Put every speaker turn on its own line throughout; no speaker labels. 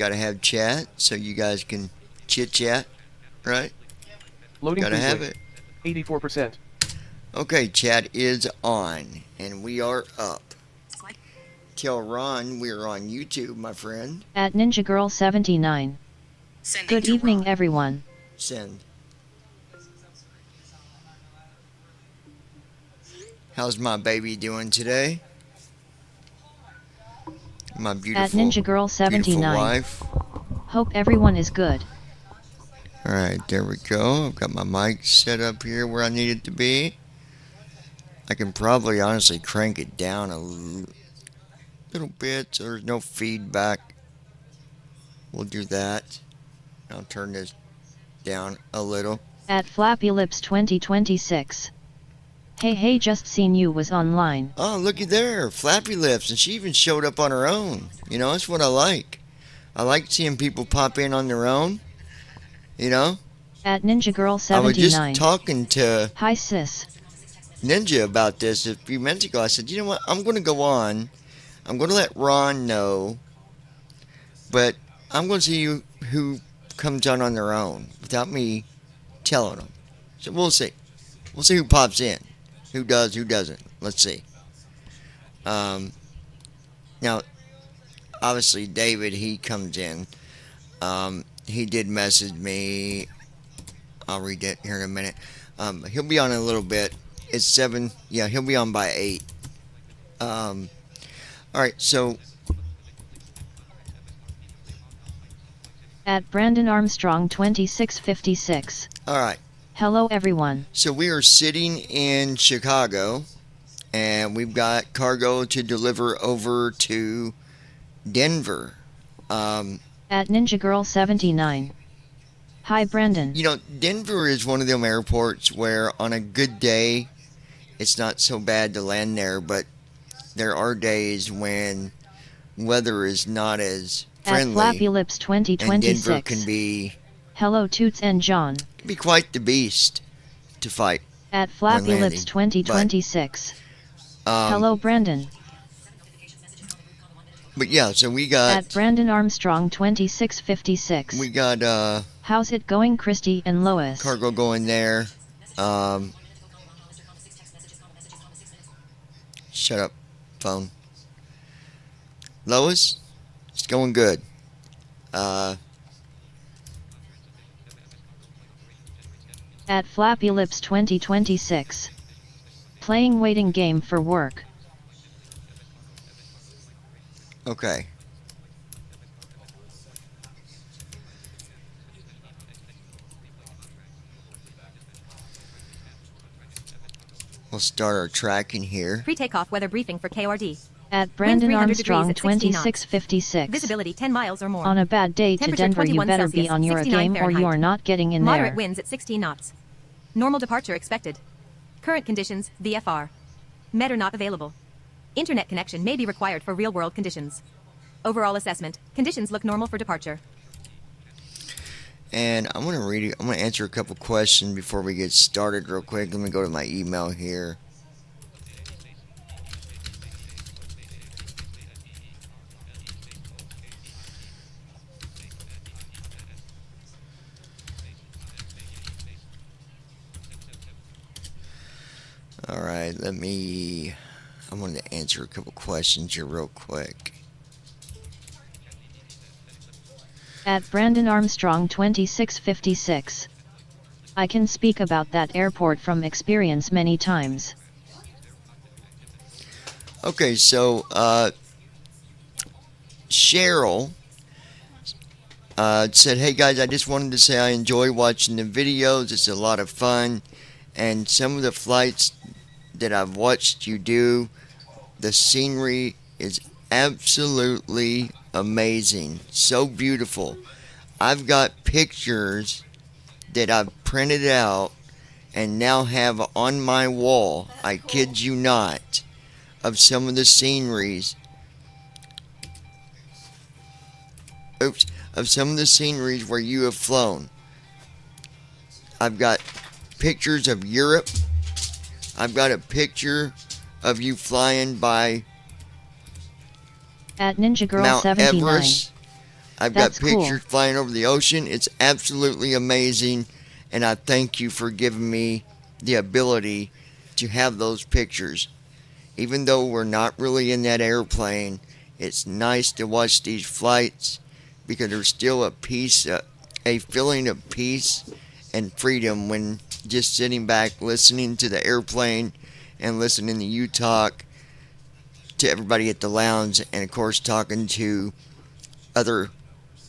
Gotta have chat so you guys can chit chat, right?
Loading
Gotta have
Queensway.
it.
84%.
Okay, chat is on, and we are up. Tell Ron we're on YouTube, my friend.
At Ninja Girl 79. Good evening, everyone.
Send. How's my baby doing today? My beautiful,
At Ninja Girl
beautiful
79.
wife.
Hope everyone is good.
Alright, there we go. I've got my mic set up here where I need it to be. I can probably honestly crank it down a little bit so there's no feedback. We'll do that. I'll turn this down a little.
At Flappy Lips 2026. Hey, just seen you was online.
Oh, looky there, Flappy Lips, and she even showed up on her own. You know, that's what I like. I like seeing people pop in on their own. You know?
At Ninja Girl
I was
79.
just talking to
Hi sis.
Ninja about this a few minutes ago. I said, you know what? I'm going to go on. I'm going to let Ron know. But I'm going to see who comes on their own without me telling them. So we'll see. We'll see who pops in. Who does, who doesn't. Let's see. Now, obviously, David, he comes in. He did message me. I'll read it here in a minute. He'll be on in a little bit. It's 7. Yeah, he'll be on by 8. All right, so.
At Brandon Armstrong 2656.
All right.
Hello everyone.
So we are sitting in Chicago, and we've got cargo to deliver over to Denver.
At Ninja Girl 79. Hi Brandon.
You know, Denver is one of them airports where on a good day, it's not so bad to land there, but there are days when weather is not as friendly.
At Flappy Lips
And
2026.
Denver can be
Hello Toots and John.
quite the beast to fight.
At Flappy
landing,
Lips 2026.
Um,
Hello Brandon.
But yeah, so we got
At Brandon Armstrong 2656.
we got
How's it going Christy and Lois?
cargo going there. Shut up, phone. Lois, it's going good.
At Flappy Lips 2026. Playing waiting game for work.
Okay. We'll start our tracking here.
Pre-takeoff weather briefing for KRD.
At Brandon
300
Armstrong
degrees at 60 knots.
2656.
Visibility 10 miles or more.
On a bad day to
Temperature
Denver you
21
better
Celsius,
be on your A
69
game or
Fahrenheit.
you're not getting in
Moderate
there.
winds at 16 knots. Normal departure expected. Current conditions, VFR. Med are not available. Internet connection may be required for real-world conditions. Overall assessment, conditions look normal for departure.
And I'm going to read it. I'm going to answer a couple questions before we get started real quick. Let me go to my email here. All right, I wanted to answer a couple questions here real quick.
At Brandon Armstrong 2656. I can speak about that airport from experience many times.
Okay, so Cheryl said, hey guys, I just wanted to say I enjoy watching the videos. It's a lot of fun. And some of the flights that I've watched you do, the scenery is absolutely amazing. So beautiful. I've got pictures that I've printed out and now have on my wall, I kid you not, of some of the sceneries. Of some of the sceneries where you have flown. I've got pictures of Europe. I've got a picture of you flying by
At Ninja Girl
Mount
79.
Everest. I've
That's
got
cool.
pictures flying over the ocean. It's absolutely amazing, and I thank you for giving me the ability to have those pictures. Even though we're not really in that airplane, it's nice to watch these flights because there's still a feeling of peace and freedom when just sitting back listening to the airplane and listening to you talk to everybody at the lounge, and of course talking to other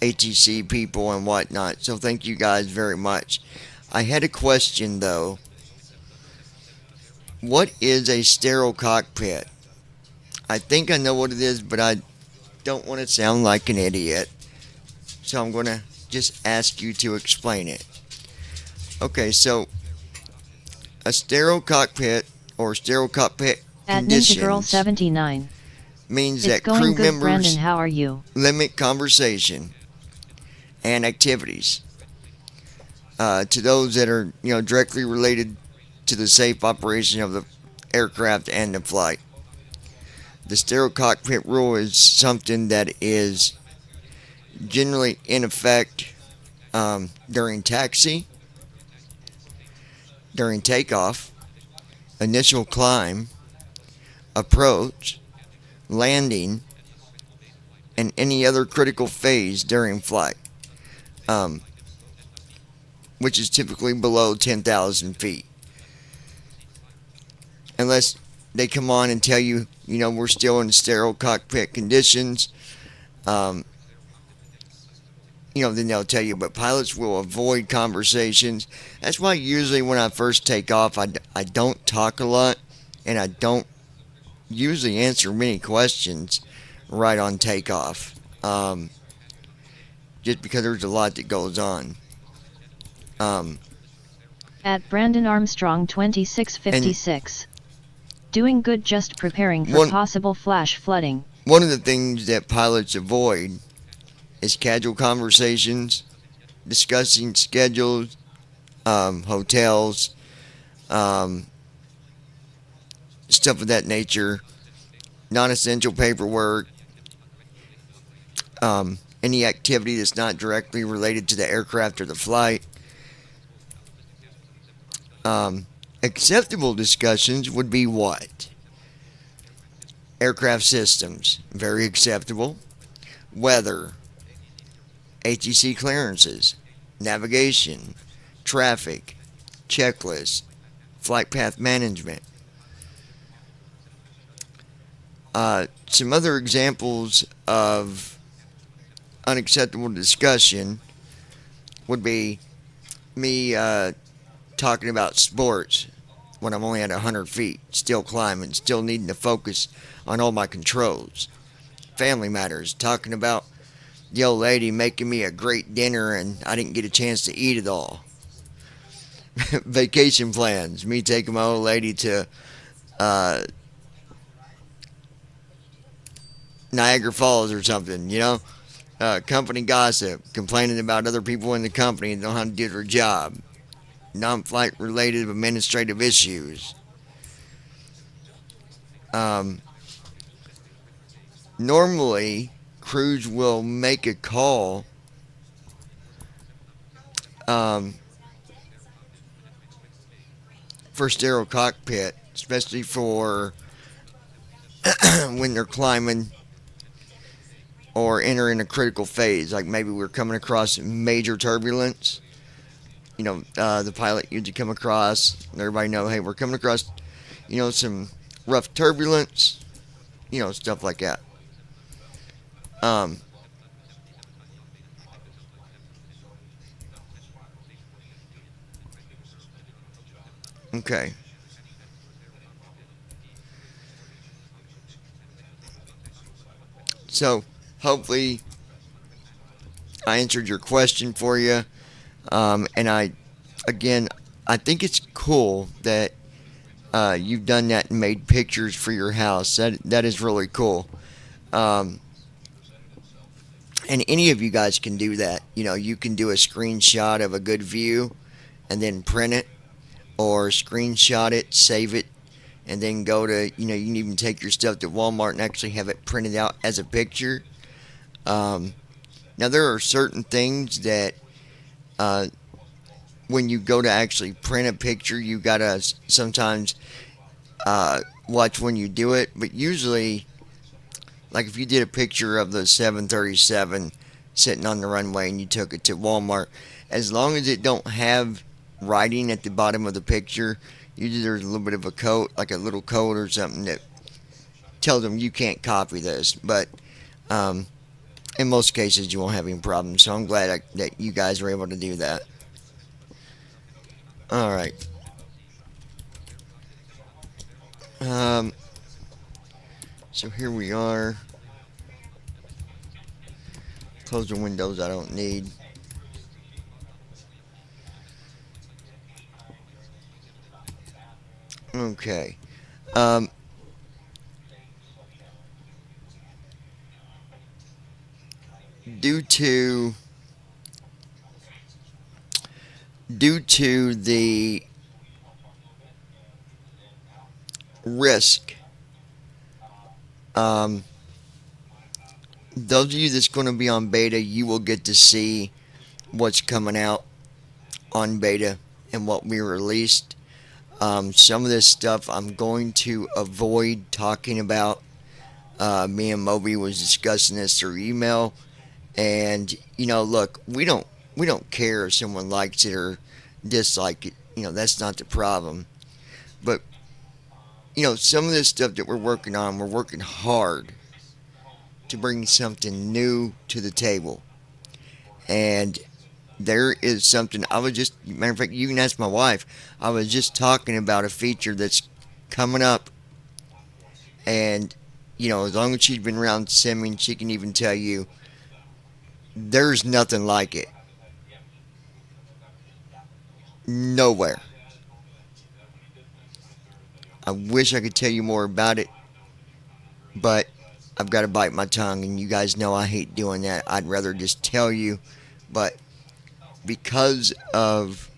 ATC people and whatnot. So thank you guys very much. I had a question though. What is a sterile cockpit? I think I know what it is, but I don't want to sound like an idiot. So I'm going to just ask you to explain it. Okay, so a sterile cockpit or sterile cockpit
At Ninja Girl
conditions
79.
means
It's
that crew
going good,
members
Brandon. How are you?
limit conversation and activities to those that are directly related to the safe operation of the aircraft and the flight. The sterile cockpit rule is something that is generally in effect during taxi, during takeoff, initial climb, approach, landing, and any other critical phase during flight, which is typically below 10,000 feet. Unless they come on and tell you, we're still in sterile cockpit conditions, then they'll tell you. But pilots will avoid conversations. That's why usually when I first take off, I don't talk a lot, and I don't usually answer many questions right on takeoff, just because there's a lot that goes on.
At Brandon Armstrong 2656. Doing good, just preparing for possible flash flooding.
One of the things that pilots avoid is casual conversations, discussing schedules, hotels, stuff of that nature, non-essential paperwork, any activity that's not directly related to the aircraft or the flight. Acceptable discussions would be what? Aircraft systems, very acceptable. Weather, ATC clearances, navigation, traffic, checklist, flight path management. Some other examples of unacceptable discussion would be me talking about sports when I'm only at 100 feet, still climbing, still needing to focus on all my controls. Family matters, talking about the old lady making me a great dinner and I didn't get a chance to eat it all. Vacation plans, me taking my old lady to Niagara Falls or something, company gossip, complaining about other people in the company that don't know how to do their job. Non-flight related administrative issues. Normally, crews will make a call for sterile cockpit, especially for when they're climbing or entering a critical phase, like maybe we're coming across major turbulence. The pilot usually come across, and everybody know, hey, we're coming across, some rough turbulence, stuff like that. Okay. So, hopefully, I answered your question for you. And I think it's cool that you've done that and made pictures for your house. That is really cool. And any of you guys can do that. You can do a screenshot of a good view and then print it, or screenshot it, save it, and then go to, you can even take your stuff to Walmart and actually have it printed out as a picture. Now, there are certain things that when you go to actually print a picture, you gotta sometimes watch when you do it. But usually, like if you did a picture of the 737 sitting on the runway and you took it to Walmart, as long as it don't have writing at the bottom of the picture, usually there's a little bit of a code, like a little code or something that tells them you can't copy this. But in most cases, you won't have any problems. So I'm glad that you guys were able to do that. All right. So here we are. Close the windows I don't need. Okay. Due to the risk, those of you that's going to be on beta, you will get to see what's coming out on beta and what we released. Some of this stuff I'm going to avoid talking about. Me and Moby was discussing this through email, and look, we don't care if someone likes it or dislike it. That's not the problem. But some of this stuff that we're working hard to bring something new to the table. And there is something, matter of fact, you can ask my wife, I was just talking about a feature that's coming up. And, as long as she's been around simming, she can even tell you there's nothing like it. Nowhere. I wish I could tell you more about it, but I've got to bite my tongue, and you guys know I hate doing that. I'd rather just tell you, but because of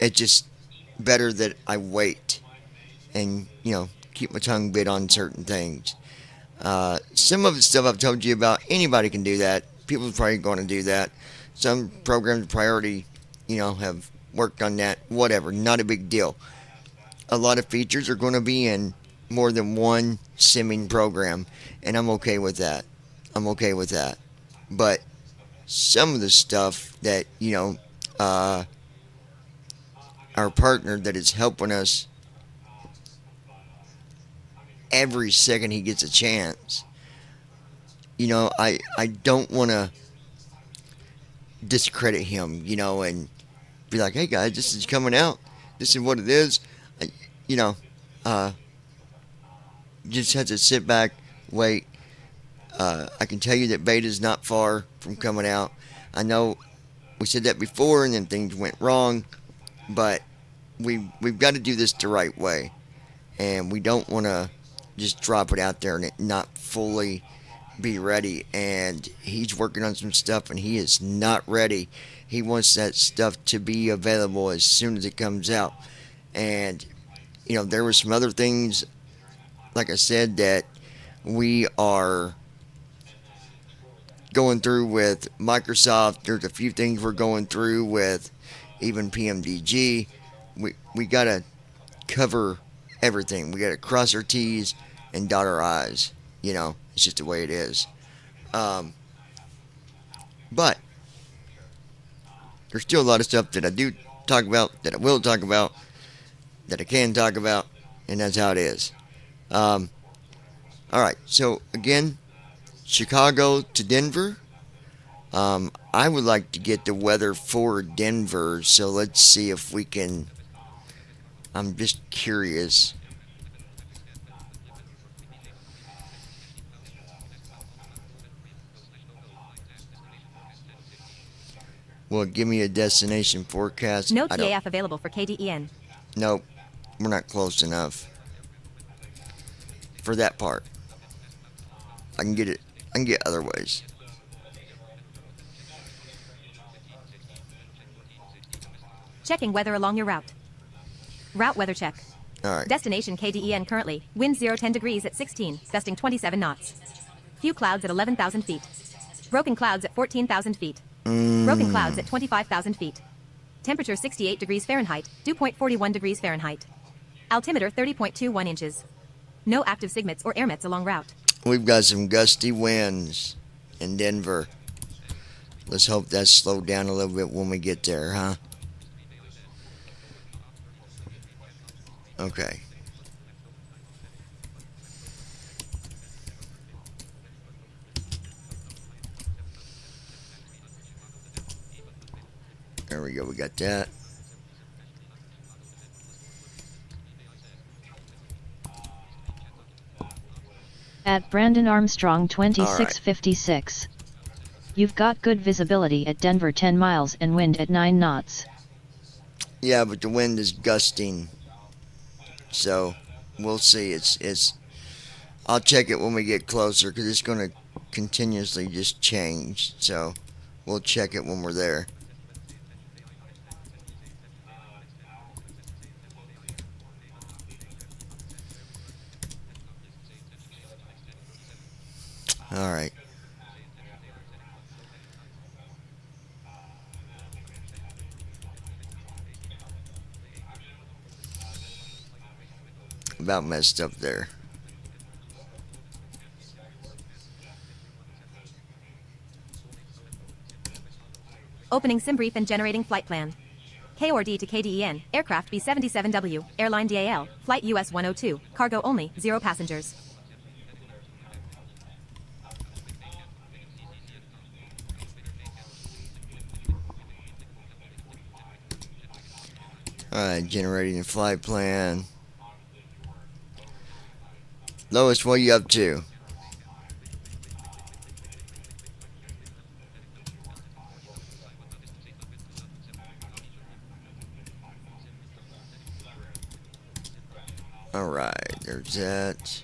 it's just better that I wait and keep my tongue bit on certain things. Some of the stuff I've told you about, anybody can do that. People are probably going to do that. Some programs priority have worked on that. Whatever, not a big deal. A lot of features are going to be in more than one simming program, and I'm okay with that. But some of the stuff that our partner that is helping us every second he gets a chance, I don't want to discredit him, and be like, hey guys, this is coming out, this is what it is. You just have to sit back, wait. I can tell you that beta is not far from coming out. I know we said that before and then things went wrong, but we've got to do this the right way, and we don't want to just drop it out there and it not fully be ready. And he's working on some stuff and he is not ready. He wants that stuff to be available as soon as it comes out. And there were some other things, like I said, that we are going through with Microsoft. There's a few things we're going through with even PMDG. We got to cover everything. We got to cross our T's and dot our I's. It's just the way it is. But there's still a lot of stuff that I do talk about, that I will talk about, that I can talk about, and that's how it is. All right, so again, Chicago to Denver. I would like to get the weather for Denver, so let's see if we can. I'm just curious. Well, give me a destination forecast.
No TAF available for KDEN.
Nope, we're not close enough for that part. I can get other ways.
Checking weather along your route. Route weather check.
All right.
Destination KDEN currently. Wind 0 10 degrees at 16, gusting 27 knots. Few clouds at 11,000 feet. Broken clouds at 14,000 feet. Broken clouds at 25,000 feet. Temperature 68 degrees Fahrenheit, dew point 41 degrees Fahrenheit. Altimeter 30.21 inches. No active SIGMETs or airmets along route.
We've got some gusty winds in Denver. Let's hope that's slowed down a little bit when we get there, huh? Okay. There we go, we got that.
At Brandon Armstrong 2656. You've got good visibility at Denver 10 miles and wind at 9 knots.
Yeah, but the wind is gusting. So, we'll see. I'll check it when we get closer because it's going to continuously just change. So, we'll check it when we're there. All right. About messed up there.
Opening SimBrief and generating flight plan. KORD to KDEN, aircraft B-77W, airline DAL, flight US 102, cargo only, 0 passengers.
Alright, generating a flight plan. Lois, what are you up to? Alright, there's that.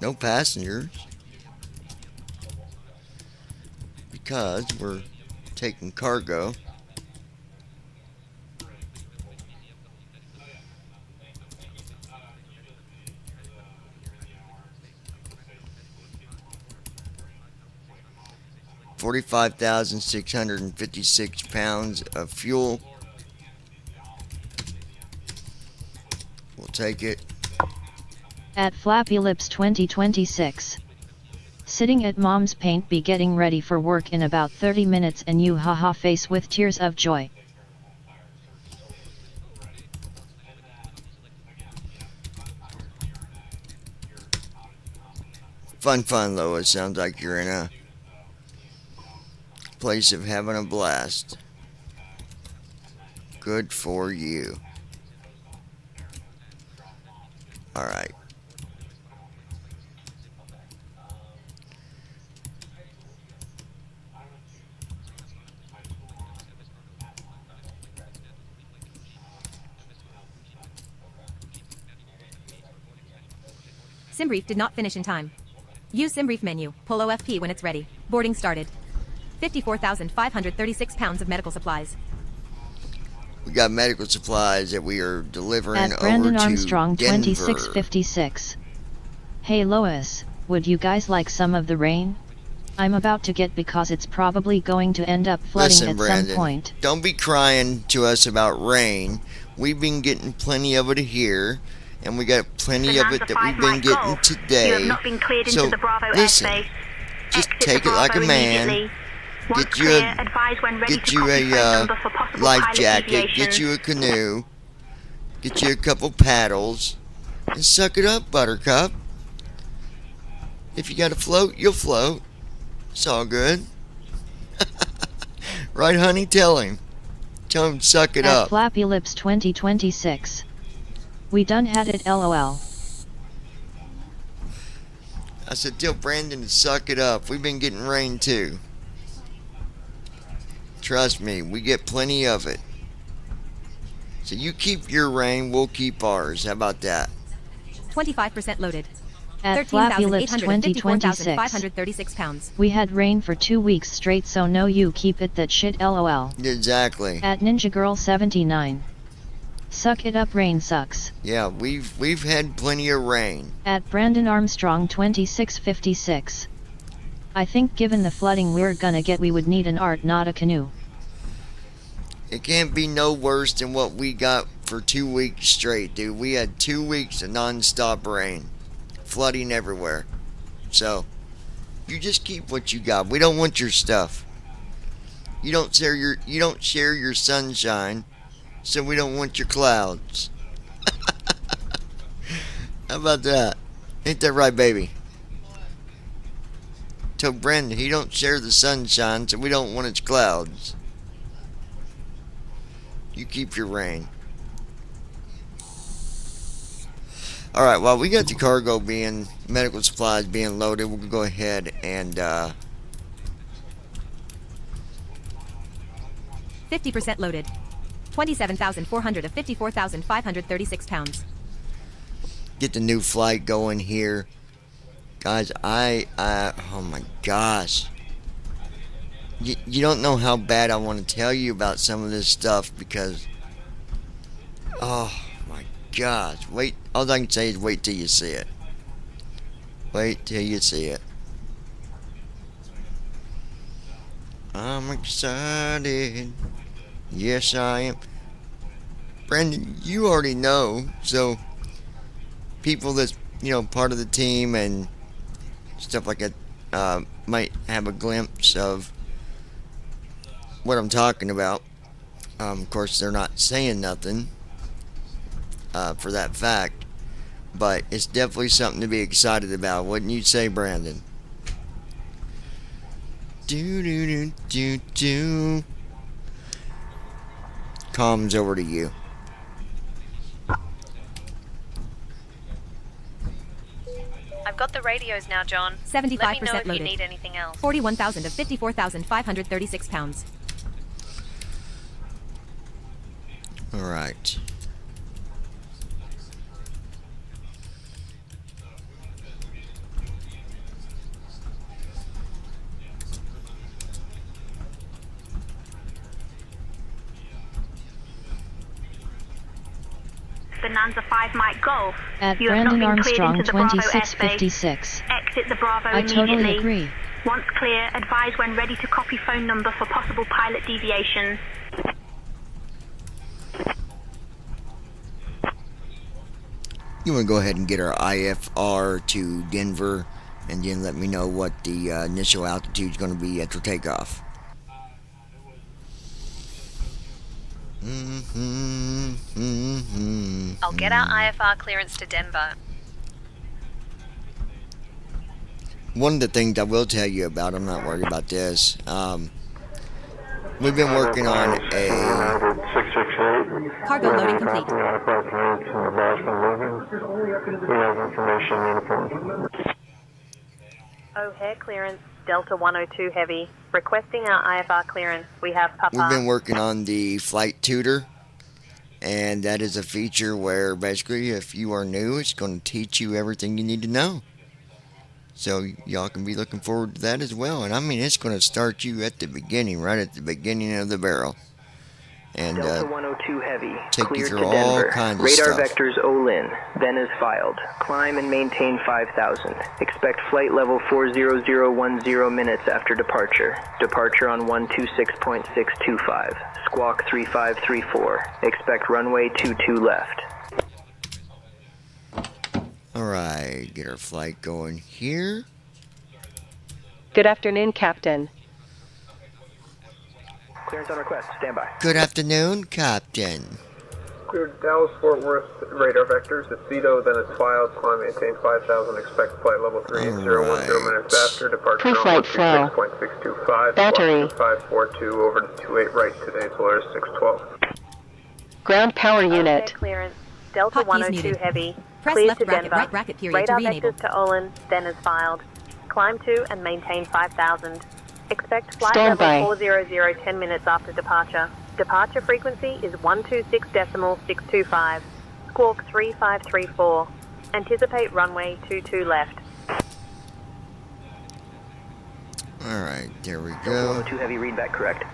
No passengers because we're taking cargo. £45,656 of fuel. We'll take it.
At Flappy Lips 2026. Sitting at mom's paint be getting ready for work in about 30 minutes and you haha face with tears of joy.
Fun, Lois. Sounds like you're in a place of having a blast. Good for you. Alright.
SimBrief did not finish in time. Use SimBrief menu, pull OFP when it's ready. Boarding started. 54,536 pounds of medical supplies.
We got medical supplies that we are delivering
At
over
Brandon
to
Armstrong
Denver.
2656. Hey Lois, would you guys like some of the rain? I'm about to get because it's probably going to end up flooding
Listen,
at
Brandon,
some point.
don't be crying to us about rain. We've been getting plenty of it here, and we got plenty of it that we've been getting today.
You have not been cleared
So,
into the Bravo
listen,
airspace.
just
Exit
take
the
it like a
Bravo
man.
immediately. Once
Get you
clear,
a
advise when ready
get
to
you
copy
a
phone number for possible
life
pilot
jacket,
deviation.
get you a canoe, get you a couple paddles, and suck it up, Buttercup. If you got to float, you'll float. It's all good. Right, honey? Tell him. Tell him to suck it
At
up.
Flappy Lips 2026. We done had it LOL.
I said, tell Brandon to suck it up. We've been getting rain too. Trust me, we get plenty of it. So you keep your rain, we'll keep ours. How about that?
25% loaded.
At Flappy Lips 2026.
13,854,536 pounds.
We had rain for 2 weeks straight, so no you keep it that shit lol.
Exactly.
At Ninja Girl 79. Suck it up, rain sucks.
Yeah, we've had plenty of rain.
At Brandon Armstrong 2656. I think given the flooding we're gonna get, we would need an art, not a canoe.
It can't be no worse than what we got for 2 weeks straight, dude. We had 2 weeks of non-stop rain. Flooding everywhere. So, you just keep what you got. We don't want your stuff. You don't share your sunshine, so we don't want your clouds. How about that? Ain't that right, baby? Told Brandon he don't share the sunshine, so we don't want its clouds. You keep your rain. Alright, while we got the cargo medical supplies being loaded, we'll go ahead and
50% loaded. 27,400 of 54,536 pounds.
get the new flight going here. Guys, oh my gosh. You don't know how bad I want to tell you about some of this stuff because, oh my gosh. Wait, all I can say is wait till you see it. Wait till you see it. I'm excited. Yes, I am. Brandon, you already know, so people that's, part of the team and stuff like that might have a glimpse of what I'm talking about. Of course, they're not saying nothing for that fact, but it's definitely something to be excited about, wouldn't you say, Brandon? Do do do do do. Comms over to you.
I've got the radios now, John.
75%
Let me know if
loaded.
you need anything else.
41,000 of 54,536 pounds.
All right.
Bonanza 5 Mike Golf.
At
You have not
Brandon
been cleared
Armstrong
into the Bravo
2656.
airspace. Exit the Bravo
I
immediately.
totally agree.
Once clear, advise when ready to copy phone number for possible pilot deviations.
You want to go ahead and get our IFR to Denver and then let me know what the initial altitude is going to be after takeoff.
I'll get our IFR clearance to Denver.
One of the things I will tell you about, I'm not worried about this. We've been working on a
668.
Cargo loading complete.
We have information uniform.
O'Hare clearance, Delta 102 Heavy. Requesting our IFR clearance. We have Papa.
We've been working on the flight tutor, and that is a feature where basically if you are new, it's going to teach you everything you need to know. So y'all can be looking forward to that as well. And I mean, it's going to start you at the beginning, right at the beginning of the barrel. And
Delta 102 Heavy,
take you
cleared
through
to
all
Denver.
kinds of
Radar
stuff.
vectors OLIN, then is filed. Climb and maintain 5,000. Expect flight level 40010 minutes after departure. Departure on 126.625. Squawk 3534. Expect runway 22 left.
Alright, get our flight going here.
Good afternoon, Captain.
Clearance on request. Stand by.
Good afternoon, Captain.
Cleared Dallas Fort Worth radar vectors. It's Zito, then it's filed. Climb, maintain 5,000. Expect flight level 3010 minutes after departure.
Pre-flight flow.
6.625.
Battery.
542 over to 28 right. Today's Polaris 612.
Ground power
O'Hare
unit.
clearance, Delta
Hotkeys
102
muted.
Heavy.
Press
Cleared
left
to
bracket,
Denver.
right bracket period
Radar
to re-enable.
vectors to Olin, then is filed. Climb to and maintain 5,000. Expect flight
Stand by.
level 400 10 minutes after departure. Departure frequency is 126.625. Squawk 3534. Anticipate runway 22 left.
Alright, there we
Delta
go.
102 heavy readback correct.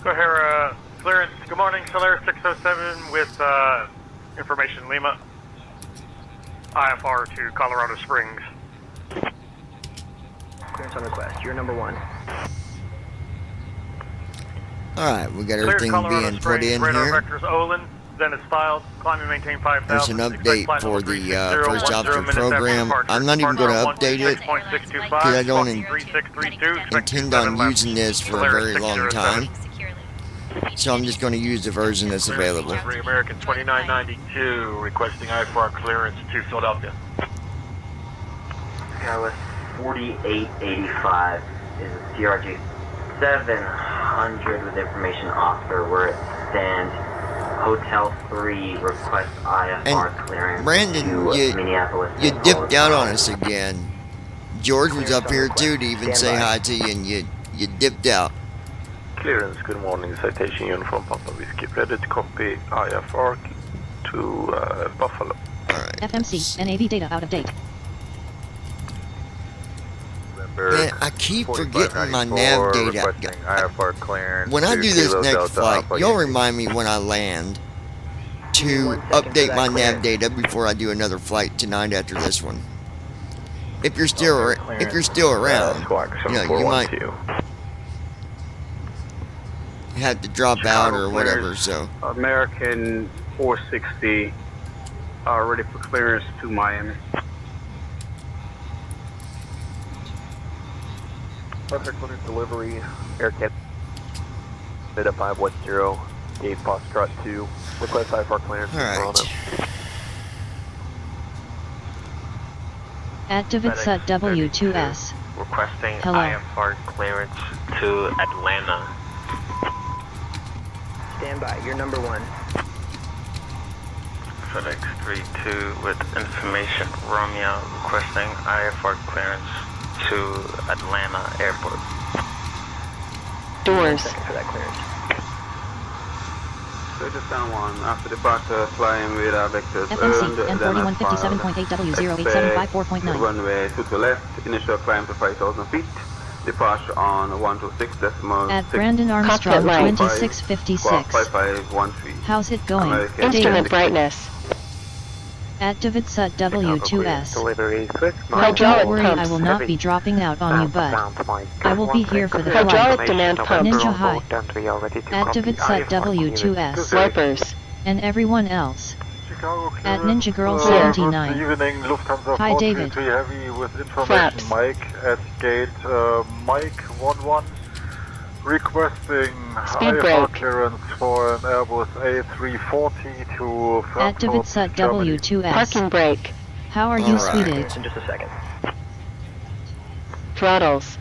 Sahara clearance. Good morning, Solaris 607 with information Lima. IFR to Colorado Springs.
Clearance on request. You're number 1.
Alright, we got
Cleared
everything
Colorado
being put
Springs,
in
radar
here.
vectors Olin, then it's filed. Climb and maintain 5,000.
There's an update for the first officer program. I'm not even going to update it because I don't intend on using this for a very long time. So I'm just going to use the version that's available.
Free American 2992 requesting IFR clearance to Philadelphia.
Dallas 4885 is a CRJ 700 with information officer. We're at stand Hotel 3 request IFR clearance
Brandon,
to Minneapolis.
you dipped out on us again. George was up here too to even say hi to you, and you dipped out.
Clearance, good morning. Citation uniform Papa Whiskey. Ready to copy IFR to Buffalo.
Alright.
FMC, NAV data out of date.
Man, I keep forgetting my nav data.
IFR clearance.
When I do this
Kilo
next
Delta
flight,
Alpha
you'll
Yankee.
remind me when I land to update my nav data before I do another flight tonight after this one. If you're still around, you know, you might have to drop out or whatever. So
American 460 ready for clearance to Miami.
Perfect Winter delivery. Aircat Beta 510. Dave Foxtrot 2. Request IFR clearance.
Alright.
At Davidsut W2S.
Requesting
Hello.
IFR clearance to Atlanta.
Stand by. You're number 1.
FedEx 32 with information Romeo requesting IFR clearance to Atlanta Airport.
Doors.
For that clearance.
San Juan, after departure, flying with vectors
FMC, N4157.8W087554.9.
runway to the left, initial climb to 5,000 feet, departure on 126.6.
At Brandon Armstrong
Cockpit light.
2656.
5513.
How's it going?
American
Instrument
David.
brightness.
At Davidsut W2S.
Delivery quick.
Oh,
Hydraulic
don't worry, I
pumps.
will not be dropping out on you, but I will be here for the
Hydraulic
flight.
demand pump.
Ninja High. At Davidsut W2S.
Wipers.
And everyone else.
Chicago
At Ninja Girl
Good
79.
evening, Lufthansa
Hi, David.
433 Heavy with information
Flaps.
Mike at gate Mike 11 requesting
Speed
IFR
brake.
clearance for an Airbus A340 to
At
Frankfurt,
Davidsut
Germany.
W2S.
Parking brake.
How are you,
Alright.
Swedish?
In just a second.
Throttles.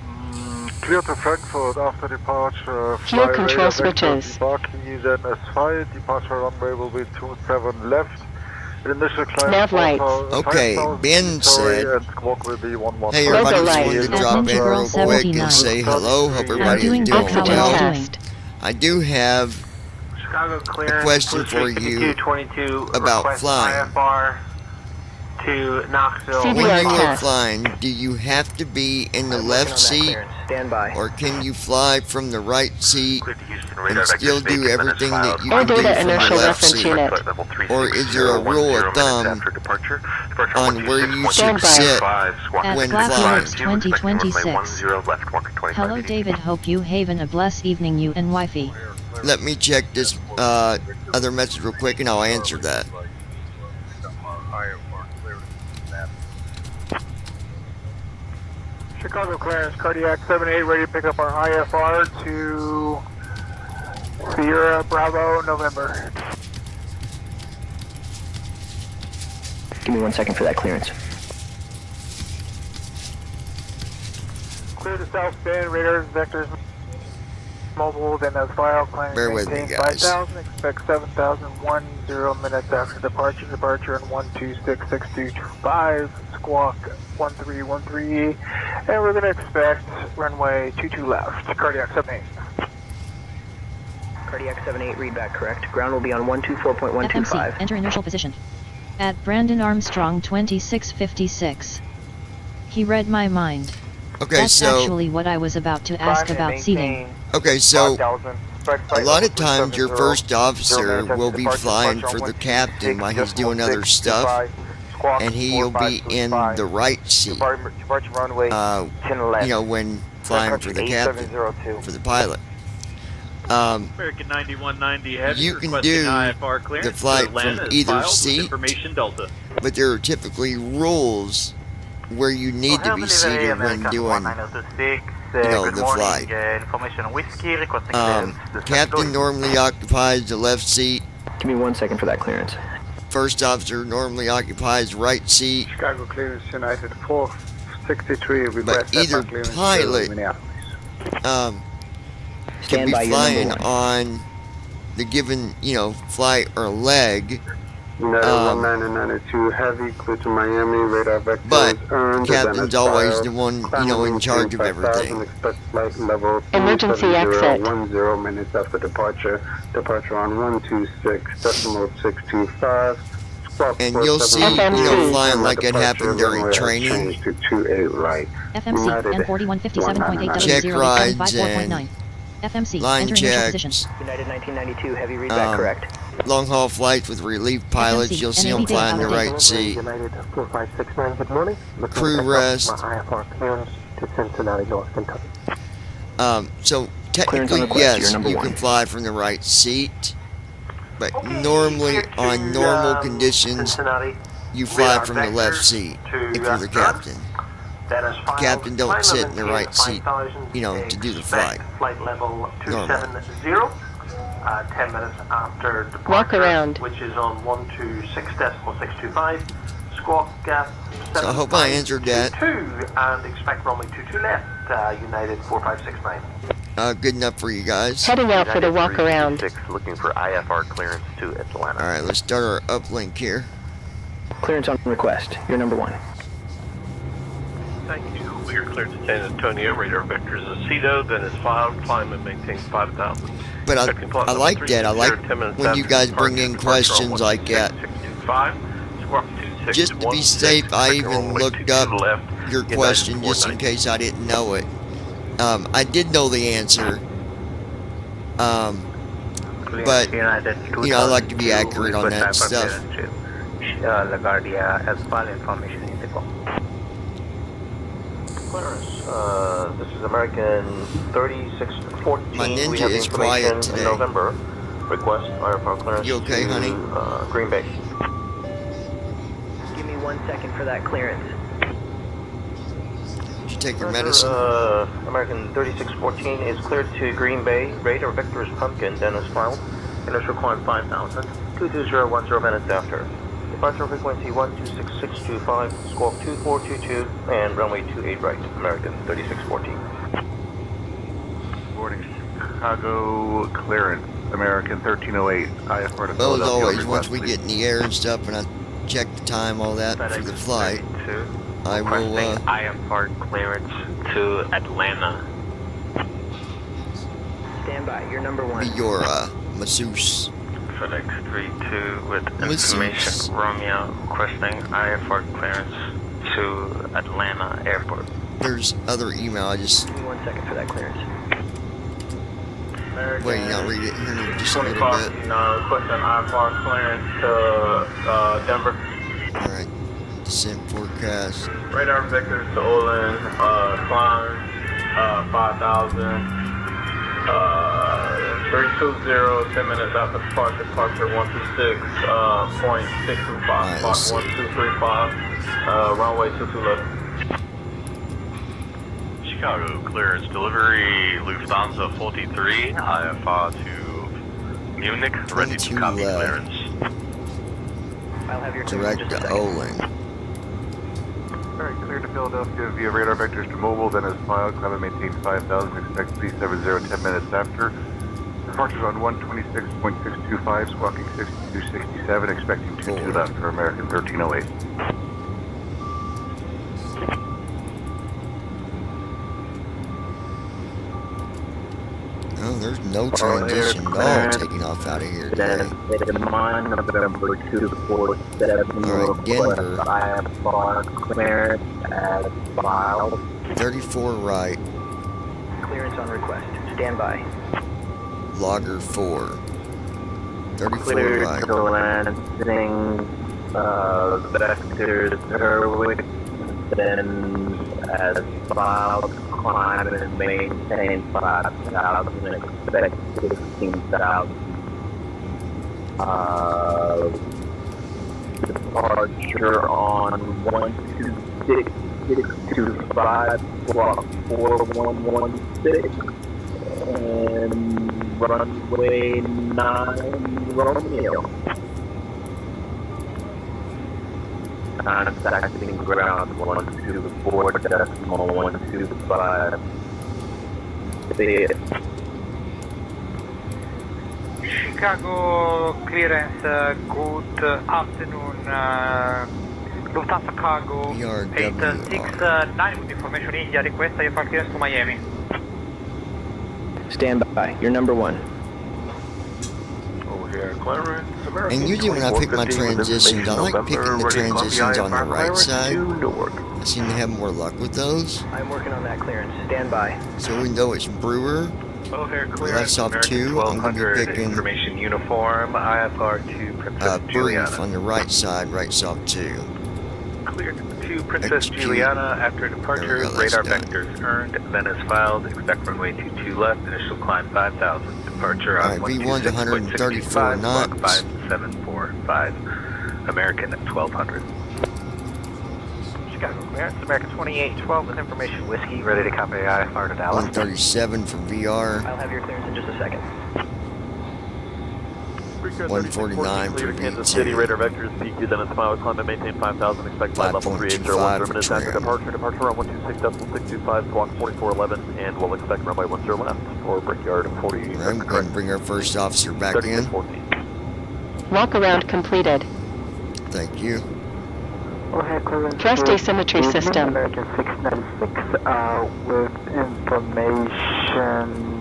Clear to Frankfurt after departure.
Fuel
Fly
control
radar vector
switches.
Debaki, then S5. Departure runway will be 27 left. Initial climb.
Nav lights.
Okay,
5,000
Ben
feet
said,
away and squawk will be 115.
hey everybody,
Logo
just
light.
wanted to
At
drop
Ninja
in
Girl
real quick
79.
and say hello. Hope
I'm
everybody
doing
is
good.
doing
How
Oxygen
are you
well.
doing?
test.
I do have
Chicago clearance.
question for you
22
about
request
flying.
IFR to Knoxville.
CBR
when you are
test.
flying, do you have to be in the
I'm working on
left
that
seat,
clearance. Stand by.
or can you fly from the right seat
Clear to Houston,
and
radar vector
still do
statement
everything
is
that
filed.
you
Air
can do
data
from the
inertial
left
reference
seat?
unit.
Flight level
Or is there a
360,
rule of
10 minutes
thumb
after departure. Departure
on where you should
Stand by.
sit
At
when
Flappy
flying?
Lips 2026. Hello, David. Hope you haven a blessed evening, you and wifey.
Let me check this other message real quick and I'll answer that.
Chicago clearance, cardiac 78, ready to pick up our IFR to Sierra Bravo, November.
Give me 1 second for that clearance.
Clear to South Bend, radar vectors mobile, then as file, climb
Bear with me,
maintain
guys.
5,000, expect 7,010 minutes after departure, departure in 1266225, squawk 1313, and we're going to expect runway 22 left, cardiac 78.
Cardiac 78, read back correct. Ground will be on
FMC,
124.125.
enter inertial position. At Brandon Armstrong 2656. He read my mind.
Okay,
That's
so
actually what I was about to ask about seating.
okay, so a lot of times your first officer will be flying for the captain while he's doing other stuff, and he'll be in the right seat. You know, when flying for the captain, for the pilot.
American 9190 Heavy
You can
requesting
do
IFR clearance
the flight
to Atlanta
from
is
either
filed with
seat,
Information Delta.
but there are typically rules where you need to be seated when doing, the flight. Captain normally occupies the left seat.
Give me 1 second for that clearance.
First officer normally occupies right seat.
Chicago Clearance United 463.
But either pilot can be
Stand by, you're
flying
number
on the given, flight or leg.
United 1992 Heavy, clear to Miami, radar vector
But
is earned.
captain's always the one, in charge of everything.
Expect flight level
Emergency exit.
10 minutes after departure. Departure on 126.625.
And you'll see, flying like it happened during training.
To 28 right.
FMC, M4157.8
Check rides
54.9.
and
FMC,
line
enter inertial position.
checks.
United 1992 Heavy, read back correct.
Long haul flights with relief pilots,
FMC,
you'll see them
NAV
flying the
data
right seat.
United 4569, good morning.
Crew rest.
IFR clearance to Cincinnati, North Kentucky.
So
Clearance on
technically,
request,
yes,
you're number
you
one.
can fly from the right seat, but normally on normal conditions, you fly from the left seat if you're the captain. Captain don't sit in the right seat, to do the flight.
Flight level
Normally.
270, 10 minutes after departure,
Walk around.
which is on 126.625. Squawk
So I hope I answered that.
7522 and expect runway 22 left, United 4569.
Good enough for you guys.
Heading out for the walk around.
Looking for IFR clearance to Atlanta.
Alright, let's start our uplink here.
Clearance on request. You're number one.
Thank you. We are cleared to San Antonio. Radar vectors Aceto, then is filed. Climb and maintain 5,000.
But I like that. I like when you guys bring in questions like that. Just to be safe, I even looked up your question just in case I didn't know it. I did know the answer. But, I like to be accurate on that stuff.
LaGuardia as file information indigo.
Clarence, this is American 3614.
My Ninja
we have
is
information
quiet today.
in November. Request IFR clearance
You okay,
to,
honey?
Green Bay.
Give me 1 second for that clearance.
Did you take your medicine?
American 3614 is cleared to Green Bay. Radar vector is Pumpkin, Dennis filed. Initial climb 5,000. 22010 minutes after. Departure frequency 126.625, squawk 2422, and runway 28 right, American 3614.
Morning, Chicago clearance, American 1308, IFR to
Well, as
Philadelphia.
always, once we get in the air and stuff, and I check the time, all that for the flight, I will
IFR clearance to Atlanta.
Stand by. You're number one.
be your masseuse.
FedEx 32 with
Masseuse.
information. Romeo requesting IFR clearance to Atlanta Airport.
There's other email. I just
Give me 1 second for that clearance.
waiting. I'll read it here in just a little bit.
Requesting IFR clearance to Denver.
All right. Descent forecast.
Radar vectors to Olin, climb 5,000. 320, 10 minutes after departure, 126.625, Fox 1235, runway 22 left.
Chicago clearance delivery, Lufthansa 43, IFR to Munich, ready to
22
copy
left.
clearance.
I'll have your
Direct
just a
to
second.
Olin.
Alright, cleared to Philadelphia via radar vectors to Mobile, then is filed, climb and maintain 5,000, expect 370, 10 minutes after. Departures on 126.625, squawking 6267, expecting 22 left for American 1308.
Oh, there's no transition at all taking off out of here today.
Alright,
Denver.
IFR clearance as filed.
34 right.
Clearance on request. Stand by.
Logger 4. 34
Cleared
right.
to landing. Vectors Hurwitz. Then as filed. Climb and maintain 5,000. Expect 15,000. Departure on 126.625, block 4116, and runway 9 Romeo. Contacting ground 124.125.
Chicago clearance, good afternoon. Lufthansa Cargo 869 with information India, request IFR clearance to Miami.
Stand by. You're number 1.
Over here, clearance.
And usually when I pick my transitions, I like picking the transitions on the right side. I seem to have more luck with those.
I'm working on that clearance. Stand by.
So even though it's Brewer, that's off 2, I'm going to be picking
information uniform, IFR 2, Princess
Brief
Juliana.
on the right side, right soft 2.
Cleared to Princess Juliana after departure, radar vectors earned, then is filed, expect runway 22 left, initial climb 5,000, departure on
V1 to 134 knots.
5745, American at 1200.
Chicago clearance, American 2812 with information whiskey, ready to copy IFR to Dallas.
137 for VR.
I'll have your clearance in just a second.
149 for
Kansas City,
V2.
radar vectors, PQ, then it's mile, climb and maintain 5,000, expect flight level 3801, minutes after departure, departure on 126.625, squawk 4411, and we'll expect runway 10 left, or brickyard 40.
I'm going to bring our first officer back in.
Walk around completed.
Thank you.
Thrust asymmetry system.
American 696 with information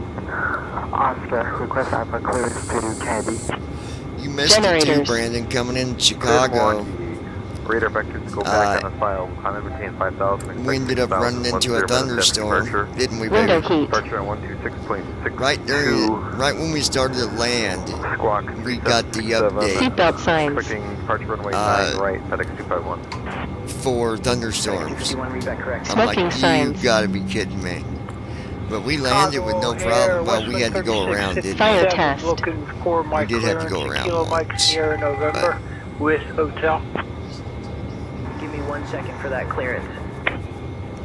Oscar, request IFR clearance to Kennedy.
You missed it too, Brandon, coming in Chicago.
Radar vectors go back on the file. Climb and maintain 5,000.
We ended up running into a thunderstorm, didn't we, baby?
Window heat.
Departure on 126.6.
Right when we started to land, we got the update.
Seatbelt signs.
Expecting departure runway 9 right, FedEx 251.
For thunderstorms. I'm
Smoking
like,
signs.
you gotta be kidding me. But we landed with no problem. Well, we had to go around, didn't we?
Fire test.
Looking for my
We did have to go around
Kilo Mike
once,
Sierra November with hotel.
Give me 1 second for that clearance.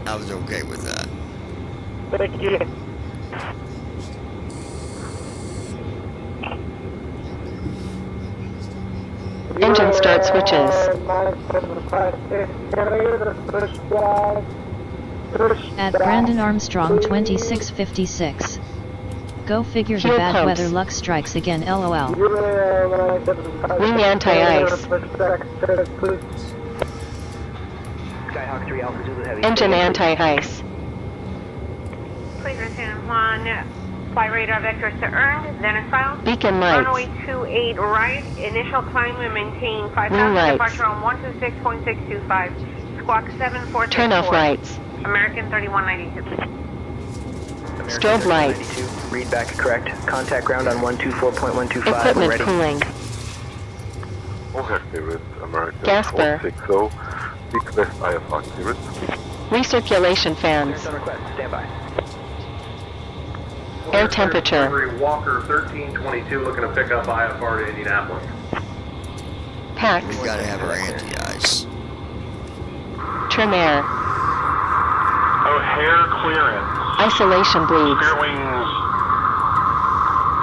I was okay with that.
Thank you.
Engine start switches.
At Brandon Armstrong 2656. Go figure the
Fuel
bad
pumps.
weather luck strikes again, lol.
Wing anti-ice.
Skyhawk 3 Alpha Zulu Heavy.
Engine anti-ice.
Please resume on fly radar vectors to earned, then is filed.
Beacon lights.
Runway 28 right, initial climb and maintain
Moon
5,000,
lights.
departure on 126.625, squawk 7464.
Turn off lights.
American 3192.
Strobe lights.
92. Read back correct. Contact ground on 124.125.
Equipment
Ready.
cooling.
O'Hare clearance, American
Gasper.
460. Request IFR clearance.
Recirculation fans.
Clearance on request. Stand by.
Air temperature.
Walker 1322 looking to pick up IFR to Indianapolis.
Pack.
We gotta have our anti-ice.
Trim air.
O'Hare clearance.
Isolation bleeds.
Spear wings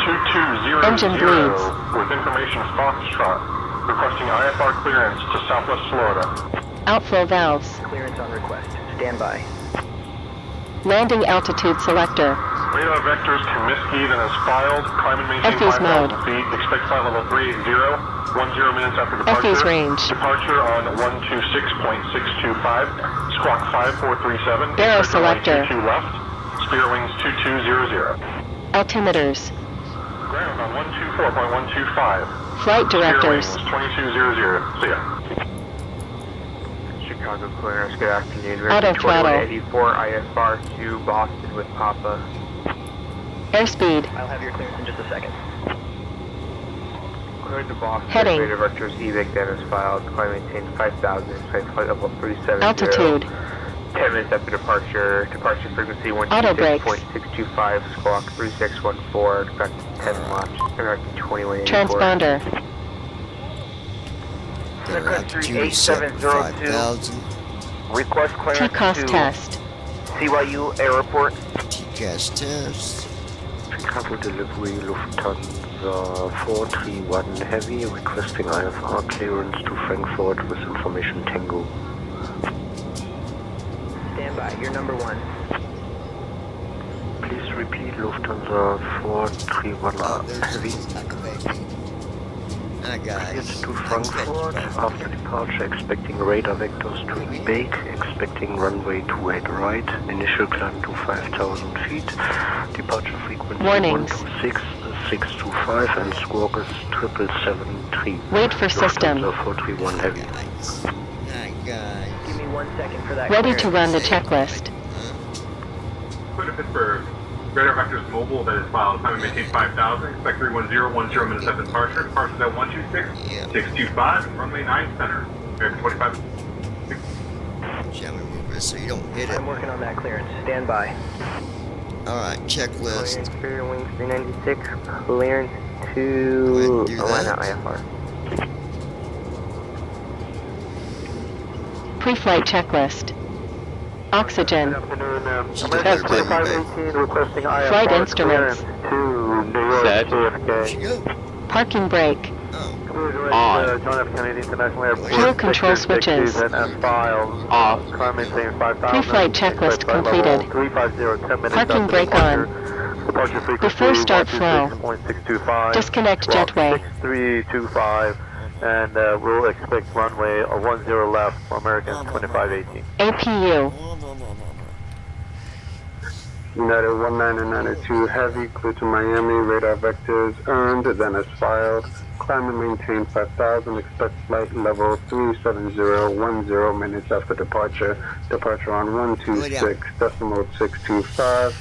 2200
Engine bleeds.
with information Foxtrot requesting IFR clearance to Southwest Florida.
Outflow valves.
Clearance on request. Stand by.
Landing altitude selector.
Radar vectors to Miski, then is filed. Climb and maintain
FE's
5,000
mode.
feet. Expect flight level 380. 10 minutes after departure.
FE's range.
Departure on 126.625. Squawk 5437.
Barrel
Expect runway
selector.
22 left. Spirit wings 2200.
Altimeters.
Ground on 124.125.
Flight directors.
2200. See ya.
Chicago clearance, good afternoon.
Auto throttle.
2184 IFR to Boston with Papa.
Airspeed.
I'll have your clearance in just a second.
Cleared to Boston.
Heading.
Radar vectors EVIC Dennis filed. Climb maintain 5,000. Expect flight level 370.
Altitude.
10 minutes after departure. Departure frequency
Auto brakes.
126.625. Squawk 3614. Expect 10 watch. American 2184.
Transponder.
They're up to 5,000.
Request clearance
TCOS
to
test.
CYU Airport.
TCAS test.
Chicago delivery Lufthansa 431 Heavy requesting IFR clearance to Frankfurt with information Tango.
Stand by, you're number 1.
Please repeat Lufthansa 431 Heavy.
I got it.
To Frankfurt after departure expecting radar vectors to bake, expecting runway 28 right, initial climb to 5,000 feet, departure frequency
Warnings.
126.625 and squawk is 773.
Wait for system.
Lufthansa 431 Heavy.
I got it.
Give me 1 second for that
Ready
clearance.
to run the checklist.
Clear to Pittsburgh. Radar vectors mobile that is filed. Time to maintain 5,000. Expect 310 minutes after departure. Departure at 126.625. Runway 9 center. American 25.
Shall we move this so you don't hit it?
I'm working on that clearance. Stand by.
Alright, checklist.
Exterior wings 396. Clearance
Go
to
ahead and do
Atlanta
that.
IFR.
Pre-flight checklist. Oxygen.
American
2518 requesting IFR
Flight instruments.
to New York JFK.
Parking brake.
John F. Kennedy International Airport.
Fuel control switches.
Off. Climb maintain 5,000.
Pre-flight checklist completed.
350, 10 minutes
Parking
after
brake
departure.
on.
Departure frequency
Before start flow.
126.625.
Disconnect
Squawk
jetway.
6325. And we'll expect runway 10 left for American 2518.
APU.
United 1992 Heavy, clear to Miami, radar vectors earned, then as filed. Climb and maintain 5,000, expect flight level 370, 10 minutes after departure. Departure on 126.625,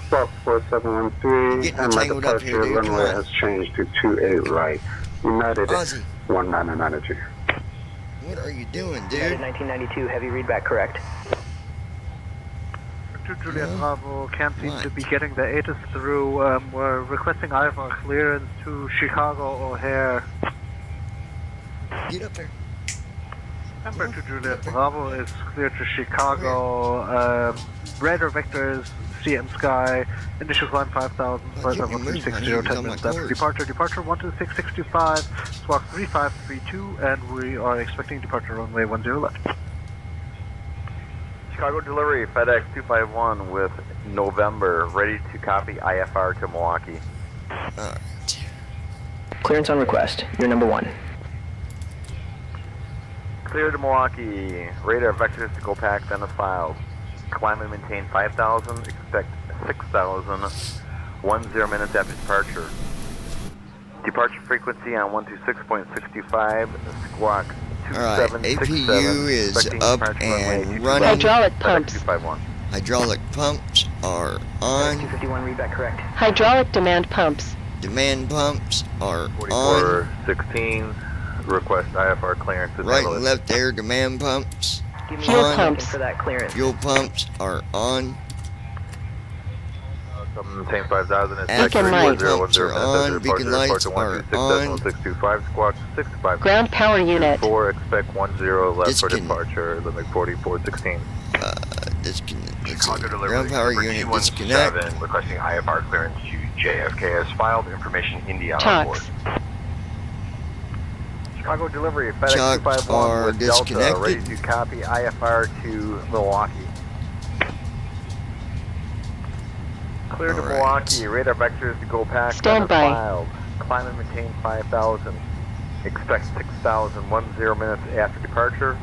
squawk 4713, and my departure runway has changed to 28 right. United 1992.
What are you doing, dude?
United 1992, heavy readback correct.
To Juliet Bravo, can't seem to be getting the ATIS through. We're requesting IFR clearance to Chicago O'Hare.
Get up there.
Number to Juliet Bravo is clear to Chicago. Radar vectors, CM Sky, initial climb 5,000, flight level 360, 10 minutes after departure. Departure 126.625, squawk 3532, and we are expecting departure runway 10 left.
Chicago delivery, FedEx 251 with November, ready to copy IFR to Milwaukee.
Alright.
Clearance on request. You're number 1.
Clear to Milwaukee, radar vectors to go pack, then as filed. Climb and maintain 5,000, expect 6,000, 10 minutes after departure. Departure frequency on 126.625, squawk
Alright, APU is up and running.
Hydraulic pumps.
Hydraulic pumps are on.
251 readback correct.
Hydraulic demand pumps.
Demand pumps are on.
4416, request IFR clearance.
Right and left air demand pumps.
Give me
Fuel
one second
pumps.
for that clearance.
Fuel pumps are on.
Maintain 5,000 is
Beacon lights.
Pumps are on. Beacon lights are on.
625, squawk 65.
Ground power unit.
4, expect 10 left for departure, limit 4416.
Chicago delivery. Ground power unit disconnect.
Requesting IFR clearance to JFK as filed. Information India on board. Chicago delivery, FedEx 251 with Delta, ready to copy IFR to Milwaukee. Clear to Milwaukee, radar vectors to go pack.
Stand by.
Filed. Climb and maintain 5,000. Expect 6,000, 10 minutes after departure.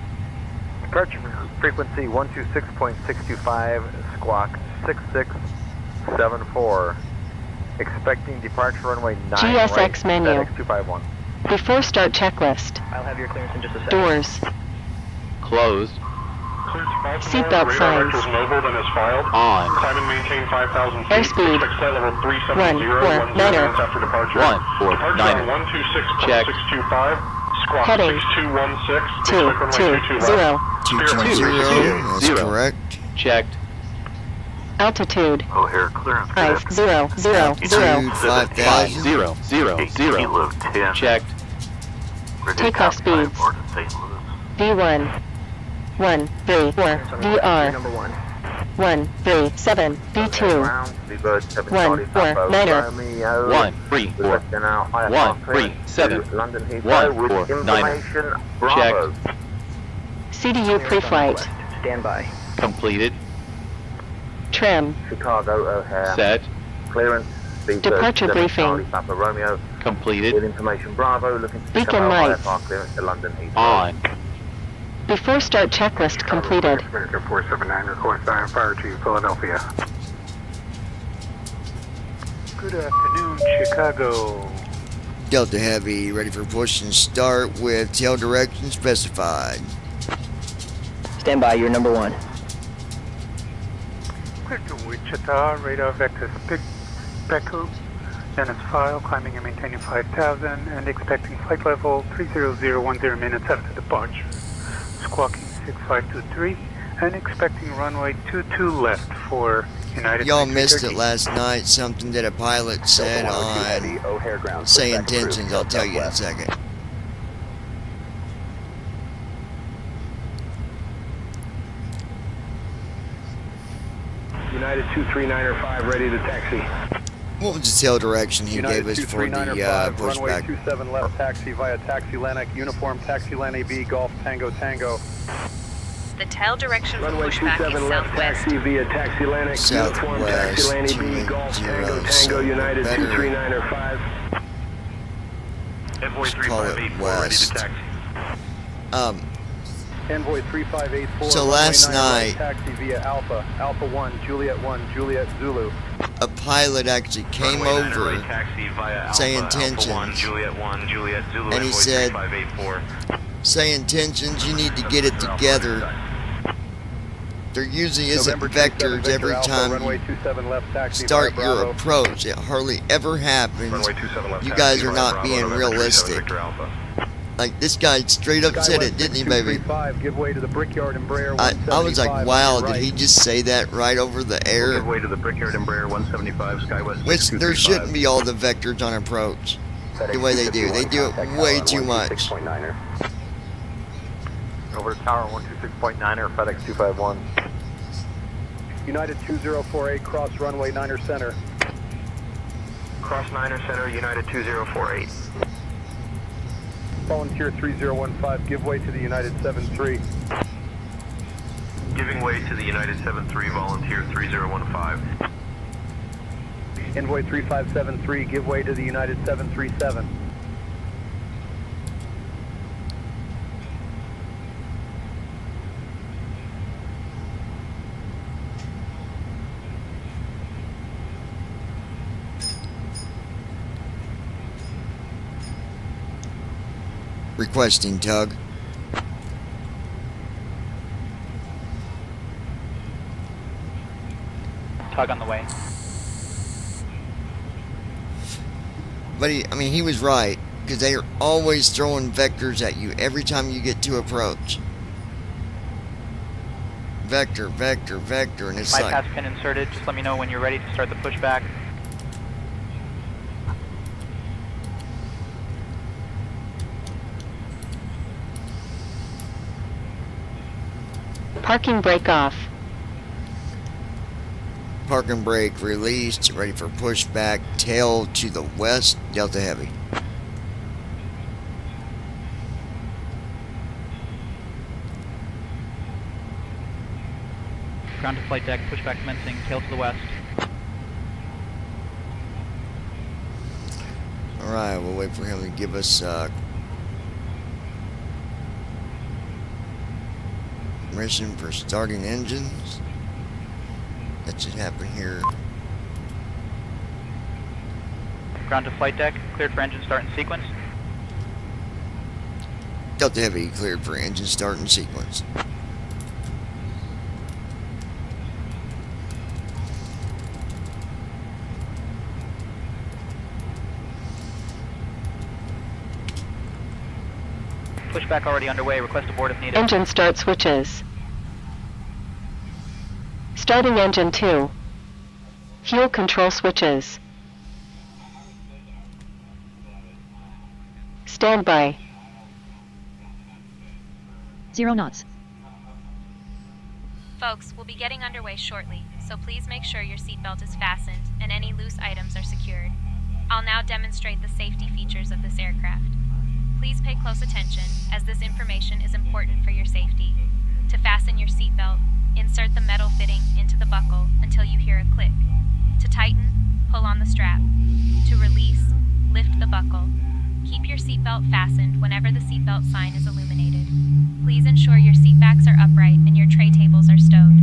Departure frequency 126.625, squawk 6674. Expecting departure runway 9
GSX
right,
menu.
FedEx 251.
Before start checklist.
I'll have your clearance in just a second.
Doors.
Closed.
Seatbelt signs.
mobile and is filed. On. Climb and maintain 5,000 feet.
Airspeed.
Expect flight level 370,
149er.
minutes after departure.
149er. Check.
126.625. Squawk
Heading.
6216. Expect runway 22 left.
220.
220, that's correct.
Checked.
Altitude.
O'Hare clearance.
Price 0, 0, 0.
Altitude 5,000.
0, 0, 0.
Kilo 10.
Checked.
Takeoff speeds. V1. 134. VR.
Number 1.
137. V2. 149er.
134. 137. 149er. Checked.
CDU pre-flight.
Stand by.
Completed.
Trim.
Chicago O'Hare.
Set.
Clearance.
Departure briefing.
Papa Romeo.
Completed.
With information Bravo. Looking to
Beacon lights.
clearance to London Heathrow.
On.
Before start checklist completed.
America 479 request fire to Philadelphia. Good afternoon, Chicago.
Delta Heavy, ready for push and start with tail direction specified.
Stand by, you're number 1.
Clear to Wichita, radar vector Beckle, Dennis file, climbing and maintaining 5,000 and expecting flight level 30010 minutes after departure. Squawking 6523 and expecting runway 22 left for United.
Y'all missed it last night, something that a pilot said on Say Intentions. I'll tell you in a second.
United 239er5 ready to taxi.
What was the tail direction he gave us for the pushback?
27 left taxi via Taxi Lennox, uniform Taxi Len AB, Golf Tango Tango.
The tail direction for
Runway
pushback
27
is
left
southwest.
taxi via Taxi Lennox, uniform Taxi Len AB, Golf Tango Tango, United 239er5.
Envoy
Let's call it
3584 ready to
west.
taxi.
Envoy 3584.
So last
runway 9
night-
taxi via Alpha, Alpha 1, Juliet Zulu.
A pilot actually came
Runway 9
over,
right taxi via
Say
Alpha,
Intentions,
Alpha 1, Juliet Zulu,
and he
Envoy
said,
3584.
Say Intentions, you need to get it together. There usually isn't
November 27
vectors
Victor
every
Alpha,
time
runway
you
27 left taxi
start
via
your
Bravo.
approach. It hardly ever happens.
Runway 27 left
You
taxi
guys are
via
not
Bravo,
being
November 37
realistic.
Victor Alpha.
Like, this guy straight up said it, didn't he, baby?
235, give way to the Brickyard Embraer
I was like,
175
wow,
on your
did he
right.
just say that right over the air?
Give way to the Brickyard Embraer 175 SkyWest.
Which there shouldn't be all the vectors on approach. The way they do. They do it way too much.
Over to Tower 126.9er, FedEx 251.
United 2048, cross runway 9er center.
Cross 9er Center, United 2048.
Volunteer 3015, give way to the United 73.
Giving way to the United 73, Volunteer 3015.
Envoy 3573, give way to the United 737.
Requesting tug.
Tug on the way.
But he was right, because they are always throwing vectors at you every time you get to approach. Vector, vector, vector, and it's
My
like,
pass pin inserted. Just let me know when you're ready to start the pushback.
Parking brake off.
park and brake released, ready for pushback, tail to the west, Delta Heavy.
Ground to flight deck, pushback commencing, tail to the west.
Alright, we'll wait for him to give us permission for starting engines. That should happen here
Ground to flight deck, cleared for engine start and sequence.
Delta Heavy cleared for engine start and sequence.
Pushback already underway. Request abort if needed.
Engine start switches. Starting engine 2. Fuel control switches. Standby.
0 knots.
Folks, we'll be getting underway shortly, so please make sure your seatbelt is fastened and any loose items are secured. I'll now demonstrate the safety features of this aircraft. Please pay close attention, as this information is important for your safety. To fasten your seatbelt, insert the metal fitting into the buckle until you hear a click. To tighten, pull on the strap. To release, lift the buckle. Keep your seatbelt fastened whenever the seatbelt sign is illuminated. Please ensure your seatbacks are upright and your tray tables are stowed.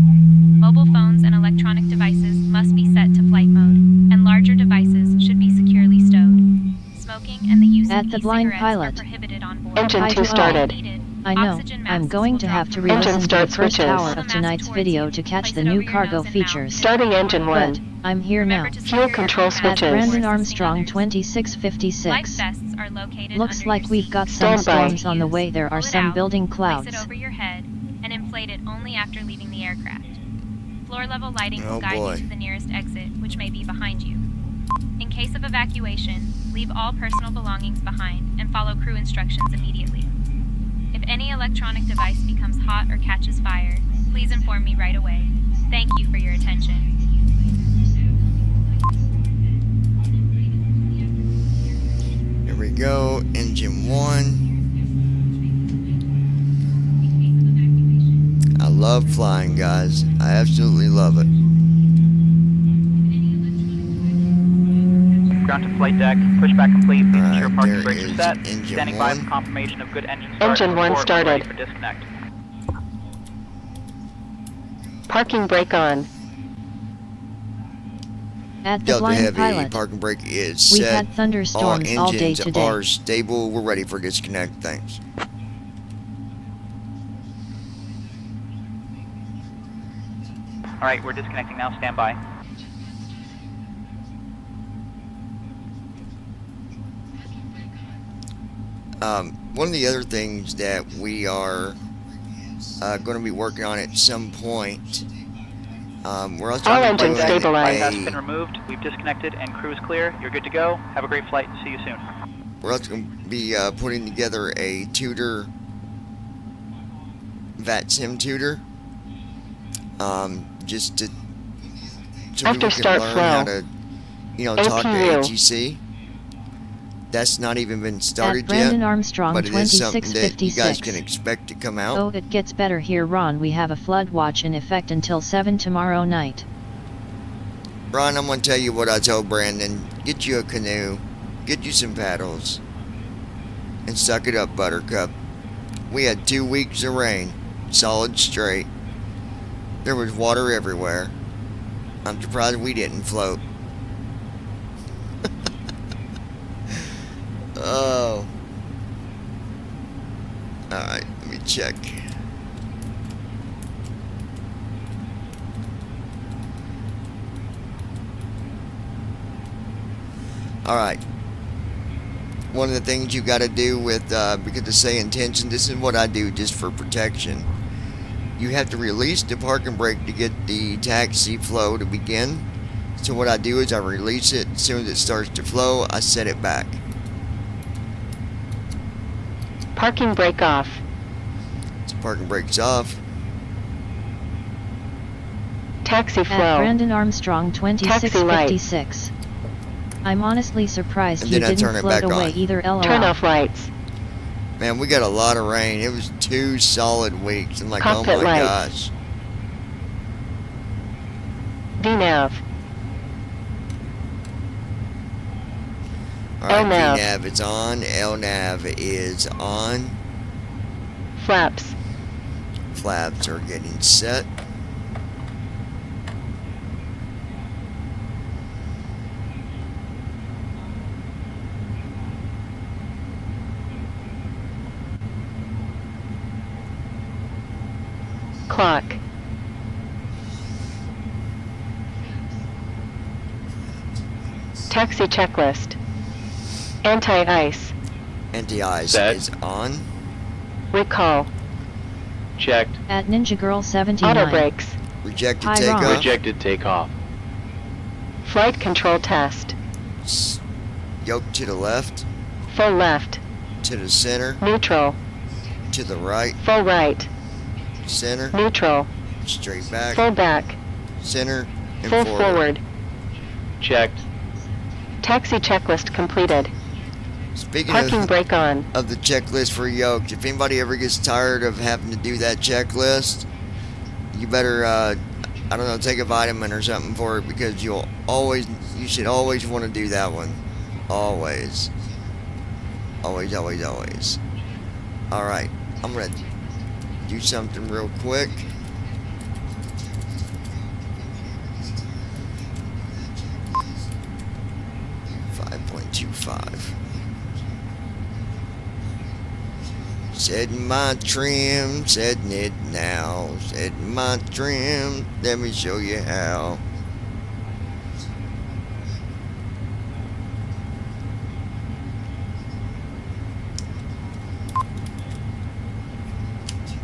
Mobile phones and electronic devices must be set to flight mode, and larger devices should be securely stowed. Smoking and the use
At
of
the blind
e-cigarettes
pilot.
are prohibited on board.
Engine
Hi
2
to all.
started.
I know, I'm going to have to re-listen to the
start
first
switches.
hour of tonight's video to catch the new cargo features.
Starting engine 1.
But, I'm here now.
Fuel control
At
switches.
Brandon Armstrong
Life
2656.
vests are located
Looks
under
like
your
we've
seat.
got some
Standby.
storms on the way. There are
Pull it
some
out,
building
place
clouds.
it over your head, and inflate it only after leaving the aircraft. Floor level lighting
Oh,
will guide
boy.
you to the nearest exit, which may be behind you. In case of evacuation, leave all personal belongings behind and follow crew instructions immediately. If any electronic device becomes hot or catches fire, please inform me right away. Thank you for your attention.
Here we go, engine 1. I love flying, guys. I absolutely love it.
Ground to flight deck, pushback complete. Please ensure
Alright,
parking
there
brakes are
is
set.
engine
Standing by
1.
for confirmation of good engine start.
Engine
and
1
report when ready
started.
for disconnect.
Parking brake on.
At the
Delta
blind
Heavy
pilot.
parking brake is
We've
set.
had thunderstorms all day
engines
today.
are stable. We're ready for disconnect. Thanks.
Alright, we're disconnecting now. Stand by.
One of the other things that we are going to be working on at some point, we're also
All
gonna be
engines
doing
stabilized.
Has been removed. We've disconnected and crew is clear. You're good to go. Have a great flight. See you soon.
We're also going to be putting together a tutor, VATSIM tutor, just to so
After
people can
start
learn
flow.
how to, talk to
APU.
ATC. That's not even been started
At Brandon
yet,
Armstrong
but it is something that you guys
2656.
can expect to come out.
Oh, it gets better here, Ron. We have a flood watch in effect until 7 tomorrow night.
Ron, I'm going to tell you what I told Brandon. Get you a canoe, get you some paddles, and suck it up, Buttercup. We had 2 weeks of rain, solid straight. There was water everywhere. I'm surprised we didn't float. Oh. Alright, let me check. Alright. One of the things you got to do with, because of say intention, this is what I do just for protection. You have to release the parking brake to get the taxi flow to begin. So what I do is I release it. As soon as it starts to flow, I set it back.
Parking brake off.
So parking brake's off.
Taxi
At
flow.
Brandon Armstrong
Taxi light.
2656. I'm honestly surprised
And
you
then I turn
didn't
it
float
back
away
on.
either. LOL.
Turn off lights.
Man, we got a lot of rain. It was 2 solid weeks. I'm like,
Cockpit
oh my
lights.
gosh.
VNAV.
Alright,
LNAV.
VNAV is on. LNAV is on.
Flaps.
Flaps are getting set.
Clock. Taxi checklist. Anti-ice.
Anti-ice
Set.
is on.
Recall.
Checked.
At Ninja Girl 79.
Auto brakes.
Rejected
High
takeoff.
wrong.
Rejected takeoff.
Flight control test.
Yoke to the left.
Full left.
To the center.
Neutral.
To the right.
Full right.
Center.
Neutral.
Straight back.
Full back.
Center. And
Full
forward.
forward.
Checked.
Taxi checklist completed.
Speaking
Parking brake on.
of the checklist for yokes, if anybody ever gets tired of having to do that checklist, you better, I don't know, take a vitamin or something for it, because you should always want to do that one. Always. Always, always, always. Alright, I'm going to do something real quick. .25. Setting my trim, setting it now. Setting my trim, let me show you how.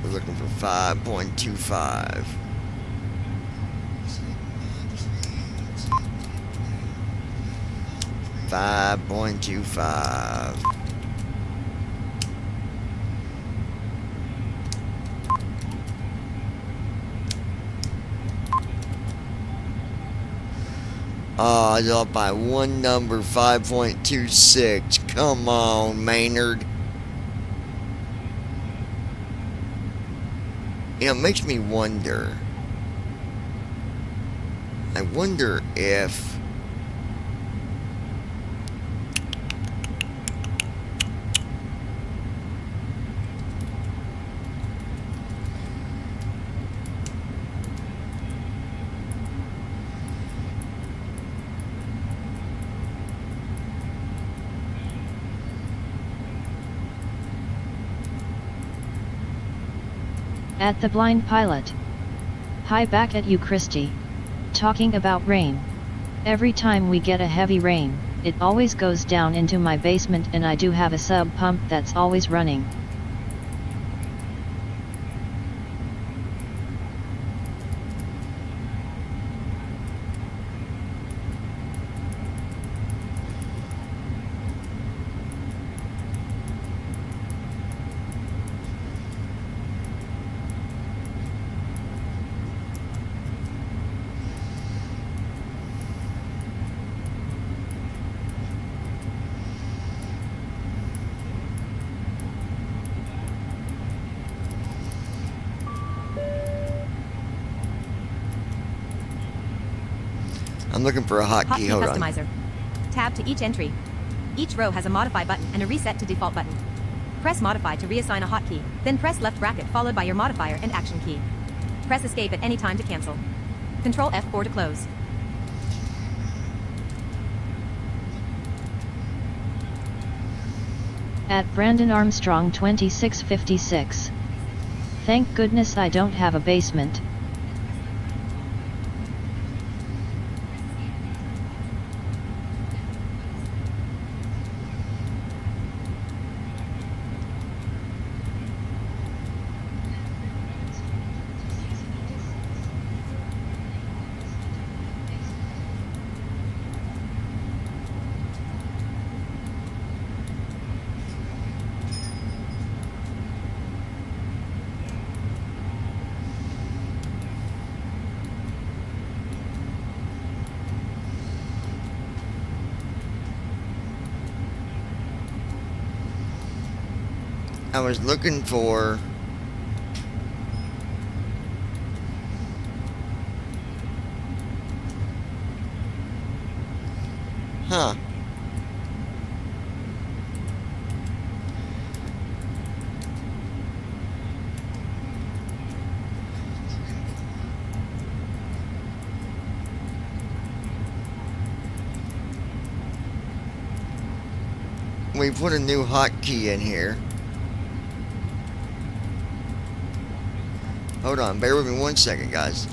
We're looking for 5.25. .25. Oh, it's off by one number, 5.26. Come on, Maynard. You know, it makes me wonder. I wonder if
At the blind pilot. Hi, back at you, Christy. Talking about rain. Every time we get a heavy rain, it always goes down into my basement, and I do have a sub pump that's always running.
I'm looking for a hotkey. Hold on.
Customizer. Tab to each entry. Each row has a modify button and a reset to default button. Press modify to reassign a hotkey, then press left bracket followed by your modifier and action key. Press escape at any time to cancel. Control F4 to close.
At Brandon Armstrong 2656. Thank goodness I don't have a basement.
I was looking for we put a new hotkey in here. Hold on, bear with me 1 second, guys.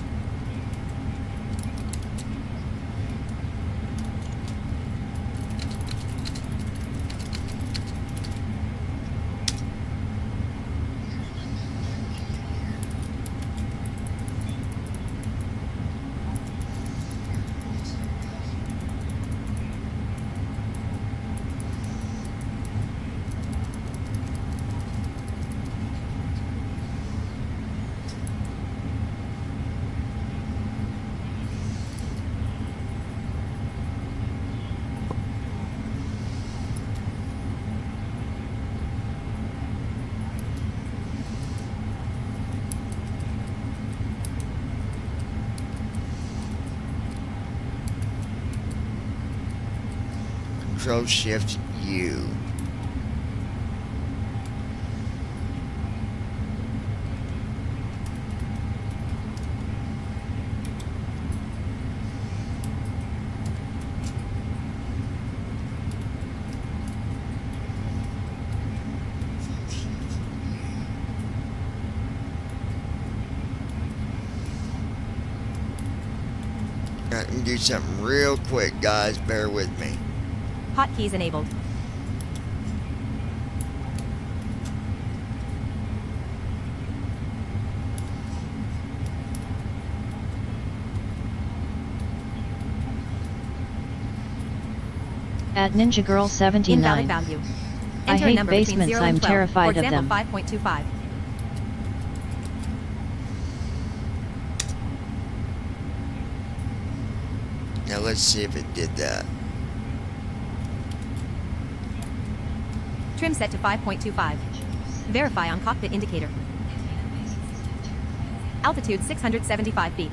Control Shift U. Let me do something real quick, guys. Bear with me.
Hotkeys enabled.
At Ninja Girl 79.
Invalid value.
I
Enter a
hate
number between
basements.
0 and
I'm
12,
terrified
for
of
example,
them.
5.25.
Now let's see if it did that.
Trim set to 5.25. Verify on cockpit indicator. Altitude 675 feet.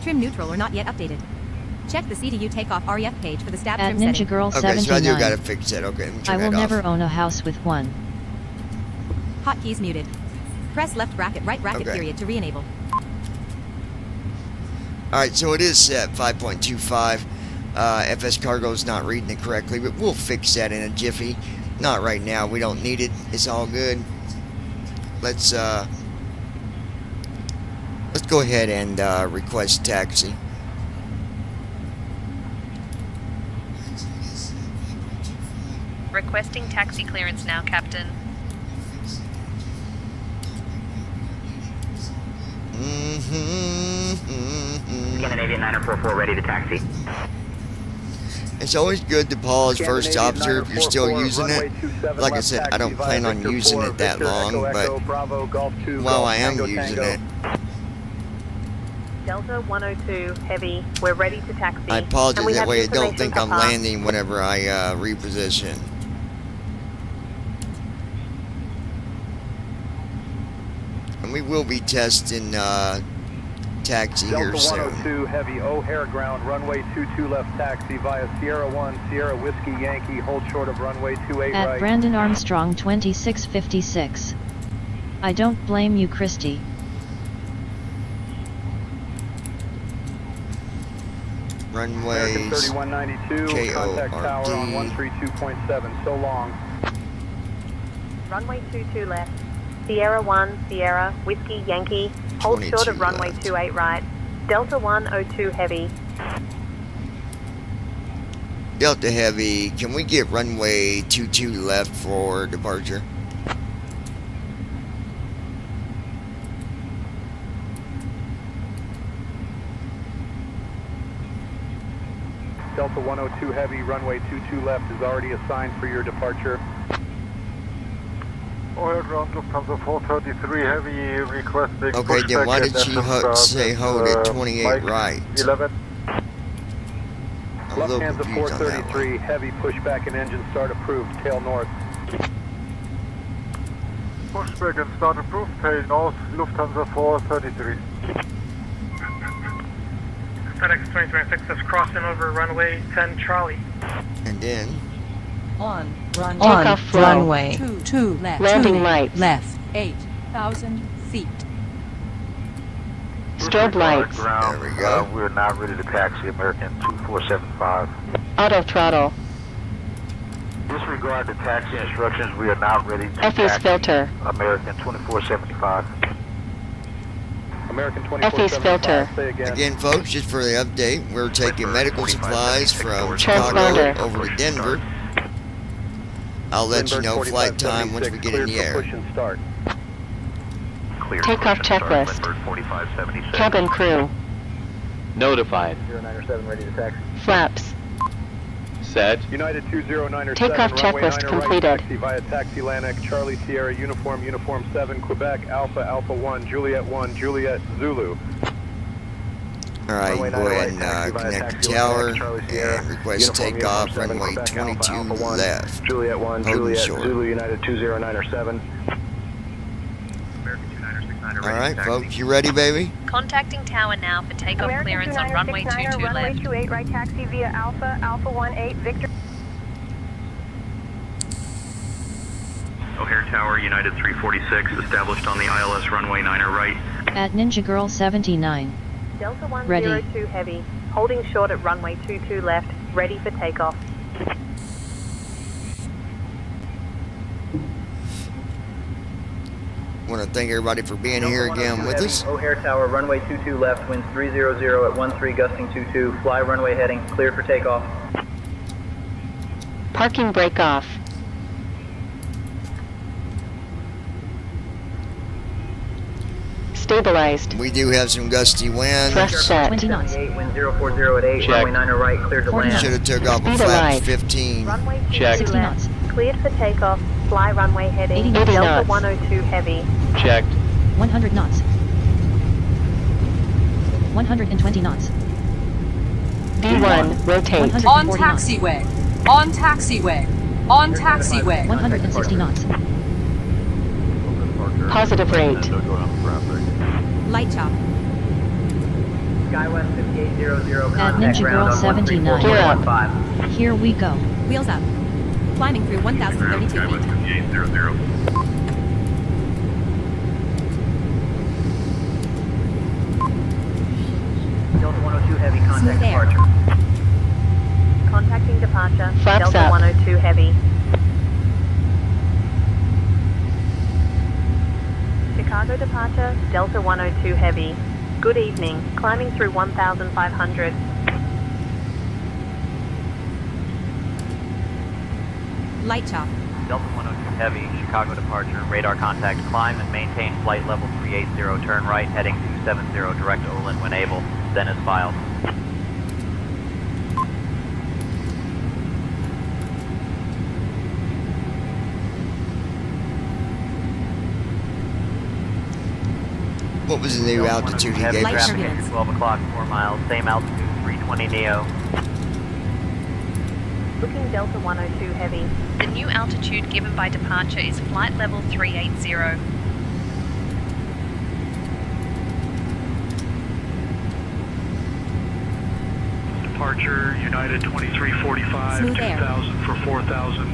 Trim neutral or not yet updated. Check the CDU takeoff REF page for the stab
At
trim
Ninja
setting.
Girl
Okay,
79.
so I do gotta fix that. Okay, let me turn
I will
that
never
off.
own a house with one.
Hotkeys muted. Press left bracket, right bracket
Okay.
period to re-enable.
Alright, so it is set 5.25. FS Cargo's not reading it correctly, but we'll fix that in a jiffy. Not right now. We don't need it. It's all good. Let's go ahead and request taxi.
Requesting taxi clearance now, Captain.
Scandinavian 944 ready to taxi.
It's always good to pause first officer if you're still using it. Like I said, I don't plan on using it that long, but while I am using it,
Delta 102 Heavy, we're ready to taxi.
I pause
And we
it that
have
way I don't
information
think
for
I'm
pass.
landing whenever I reposition. And we will be testing taxi here
Delta
soon.
102 Heavy, O'Hare ground, runway 22 left taxi via Sierra 1, Sierra Whiskey Yankee, hold short of runway 28
At
right.
Brandon Armstrong 2656. I don't blame you, Christy.
American
Runways
3192, contact tower on
KORD.
132.7, so long.
Runway 22 left. Sierra 1, Sierra, Whiskey, Yankee. Hold short of
22
runway
left.
28 right. Delta 102 Heavy.
Delta Heavy, can we get runway 22 left for departure?
Delta 102 Heavy, runway 22 left is already assigned for your departure.
O'Hare ground, Lufthansa 433 Heavy, requesting
Okay, then why
pushback
did
at
she
FM
say hold at 28
Mike
right?
11.
I'm a little
Lufthansa
confused on that one.
433 Heavy, pushback and engine start approved, tail north.
Pushback and start approved, tail north, Lufthansa 433.
FedEx 2026 is crossing over runway 10 Charlie.
And then
On
Takeoff flow.
runway 2 left.
Landing
2
lights.
left. 8,000 feet.
Strobe lights.
Ground,
There we go.
we're not ready to taxi, American 2475.
Auto throttle.
Disregard the taxi instructions. We are not ready to
FE's
taxi
filter.
American 2475. American
FE's
2475.
filter.
Say again.
Again, folks, just for the update, we're taking medical supplies from Chicago
Transponder.
over to Denver. I'll let you know flight time once we get in the air.
Push and start.
Takeoff checklist. Cabin crew.
Notified.
097 ready to taxi.
Flaps.
Set.
United 2097.
Takeoff
runway
checklist
9
completed.
Right, taxi via Taxi Atlantic, Charlie Sierra, Uniform 7, Quebec, Alpha 1, Juliet 1, Juliet Zulu.
Alright, go ahead and connect the tower and request takeoff runway 22 left.
Juliet 1,
Holding
Juliet
short.
Zulu, United 2097.
Alright, folks, you ready, baby?
Contacting tower now for takeoff clearance on runway 22
runway
left.
28 right taxi via Alpha 18 Victor.
O'Hare Tower, United 346, established on the ILS runway 9er right.
At Ninja Girl 79.
Delta
Ready.
102 heavy, holding short at runway 22 left, ready for takeoff.
Want to thank everybody for being here again with us.
O'Hare Tower, runway 22 left, winds 300 at 13 gusting 22, fly runway heading, cleared for takeoff.
Parking brake off. Stabilized.
We do have some gusty wind.
Thrust set.
20 knots.
Wind 040 at 8,
Check.
runway 9 right, cleared to
40
land.
Should have took off
Speed
a flap
alive.
15.
Runway 22
Check.
60
left,
knots.
cleared for takeoff, fly runway heading,
80
Delta
knots.
102 heavy.
Checked.
100 knots. 120 knots.
V1, rotate.
140
On
knots.
taxiway. On taxiway. On taxiway.
160 knots.
Positive rate.
Light chop.
Skywest 5800,
At
contact
Ninja Girl
ground on
79.
134.15.
Here we go.
Wheels up. Climbing through 1,032 feet.
5800.
Delta 102 heavy, contact
Smooth air.
departure.
Contacting departure,
Flaps
Delta
up.
102 heavy. Chicago departure, Delta 102 heavy. Good evening, climbing through 1,500.
Light chop.
Delta 102 heavy, Chicago departure, radar contact, climb and maintain flight level 380, turn right, heading 270, direct to Olin when able, then is filed.
What was the new
Delta
altitude he
102
gave
heavy,
us?
traffic into 12 o'clock, 4 miles, same altitude, 320 neo.
Booking Delta 102 heavy.
The new altitude given by departure is flight level 380.
Departure, United 2345,
Smooth air.
2000 for 4000.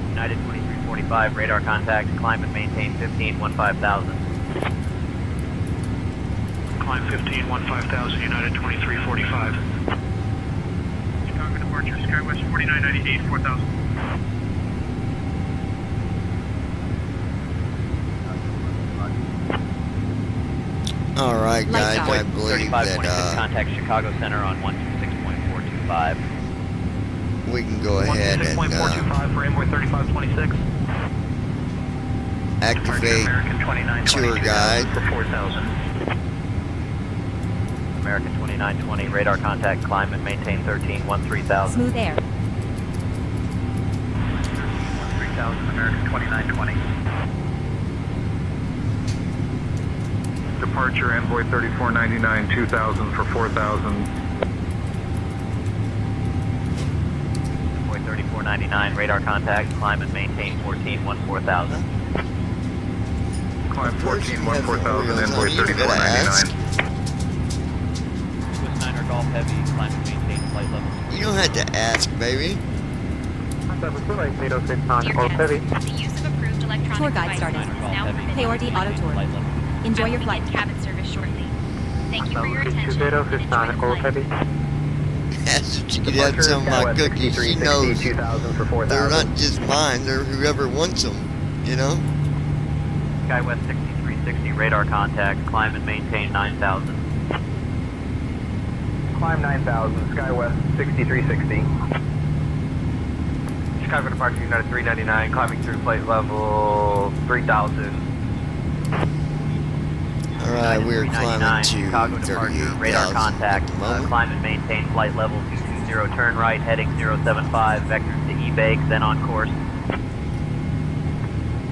United 2345, radar contact, climb and maintain 15, 15,000.
Climb 15, 15,000, United 2345. Chicago departure, Skywest 4998, 4000.
Alright, guys,
Lights
I
out.
believe
3526,
that
contact Chicago Center on 126.425.
we can go ahead and
126.425 for Amboy 3526.
activate
American 2920,
tour guide.
for 4000.
American 2920, radar contact, climb and maintain 13, 13,000.
Smooth air.
3000, American 2920. Departure, Envoy 3499, 2000 for 4000.
Envoy 3499, radar contact, climb and maintain 14, 14,000.
Climb 14,
You have
14,000,
the
Envoy
wheels on, you gotta ask.
3499.
Swiss 9er Golf Heavy, climb and maintain flight level.
You don't have to ask, baby.
Dear guests, the use of approved electronic
Tour guide
devices
started.
is now permitted.
Payordi Auto Tour. Enjoy your flight.
Cabin service shortly. Thank you for your attention. and enjoy the flight.
asked if she could have some of my cookies. She knows they're not just mine, they're whoever wants them, you know?
SkyWest 6360, radar contact, climb and maintain 9,000.
Climb 9,000, SkyWest 6360.
Chicago departure United 399, climbing through flight level 3,000.
Alright, we're climbing to
Chicago departure, radar contact, climb and maintain flight level 220, turn right, heading 075, vectors to E-bake, then on course.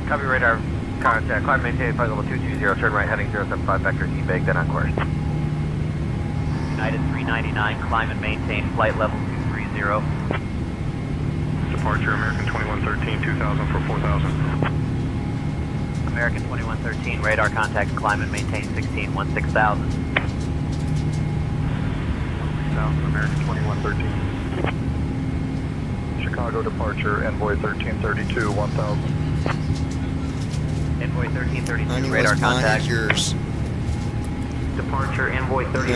Copy radar contact, climb and maintain flight level 220, turn right, heading 075, vectors E-bake, then on course.
United 399, climb and maintain flight level 230.
Departure American 2113, 2000 for 4000.
American 2113, radar contact, climb and maintain 16,000.
American 2113. Chicago departure, Envoy 1332, 1000.
Envoy 1332,
Honey,
radar
what's mine
contact.
is yours.
Departure Envoy
What's mine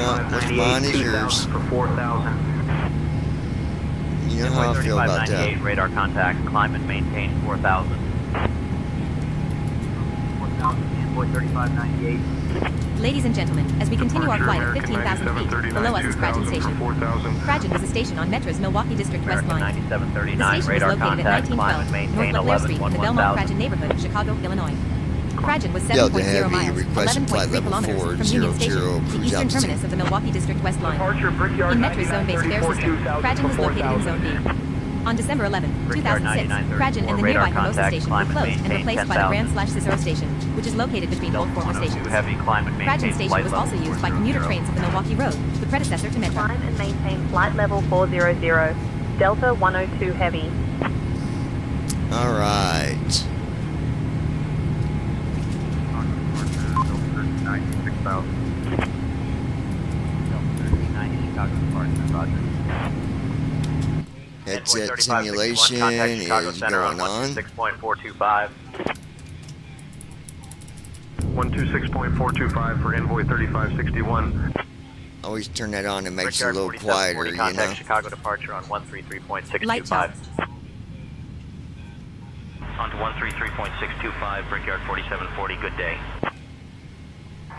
3598,
is yours.
2000 for 4,000.
You know how I feel about that.
Radar contact, climb and maintain 4,000. 4,000, Envoy 3598.
Ladies and gentlemen, as we continue our flight at 15,000 feet, below us is Cragen Station. Cragen is a station on Metro's Milwaukee District West Line. The
9739,
station is
radar
located at
contact, climb and
1912
maintain
North Leclerc Street in the
11,000.
Belmont-Cragen neighborhood of Chicago, Illinois. Cragen was
Delta
7.0
Heavy,
miles,
requesting flight
11.3
level
kilometers from Union
400,
Station, the
cruise
eastern
altitude.
terminus of the Milwaukee District West Line.
Departure Brickyard
In Metro's zone-based fare
9934,
system,
2000
Cragen was
for
located in
4,000.
Zone B. On December 11,
Brickyard
2006,
9934,
Cragen and the
radar
nearby Hermosa
contact,
Station
climb
were
and
closed and
maintain
replaced by the
10,000.
Grand/Cicero Station, which is located between both former stations.
Heavy, climb and
Cragen
maintain
Station
flight
was
level
also used by
400.
commuter trains of the Milwaukee Road, the predecessor to Metro.
Climb and maintain flight level 400. Delta 102 Heavy.
Alright.
96,000.
1390, Chicago departure, roger.
Headset
Envoy 3561,
simulation
contact Chicago
is
Center
going on.
126.425.
126.425 for Envoy 3561.
Always turn that on, it makes it a
Brickyard
little
4740,
quieter, you
contact
know?
Chicago departure on 133.625.
Light chop.
On to 133.625, Brickyard 4740, good day.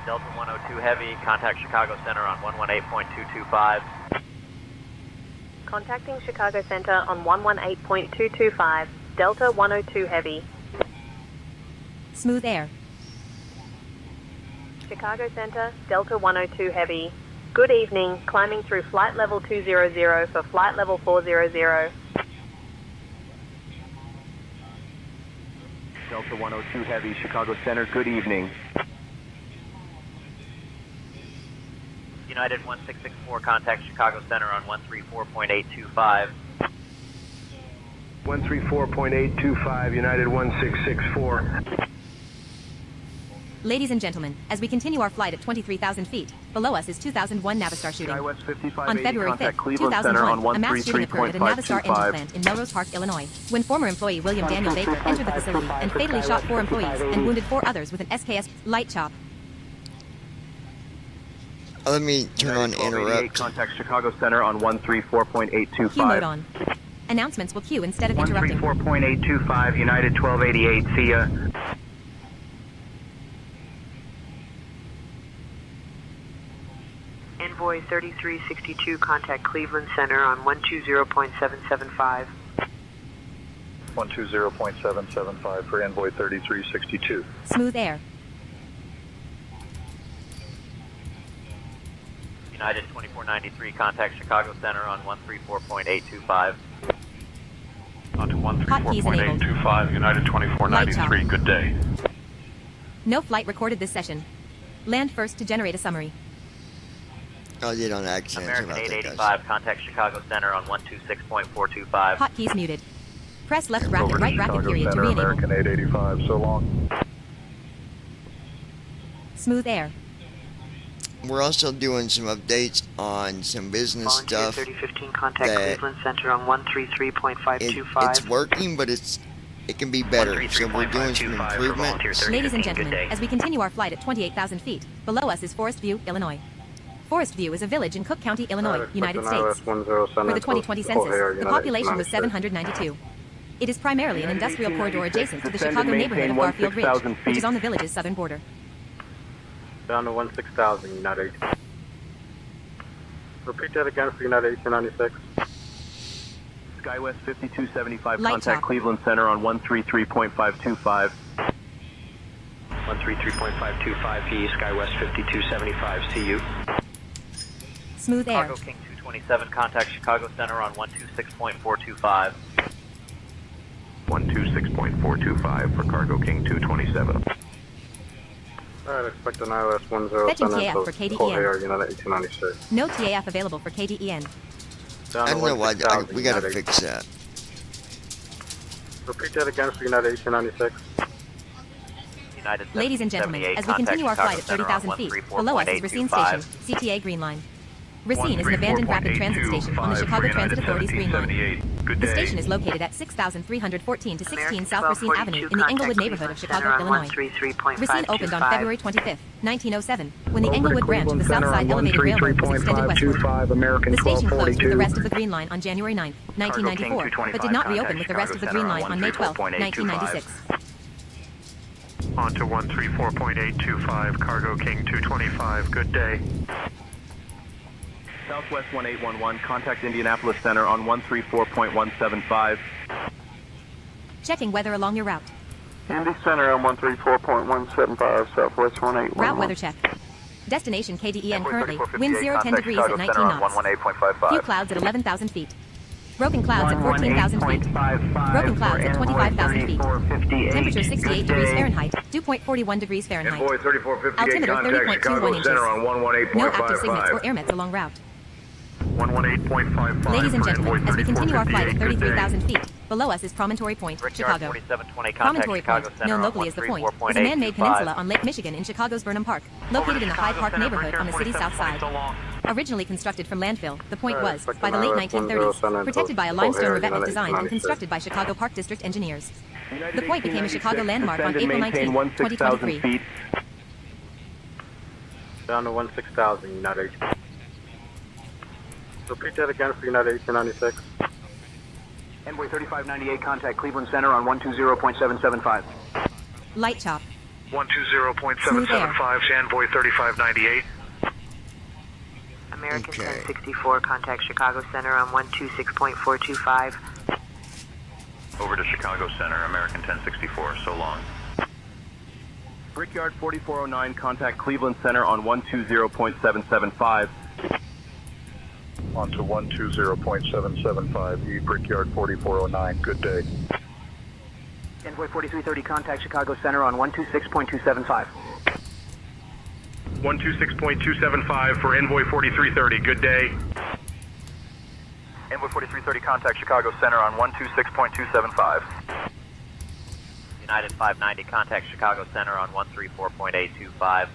Delta 102 Heavy, contact Chicago Center on 118.225.
Contacting Chicago Center on 118.225. Delta 102 Heavy.
Smooth air.
Chicago Center, Delta 102 Heavy. Good evening, climbing through flight level 200 for flight level 400.
Delta 102 Heavy, Chicago Center, good evening.
United 1664, contact Chicago Center on 134.825.
134.825, United 1664.
Ladies and gentlemen, as we continue our flight at 23,000 feet, below us is 2001 Navistar shooting.
SkyWest 5580,
On February 5th,
contact Cleveland Center
2001,
on
a mass shooting occurred at a Navistar engine
133.525.
plant in Melrose Park, Illinois, when former employee William Daniel Baker entered the facility and fatally shot 4 employees and wounded 4 others with an SKS light chop.
Let me turn on interrupt.
Contact Chicago Center on 134.825.
Q mode on. Announcements will queue instead of interrupting.
134.825, United 1288, see ya.
Envoy 3362, contact Cleveland Center on 120.775.
120.775 for Envoy 3362.
Smooth air.
United 2493, contact Chicago Center on 134.825.
On to
Hotkeys enabled.
134.825, United 2493, good day.
No flight recorded this session. Land first to generate a summary.
I did on accident.
American
About that,
885, contact Chicago Center on 126.425.
Hotkeys muted. Press left bracket, right bracket period to re-enable.
American 885, so long.
Smooth air.
We're also doing some updates on some business
Volunteer
stuff.
3015, contact
that
Cleveland Center on 133.525.
It's working, but it can be better. So we're doing some improvement.
Ladies and gentlemen, as we continue our flight at 28,000 feet, below us is Forest View, Illinois. Forest View is a village in Cook County, Illinois, United States. For the 2020 census, the population was 792. It is primarily an industrial corridor adjacent to the Chicago neighborhood of Garfield Ridge, which is on the village's southern border.
Down to 16,000, United 8. Repeat that again for United 1896.
SkyWest 5275,
Light
contact
top.
Cleveland Center on 133.525.
133.525 PE, SkyWest 5275, see you.
Smooth air.
Cargo King 227, contact Chicago Center on 126.425.
126.425 for Cargo King 227.
Alright, expect an ILS 10
Fetching TAF for KDEN.
United 1896.
No TAF available for KDEN.
Down
I
to
don't know why.
16,000,
We gotta
United 8.
fix that.
Repeat that again for United 1896.
United
Ladies and gentlemen,
78,
as we continue our
contact
flight at
Chicago
30,000 feet,
Center on
below us is Racine Station,
134.825.
CTA Green Line. Racine is an abandoned rapid transit station on the Chicago Transit Authority's Green Line. The station is located at 6,314 to 16 South Racine Avenue in the Englewood neighborhood of Chicago, Illinois. Racine opened on February 25, 1907, when the Englewood branch of the Southside Elevated Railroad was extended westward. The station closed with the rest of the Green Line on January 9, 1994, but did not reopen with the rest of the Green Line on May 12, 1996.
On to 134.825, Cargo King 225, good day.
Southwest 1811, contact Indianapolis Center on 134.175.
Checking weather along your route.
Indy Center on 134.175, Southwest 181.
Route weather check. Destination KDEN currently, wind 0-10 degrees at 19 knots. Few clouds at 11,000 feet. Broken clouds at 14,000 feet. Broken clouds at 25,000 feet. Temperature 68 degrees Fahrenheit, dew point 41 degrees Fahrenheit.
Envoy 3458,
Altimeter
contact
30.21
Chicago
inches.
Center on 118.55.
No active signets or air mets along route.
118.55.
Ladies and gentlemen, as we continue our flight at
3458, good day.
33,000 feet, below us is Promontory Point,
Brickyard
Chicago.
4720, contact
Promontory
Chicago
Point,
Center
known
on
locally as the Point, is a
134.825.
man-made peninsula on Lake Michigan in Chicago's Burnham Park, located in the Hyde Park neighborhood on the city's south side. Originally constructed from landfill, the Point was, by the late 1930s, protected by a limestone revetment design and constructed by Chicago Park District engineers. The Point became a Chicago landmark on April 19, 2023.
Down to 16,000, United 8. Repeat that again for United 1896.
Envoy 3598, contact Cleveland Center on 120.775.
Light chop.
120.775, Envoy 3598.
American 1064, contact Chicago Center on 126.425.
Over to Chicago Center, American 1064, so long.
Brickyard 4409, contact Cleveland Center on 120.775.
On to 120.775, E Brickyard 4409, good day.
Envoy 4330, contact Chicago Center on 126.275.
126.275 for Envoy 4330, good day.
Envoy 4330, contact Chicago Center on 126.275.
United 590, contact Chicago Center on 134.825.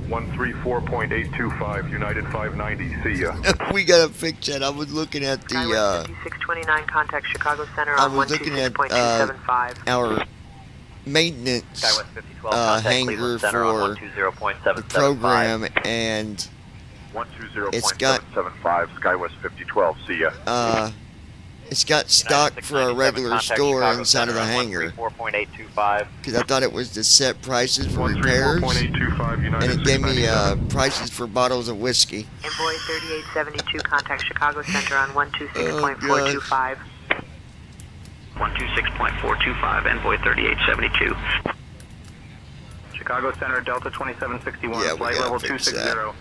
134.825, United 590, see ya.
We gotta fix that. I was looking at the,
5629, contact Chicago Center
I
on
was looking at,
126.275.
our maintenance, hangar for the program, and it's got,
120.775, Skywest 5012, see ya.
it's got stock for a regular store inside of the hangar.
4.825.
Because I thought it was the set prices for repairs, and it gave me prices for bottles of whiskey.
Envoy 3872, contact Chicago Center on 126.425.
126.425, Envoy 3872.
Chicago Center, Delta 2761,
Yeah, we
flight
gotta
level
fix
260.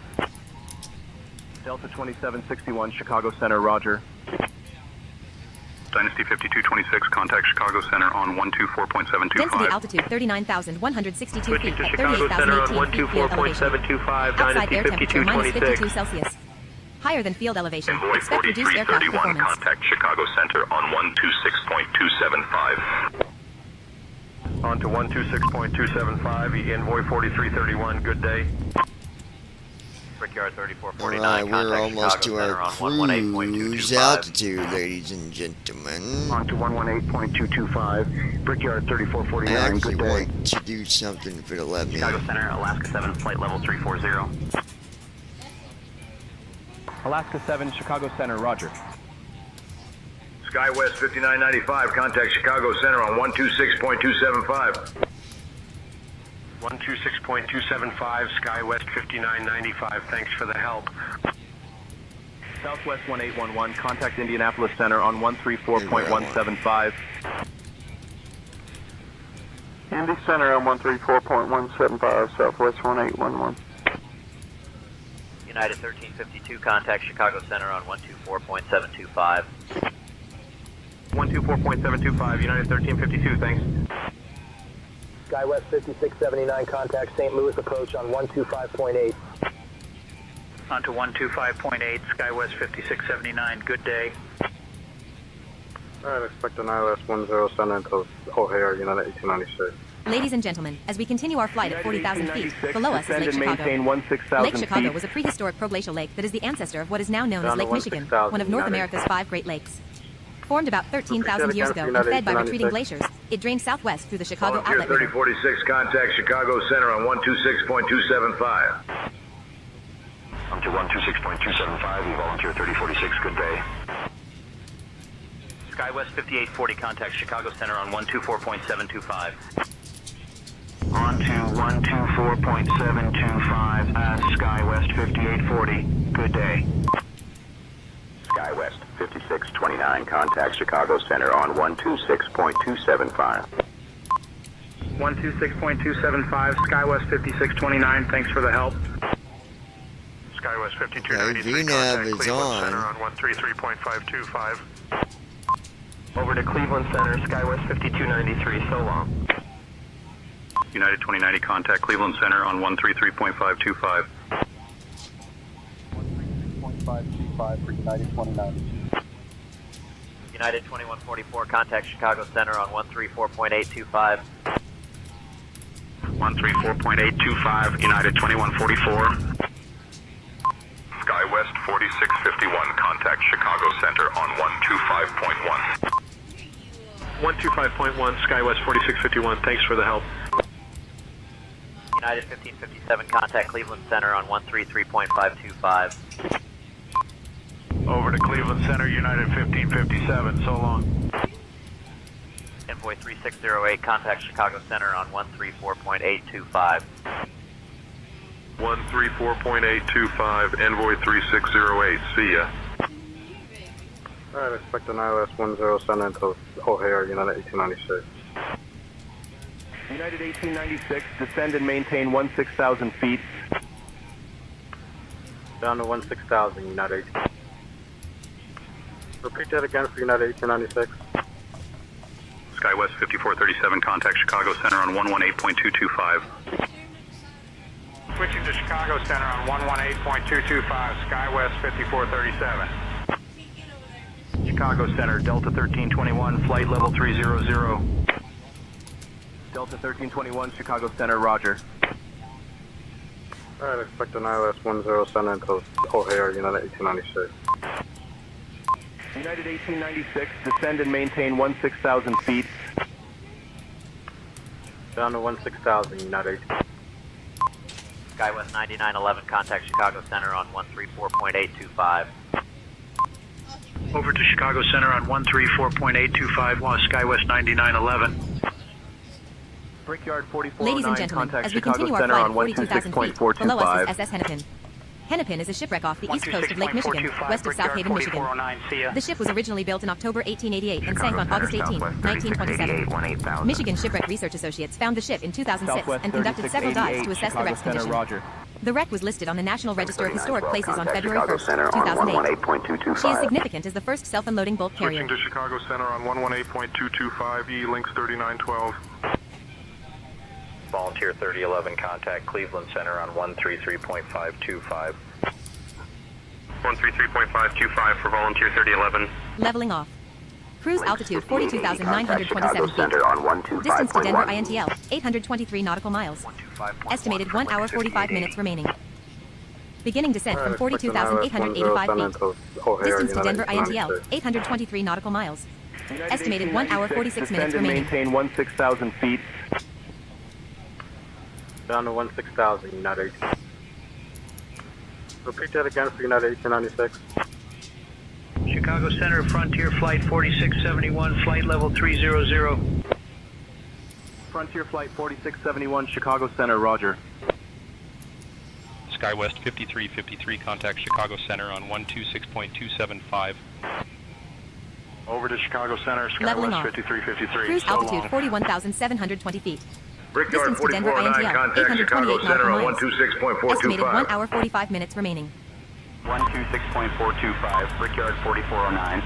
Delta 2761, Chicago Center, roger.
Dynasty 5226, contact Chicago Center on 124.725.
Density altitude 39,162
Switching
feet
to
at
Chicago Center on
38,018 feet field elevation.
124.725,
Outside
Dynasty
air temperature minus 52
5226.
Celsius. Higher than field elevation.
Envoy
Expect reduced aircraft
4331,
performance.
contact Chicago Center on 126.275.
On to 126.275, Envoy 4331, good day.
Brickyard 3449,
Alright, we're
contact
almost
Chicago
to our
Center on
cruise
118.225.
altitude, ladies and gentlemen.
On to 118.225, Brickyard
I
3449,
actually
good day.
want to do something if it'll let me.
Chicago Center, Alaska 7, flight level 340.
Alaska 7, Chicago Center, roger.
SkyWest 5995, contact Chicago Center on 126.275.
126.275, SkyWest 5995, thanks for the help.
Southwest 1811, contact Indianapolis Center on 134.175.
Indy Center on 134.175, Southwest 1811.
United 1352, contact Chicago Center on 124.725.
124.725, United 1352, thanks.
SkyWest 5679, contact St. Louis approach on 125.8.
Onto 125.8, SkyWest 5679, good day.
Alright, expect an ILS 10 center into O'Hare, United 1896.
Ladies and gentlemen, as we continue our flight at 40,000 feet, below us is Lake Chicago. Lake Chicago was a prehistoric proglacial lake that is the ancestor of what is now known as Lake Michigan, one of North America's 5 Great Lakes. Formed about 13,000 years ago and fed by retreating glaciers, it drains southwest through the Chicago
Volunteer
Outlet River.
3046, contact Chicago Center on 126.275.
I'm to 126.275, you volunteer 3046, good day.
SkyWest 5840, contact Chicago Center on 124.725.
On to 124.725 at SkyWest 5840, good day.
SkyWest 5629, contact Chicago Center on 126.275.
126.275, SkyWest 5629, thanks for the help.
SkyWest 5293,
VNAV
contact
is
Cleveland
on.
Center on 133.525.
Over to Cleveland Center, SkyWest 5293, so long.
United 2090, contact Cleveland Center on 133.525.
133.525 for United 2090.
United 2144, contact Chicago Center on 134.825.
134.825, United 2144.
SkyWest 4651, contact Chicago Center on 125.1.
125.1, SkyWest 4651, thanks for the help.
United 1557, contact Cleveland Center on 133.525.
Over to Cleveland Center, United 1557, so long.
Envoy 3608, contact Chicago Center on 134.825.
134.825, Envoy 3608, see ya.
Alright, expect an ILS 10 center into O'Hare, United 1896.
United 1896, descend and maintain 16,000 feet.
Down to 16,000, United 18. Repeat that again for United 1896.
SkyWest 5437, contact Chicago Center on 118.225.
Switching to Chicago Center on 118.225, SkyWest 5437.
Chicago Center, Delta 1321, flight level 300. Delta 1321, Chicago Center, roger.
Alright, expect an ILS 10 center into O'Hare, United 1896.
United 1896, descend and maintain 16,000 feet.
Down to 16,000, United 18.
SkyWest 9911, contact Chicago Center on 134.825.
Over to Chicago Center on 134.825, SkyWest 9911.
Brickyard 4409,
Ladies and gentlemen,
contact
as we
Chicago
continue our
Center
flight
on
at 42,000 feet, below us is
126.425.
SS Hennepin. Hennepin is a shipwreck off the east coast of Lake Michigan, west of South Haven, Michigan. The ship was originally built in October 1888 and sank on August 18, 1927. Michigan Shipwreck Research Associates found the ship in 2006 and conducted several dives to assess the wreck's condition. The wreck was listed on the National Register of Historic Places on February 1, 2008. She is significant as the first self-unloading bulk carrier.
Switching to Chicago Center on 118.225, E-Links 3912.
Volunteer 3011, contact Cleveland Center on 133.525.
133.525 for Volunteer 3011.
Leveling off. Cruise altitude 42,927 feet.
On 125.1.
Distance to Denver INTL, 823 nautical miles. Estimated 1 hour 45 minutes remaining. Beginning descent from 42,885 feet. Distance to Denver INTL, 823 nautical miles. Estimated 1 hour 46 minutes remaining.
Maintain 16,000 feet.
Down to 16,000, United 18.
Repeat that again for United 1896.
Chicago Center, Frontier Flight 4671, flight level 300.
Frontier Flight 4671, Chicago Center, roger.
SkyWest 5353, contact Chicago Center on 126.275.
Over to Chicago Center,
Leveling
SkyWest
off.
5353.
Cruise
so
altitude
long.
41,720 feet.
Brickyard
Distance to Denver
4409,
INTR,
contact Chicago
828
Center on
nautical miles. Estimated 1
126.425.
hour 45 minutes remaining.
126.425, Brickyard 4409.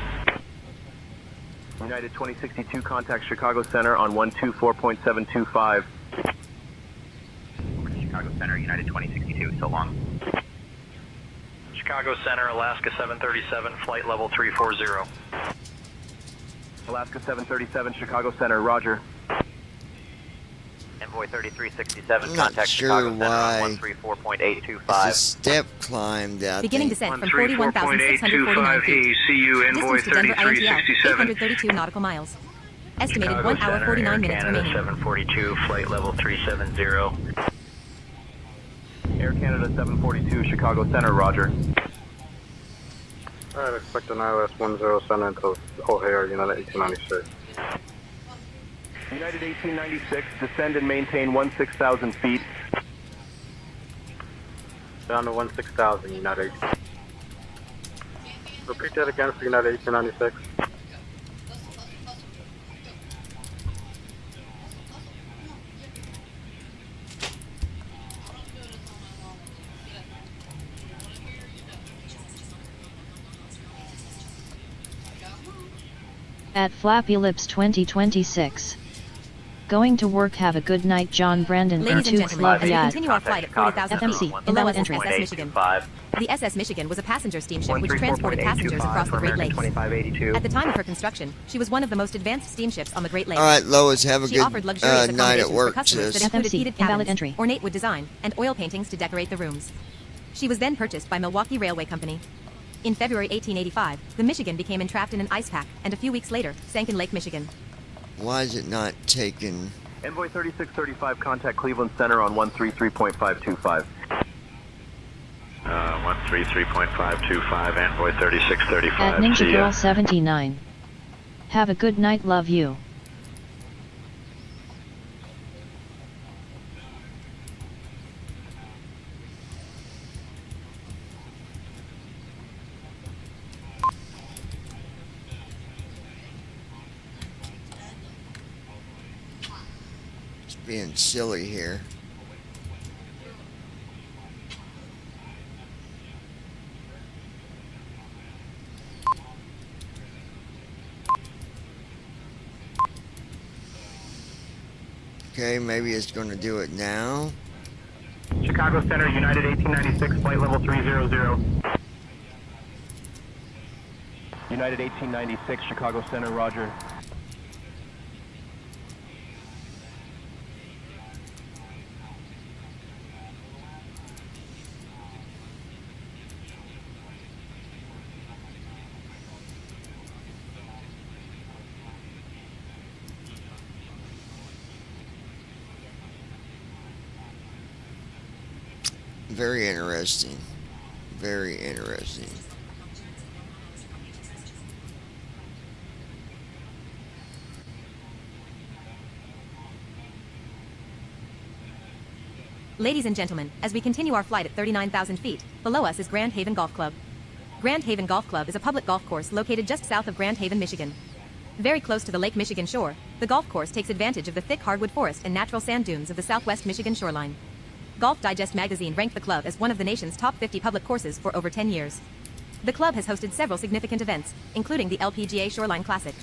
United 2062, contact Chicago Center on 124.725.
Over to Chicago Center, United 2062, so long.
Chicago Center, Alaska 737, flight level 340.
Alaska 737, Chicago Center, roger.
Envoy 3367,
I'm not
contact
sure
Chicago Center
why
on 134.825.
it's a step climb that I
Beginning
think.
descent from 41,649 feet.
CU Envoy
Distance to Denver INTR,
3367.
832 nautical miles. Estimated
Chicago
1 hour
Center,
49
Air
minutes
Canada
remaining.
742, flight level 370.
Air Canada 742, Chicago Center, roger.
Alright, expect an ILS 107 into O'Hare, United 1896.
United 1896, descend and maintain 16,000 feet.
Down to 16,000, United. Repeat that again for United 1896.
At Flappy Lips 2026. Going to work. Have a good night, John Brandon.
Ladies and gentlemen, as we continue our flight at 40,000 feet,
FMC,
below us is
entry.
SS Michigan. The SS Michigan was a passenger steamship which transported passengers across the Great Lakes. At the time of her construction, she was one of the most advanced steamships on the Great Lakes.
All right, Lois, have a
She
good
offered luxurious
night at
accommodations
work,
for customers
sis.
that included
FMC,
heated
invalid
cabins,
entry.
ornate wood design, and oil paintings to decorate the rooms. She was then purchased by Milwaukee Railway Company. In February 1885, the Michigan became entrapped in an ice pack, and a few weeks later, sank in Lake Michigan.
Why is it not taken?
Envoy 3635, contact Cleveland Center on 133.525.
133.525, Envoy 3635.
At Ninja
See ya.
Girl 79. Have a good night. Love you.
Just being silly here. Okay, maybe it's going to do it now.
Chicago Center, United 1896, flight level 300.
United 1896, Chicago Center, roger.
Very interesting. Very interesting.
Ladies and gentlemen, as we continue our flight at 39,000 feet, below us is Grand Haven Golf Club. Grand Haven Golf Club is a public golf course located just south of Grand Haven, Michigan. Very close to the Lake Michigan shore, the golf course takes advantage of the thick hardwood forest and natural sand dunes of the southwest Michigan shoreline. Golf Digest magazine ranked the club as one of the nation's top 50 public courses for over 10 years. The club has hosted several significant events, including the LPGA Shoreline Classic.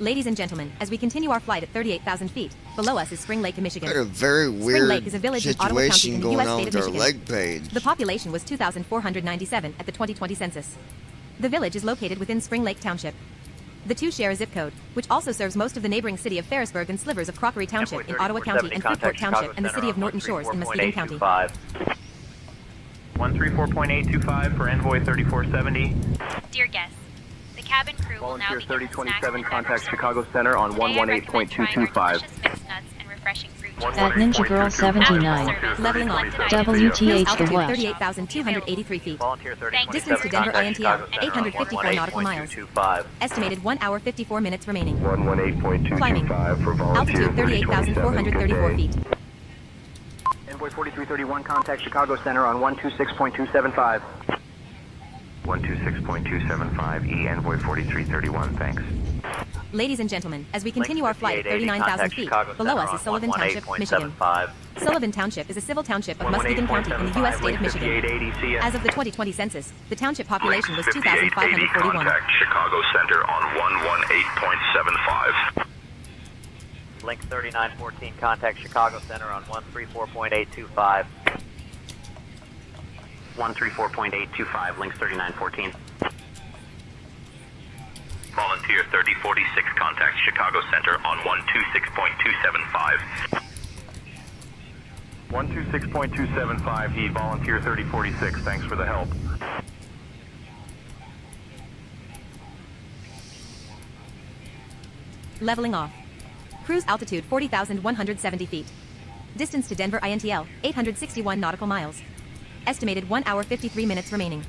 Ladies and gentlemen, as we continue our flight at 38,000 feet, below us is Spring Lake, Michigan.
Got a very
Spring
weird
Lake is a village in Ottawa County
situation
in the
going
U.S.
on
state
with
of
our
Michigan.
leg page.
The population was 2,497 at the 2020 census. The village is located within Spring Lake Township. The two share a zip code, which also serves most of the neighboring city of Ferrisburg and slivers of Crockery Township in Ottawa County and Freeport Township and the city of Norton Shores in Muskegon County.
134.825 for Envoy 3470.
Dear guests, the cabin crew will now
Volunteer
begin
3027,
the
contact
snack
Chicago Center on
Today I recommend trying our
118.225.
delicious mixed nuts and refreshing fruit juice.
At Ninja Girl 79.
Leveling off.
WTH the
Altitude
West.
38,283 feet.
Volunteer 3027,
Distance to Denver
contact
INTL,
Chicago Center
854
on
nautical miles.
118.225.
Estimated 1 hour 54 minutes remaining.
118.225 for volunteer
Altitude 38,434 feet.
Envoy 4331, contact Chicago Center on 126.275.
126.275, Envoy 4331, thanks.
Ladies and gentlemen, as we continue our flight at 39,000 feet, below us is Sullivan Township, Michigan. Sullivan Township is a civil township of Muskegon County in the U.S. state of Michigan. As of the 2020 census, the township population was 2,541.
Contact Chicago Center on 118.75.
Link 3914, contact Chicago Center on 134.825.
134.825, links 3914.
Volunteer 3046, contact Chicago Center on 126.275.
126.275, he volunteer 3046. Thanks for the help.
Leveling off. Cruise altitude 40,170 feet. Distance to Denver INTL, 861 nautical miles. Estimated 1 hour 53 minutes remaining.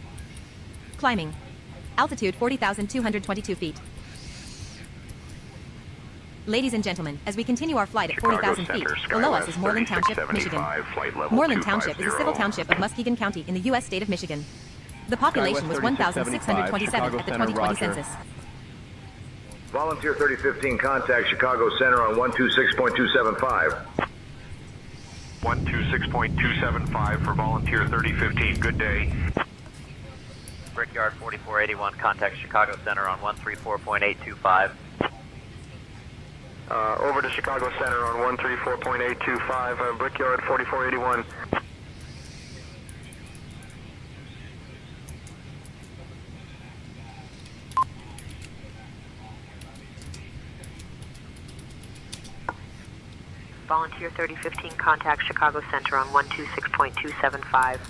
Climbing. Altitude 40,222 feet. Ladies and gentlemen, as we continue our flight at 40,000 feet, below us is Moreland Township, Michigan. Moreland Township is a civil township of Muskegon County in the U.S. state of Michigan. The population was 1,627 at the 2020 census.
Volunteer 3015, contact Chicago Center on 126.275.
126.275 for volunteer 3015. Good day.
Brickyard 4481, contact Chicago Center on 134.825.
Over to Chicago Center on 134.825, Brickyard 4481.
Volunteer 3015, contact Chicago Center on 126.275.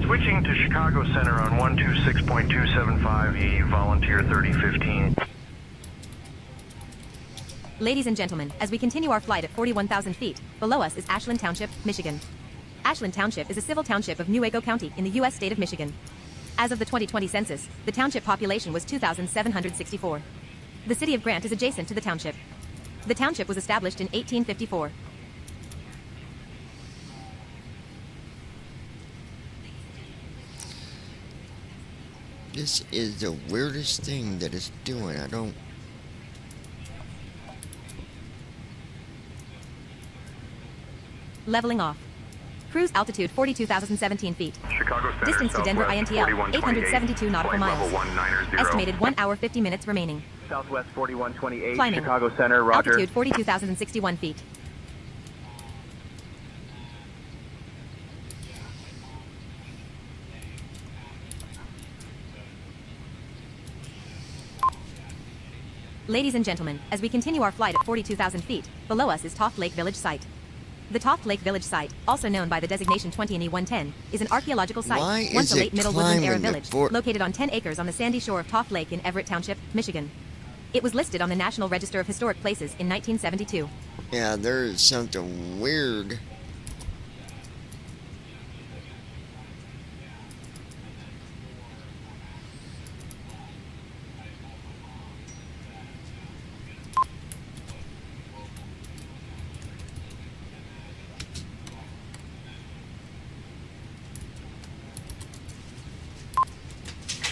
Switching to Chicago Center on 126.275, he volunteer 3015.
Ladies and gentlemen, as we continue our flight at 41,000 feet, below us is Ashland Township, Michigan. Ashland Township is a civil township of Newaygo County in the U.S. state of Michigan. As of the 2020 census, the township population was 2,764. The city of Grant is adjacent to the township. The township was established in 1854.
This is the weirdest thing that it's doing. I don't...
Leveling off. Cruise altitude 42,017 feet.
Chicago Center,
Distance to Denver INTL, 872 nautical miles. Estimated 1 hour 50 minutes remaining.
Southwest 4128,
Climbing.
Chicago Center, roger.
Altitude 42,061 feet. Ladies and gentlemen, as we continue our flight at 42,000 feet, below us is Toft Lake Village Site. The Toft Lake Village Site, also known by the designation 20&E110, is an archaeological site,
Why
once
is
a
it
late Middle Woodland era
climbing the
village,
fort?
located on 10 acres on the sandy shore of Toft Lake in Everett Township, Michigan. It was listed on the National Register of Historic Places in 1972.
Yeah, there is something weird.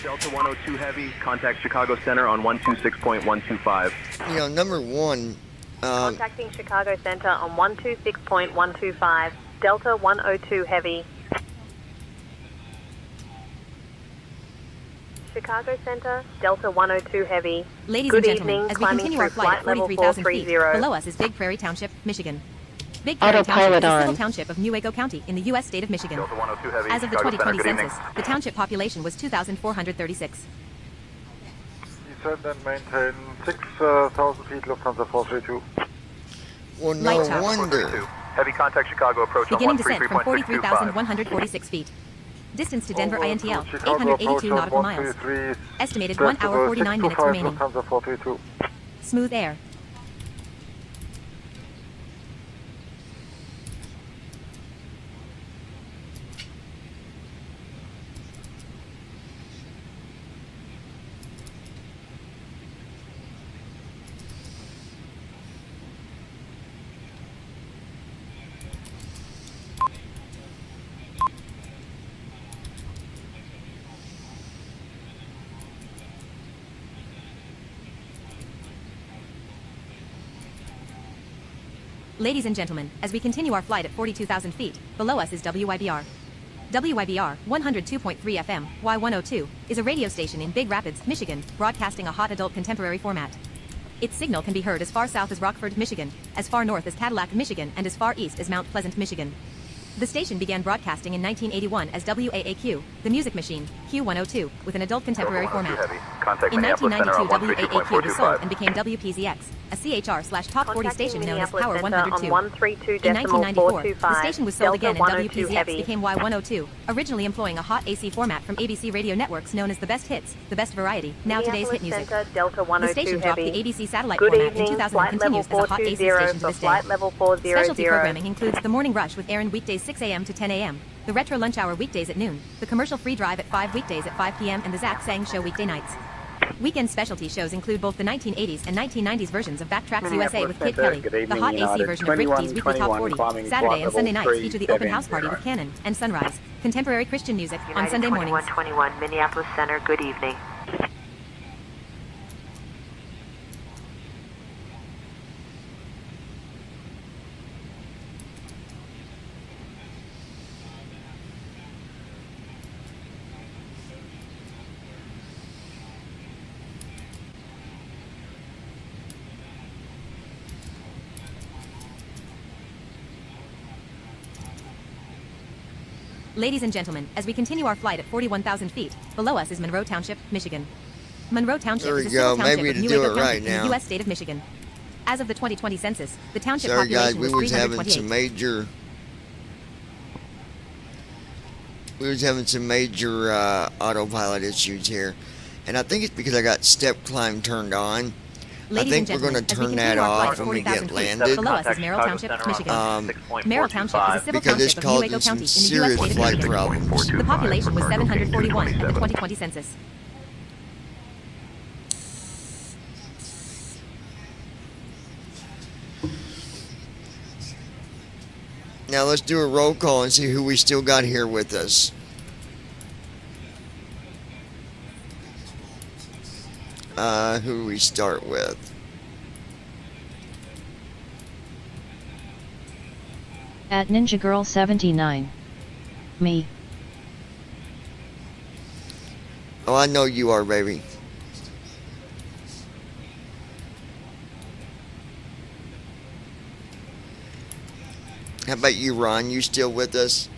Delta 102 Heavy, contact Chicago Center on 126.125.
You know, number one,
Contacting Chicago Center on 126.125. Delta 102 Heavy. Chicago Center, Delta 102 Heavy.
Ladies
Good
and gentlemen,
evening,
as we
climbing
continue our
through
flight at
level
43,000 feet,
430.
below us is Big Prairie Township, Michigan. Big Prairie
Autopilot
Township is a civil
on.
township of Newaygo County in the U.S. state of Michigan.
Delta 102 Heavy,
As of the
Chicago
2020
Center, good evening.
census, the township population was 2,436.
Descend and maintain 6,000 feet, Lufthansa 432.
Well, no
Light tower.
wonder.
Heavy contact Chicago approach
Beginning
on
descent from
133.625.
43,146 feet. Distance to Denver INTL,
Chicago
882
approach
nautical
on
miles.
133,
Estimated 1 hour 49 minutes
625,
remaining.
Lufthansa 432.
Smooth air. Ladies and gentlemen, as we continue our flight at 42,000 feet, below us is WYBR. WYBR, 102.3 FM, Y102, is a radio station in Big Rapids, Michigan, broadcasting a hot adult contemporary format. Its signal can be heard as far south as Rockford, Michigan, as far north as Cadillac, Michigan, and as far east as Mount Pleasant, Michigan. The station began broadcasting in 1981 as WAAQ, the music machine, Q102, with an adult contemporary format. In 1992, WAAQ was sold and became WPZX, a CHR/Top 40 station known as Power 102. In 1994, the station was sold again and WPZX became Y102, originally employing a hot AC format from ABC radio networks known as The Best Hits, The Best Variety, now today's hit music. The station dropped the ABC satellite format in 2000 and continues as a hot AC station to this day. Specialty programming includes The Morning Rush with Aaron weekdays 6 a.m. to 10 a.m., the Retro Lunch Hour weekdays at noon, the Commercial Free Drive at 5 weekdays at 5 p.m., and the Zach Sang Show weekday nights. Weekend specialty shows include both the 1980s and 1990s versions of Backtracks USA with Kid Kelly, the hot AC version of Rick D's Weekly Top 40. Saturday and Sunday nights feature the Open House Party with Cannon and Sunrise, contemporary Christian music on Sunday mornings.
2121 Minneapolis Center, good evening.
Ladies and gentlemen, as we continue our flight at 41,000 feet, below us is Monroe Township, Michigan. Monroe Township
There
is
we
a civil
go.
township
Maybe
of
to do
Newaygo
it
County
right
in the
now.
U.S. state of Michigan. As of the 2020 census, the township
Sorry guys,
population
we
was
was having
328.
some major autopilot issues here, and I think it's because I got step climb turned on.
Ladies
I think
and
we're going
gentlemen,
to
as we
turn that
continue our flight
off
at
when we
40,000
get
feet,
landed.
below us is Merrill Township, Michigan. Merrill Township is a civil
Because it's
township of
causing
Newaygo
some
County in the U.S.
serious
state of
flight
Michigan.
problems.
The population was 741 at the 2020 census.
Now let's do a roll call and see who we still got here with us. Who do we start with?
At Ninja Girl 79. Me.
Oh, I know you are, baby. How about you, Ron? You still with us?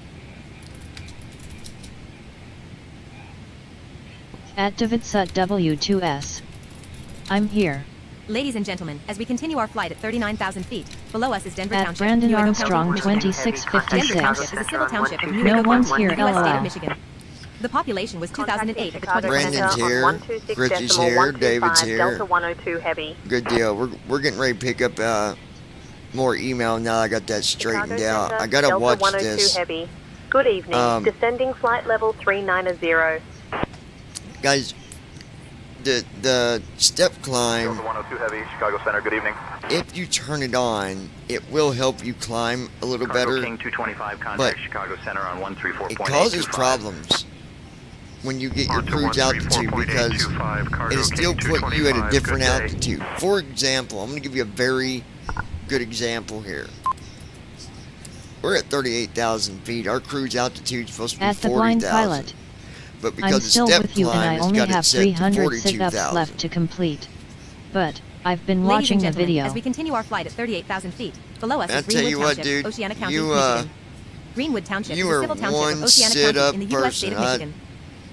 At David Sut W2S. I'm here.
Ladies and gentlemen, as we continue our flight at 39,000 feet, below us is Denver
At
Township,
Brandon
Newaygo
Armstrong
County, Michigan.
2656.
Denver Township is a civil township of
No
Newaygo
one's
County
here,
in the U.S. state
LOL.
of Michigan. The population was 2008 at the 2020
Brandon's here, Rich is here, David's here.
Delta 102 Heavy.
Good deal. We're getting ready to pick up more email now. I got that straightened out. I gotta
Delta
watch
102
this.
Heavy. Good evening. Descending flight level 390.
Guys, the step climb,
Delta 102 Heavy, Chicago Center, good evening.
if you turn it on, it will help you climb a little
Cargo
better,
King 225,
but
contact Chicago Center on 134.825.
it causes problems when you get your cruise altitude because it'll still put you at a different altitude. For example, I'm going to give you a very good example here. We're at 38,000 feet. Our cruise altitude is supposed to be
At the blind
40,000.
pilot.
but
I'm
because
still
the step
with you and
climb
I
has
only
got it
have
set to
300 sit-ups
42,000.
left to complete. But, I've been
Ladies
watching
and
the
gentlemen,
video.
as we continue our flight at 38,000 feet, below us
I'll
is
tell
Greenwood
you what,
Township,
dude,
Oceana County,
you,
Michigan. Greenwood Township
you
is a
are
civil township
one
of Oceana
sit-up
County in the U.S. state of
person.
Michigan.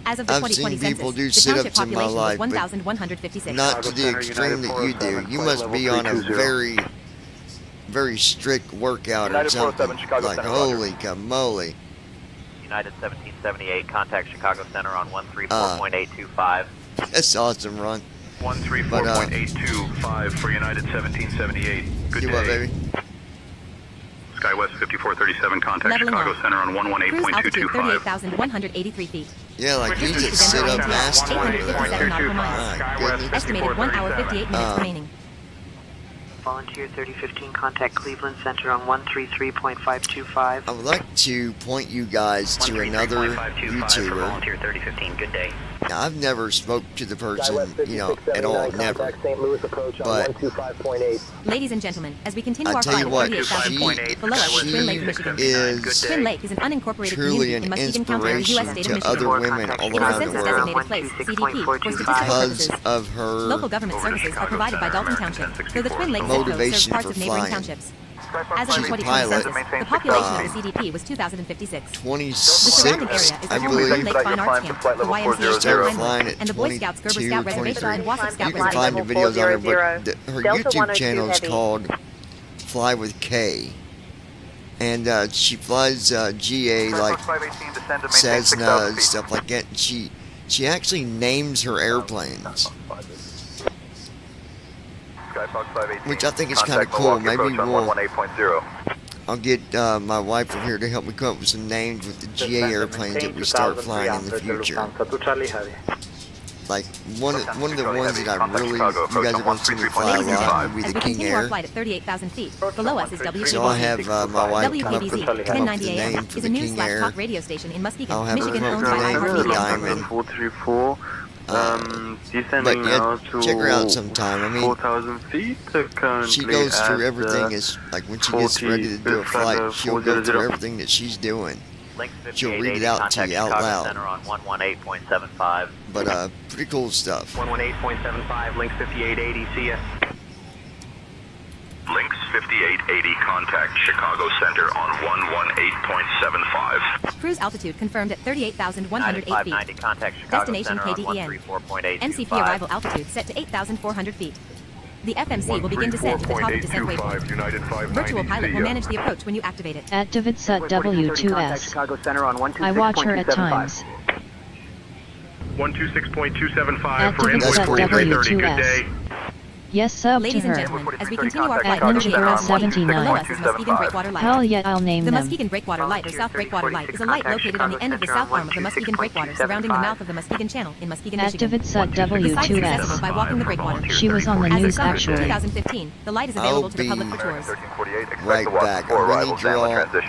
As of the
I've
2020
seen people
census,
do
the township
sit-ups in my
population
life,
was
but
1,156.
not to the extreme that you do. You must be on a very, very strict workout or
United
something.
407, Chicago
Like,
Center,
holy camoly.
United 1778, contact Chicago Center on 134.825.
That's awesome, Ron.
134.825 for United 1778. Good
Do
day.
what, baby?
SkyWest 5437, contact
Leveling
Chicago
off.
Center on
Cruise altitude
118.225.
38,183 feet.
Yeah, like he's a
Distance to
sit-up
Denver,
master.
857 nautical miles.
My goodness.
Estimated 1 hour 58 minutes remaining.
Volunteer 3015, contact Cleveland Center on 133.525.
I would like to point you guys to another YouTuber.
Volunteer 3015, good day.
Now, I've never spoke to the person, you know, at all, never.
St. Louis approach on
But
125.8.
Ladies and gentlemen, as we continue
I
our
tell
flight
you
at
what,
38,000 feet, below us is Twin Lake, Michigan.
is
Twin Lake is an unincorporated
truly
community
an
in Muskegon County, in the U.S.
inspiration
state of
to
Michigan.
other women all
It is a
around the world
census-designated place, CDP, for statistical
because
purposes.
of her
Local government services are provided by Dalton Township, though the Twin Lake zip code serves
motivation
parts
for
of neighboring
flying.
townships. As of the
She's a
2020
pilot.
census, the population of the CDP was 2,056. The
26,
surrounding area is
I
the home of
believe.
Twin Lake Fine Arts Camp, the YMCA
Started
Scout
flying
Climb,
at
and the Boy Scouts Gerber
22,
Scout Reservation
23.
and Wasatch Scout
You can find the
Reservation.
videos on her, but her
Delta
YouTube
102
channel is
Heavy.
called Fly with K. And she flies GA like Cessna and stuff like that. And she actually names her airplanes, which I think is kind of cool. Maybe I'll get my wife over here to help me come up with some names with the GA airplanes that we start flying in the future. Like one of the ones that I really, you guys are going to see me fly a lot will be
As
the
we
King
continue our
Air.
flight at 38,000 feet, below us is WPBZ.
So I'll have my wife come up with the
1090 AM
name for
is
the
a news
King
slash
Air.
talk radio station in Muskegon,
I'll have her
Michigan,
come
owned
up
by
with the name for the
iHeartMedia.
Diamond.
434.
But
Descending now
yeah,
to
check her out sometime. I mean,
4,000 feet. Currently
she goes through
at,
everything. Is like when she gets ready to do a flight, she'll go through everything that she's doing. She'll read it out to you out loud.
Center on 118.75.
But pretty cool stuff.
118.75, links 5880, see ya.
Links 5880, contact Chicago Center on 118.75.
Cruise altitude confirmed at 38,108 feet.
590, contact Chicago
Destination
Center on
KDEN.
134.825.
MCP arrival altitude set to 8,400 feet. The FMC will begin descent to the top of descent waypoint. Virtual pilot will manage the approach when you activate it.
At Davidsut W2S.
Chicago Center on
I watch her at times.
126.275
At
for invoice
Davidsut
4330. Good
W2S.
day.
Yes, sub to
Ladies and
her.
gentlemen, as we continue our
At
flight
Ninja
at
Girl
38,000 feet, below
79.
us is Muskegon Breakwater Light.
Hell yeah, I'll name
The
them.
Muskegon Breakwater Light or South Breakwater Light is a light located on the end of the south arm of the Muskegon Breakwater surrounding the mouth of the Muskegon Channel in Muskegon,
At
Michigan.
Davidsut
The site is accessible
W2S.
by walking the breakwater.
She was on the
As of
news
summer
actually.
2015, the light is available to the public for tours.
Right back. I'm gonna need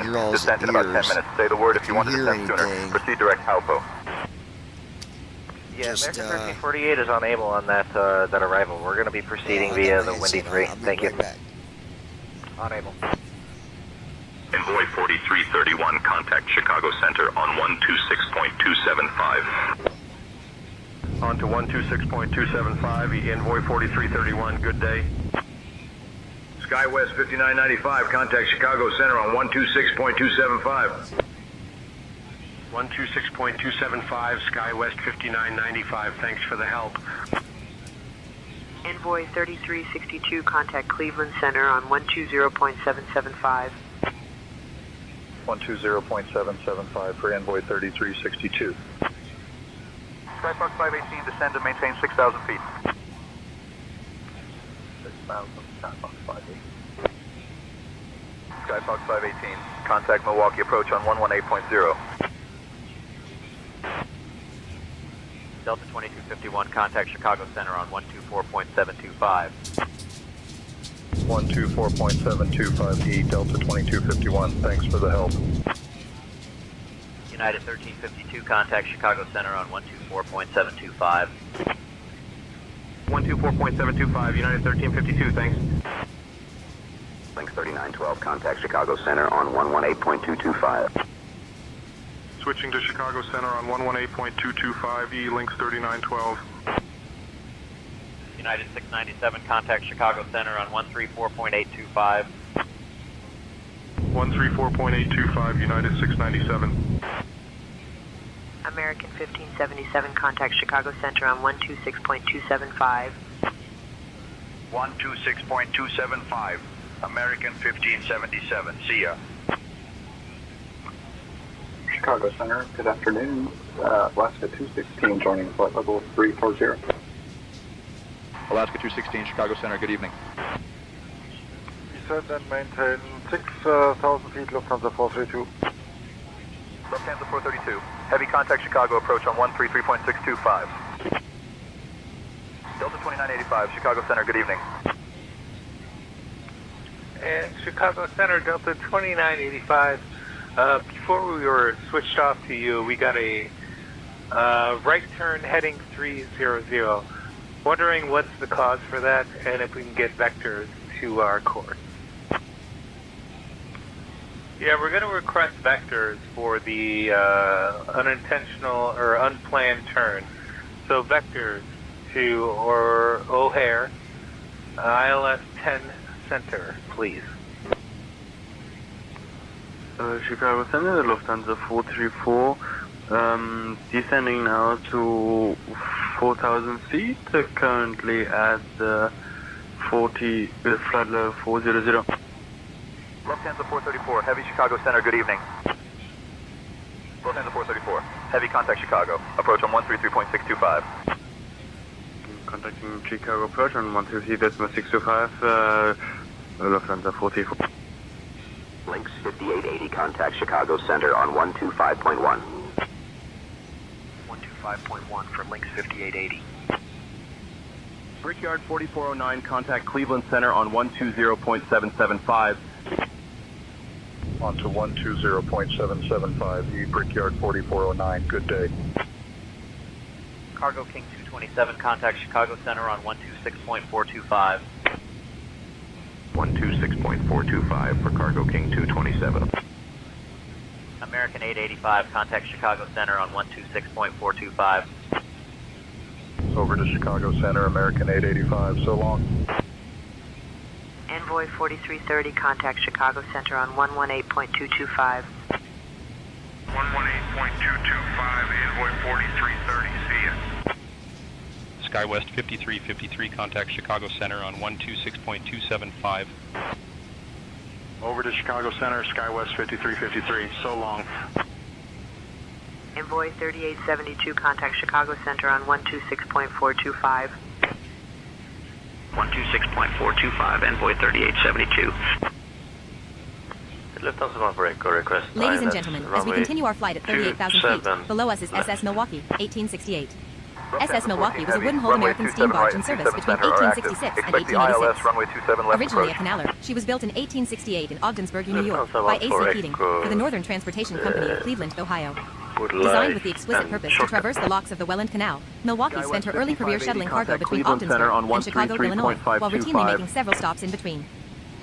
your all's
Descent in about 10
ears.
minutes. Say the word if you want to
Hear
descend sooner.
anything.
Proceed direct Halpo.
Yeah,
Just,
American 1348 is unable on that arrival. We're going to be proceeding via the Windy 3. Thank you. Unable.
Envoy 4331, contact Chicago Center on 126.275.
On to 126.275, Envoy 4331. Good day.
SkyWest 5995, contact Chicago Center on 126.275.
126.275, SkyWest 5995. Thanks for the help.
Envoy 3362, contact Cleveland Center on 120.775.
120.775 for Envoy 3362. Skyfox 518, descend and maintain 6,000 feet. 6,000, Skyfox 518. Skyfox 518, contact Milwaukee approach on 118.0.
Delta 2251, contact Chicago Center on 124.725.
124.725E, Delta 2251, thanks for the help.
United 1352, contact Chicago Center on 124.725.
124.725, United 1352, thanks.
Links 3912, contact Chicago Center on 118.225.
Switching to Chicago Center on 118.225, E links 3912.
United 697, contact Chicago Center on 134.825.
134.825, United 697.
American 1577, contact Chicago Center on 126.275.
126.275. American 1577. See ya.
Chicago Center, good afternoon. Alaska 216 joining flight level 340.
Alaska 216, Chicago Center, good evening.
Descend and maintain 6,000 feet, Lufthansa 432.
Lufthansa 432. Heavy contact Chicago approach on 133.625. Delta 2985, Chicago Center, good evening.
And Chicago Center, Delta 2985. Before we were switched off to you, we got a right turn heading 300. Wondering what's the cause for that and if we can get vectors to our course. Yeah, we're going to request vectors for the unintentional or unplanned turn. So vectors to O'Hare, ILS 10 Center, please.
Chicago Center, Lufthansa 434, descending now to 4,000 feet, currently at flight level 400.
Lufthansa 434, heavy Chicago Center, good evening. Lufthansa 434, heavy contact Chicago, approach on 133.625.
Contacting Chicago approach on 123.625, Lufthansa 434.
Links 5880, contact Chicago Center on 125.1.
125.1 for Links 5880.
Brickyard 4409, contact Cleveland Center on 120.775.
On to 120.775, E Brickyard 4409, good day.
Cargo King 227, contact Chicago Center on 126.425.
126.425 for Cargo King 227.
American 885, contact Chicago Center on 126.425.
Over to Chicago Center, American 885, so long.
Envoy 4330, contact Chicago Center on 118.225.
118.225, Envoy 4330, see ya.
SkyWest 5353, contact Chicago Center on 126.275.
Over to Chicago Center, SkyWest 5353, so long.
Envoy 3872, contact Chicago Center on 126.425.
126.425, Envoy 3872.
Lufthansa 1 break or request.
Ladies and gentlemen, as we continue our flight at 38,000 feet, below us is SS Milwaukee, 1868. SS Milwaukee was a wooden-hulled American steam barge in service between 1866 and 1886. Originally a canaler, she was built in 1868 in Ogdensburg, New York, by AC Keating for the Northern Transportation Company of Cleveland, Ohio. Designed with the explicit purpose to traverse the locks of the Welland Canal, Milwaukee spent her early career shuttling cargo between Ogdensburg and Chicago, Illinois, while routinely making several stops in between.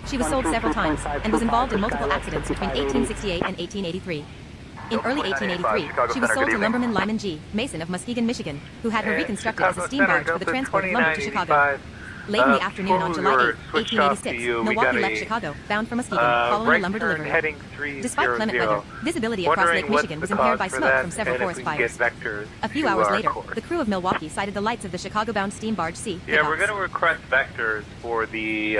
She was sold several times and was involved in multiple accidents between 1868 and 1883. In early 1883, she was sold to lumberman Lyman G. Mason of Muskegon, Michigan, who had her reconstructed as a steam barge for the transport of lumber to Chicago. Late in the afternoon on July 8, 1886, Milwaukee left Chicago, bound for Muskegon, following a lumber delivery. Despite clement weather, visibility across Lake Michigan was impaired by smoke from several forest fires. A few hours later, the crew of Milwaukee sighted the lights of the Chicago-bound steam barge C.
Yeah, we're going to request vectors for the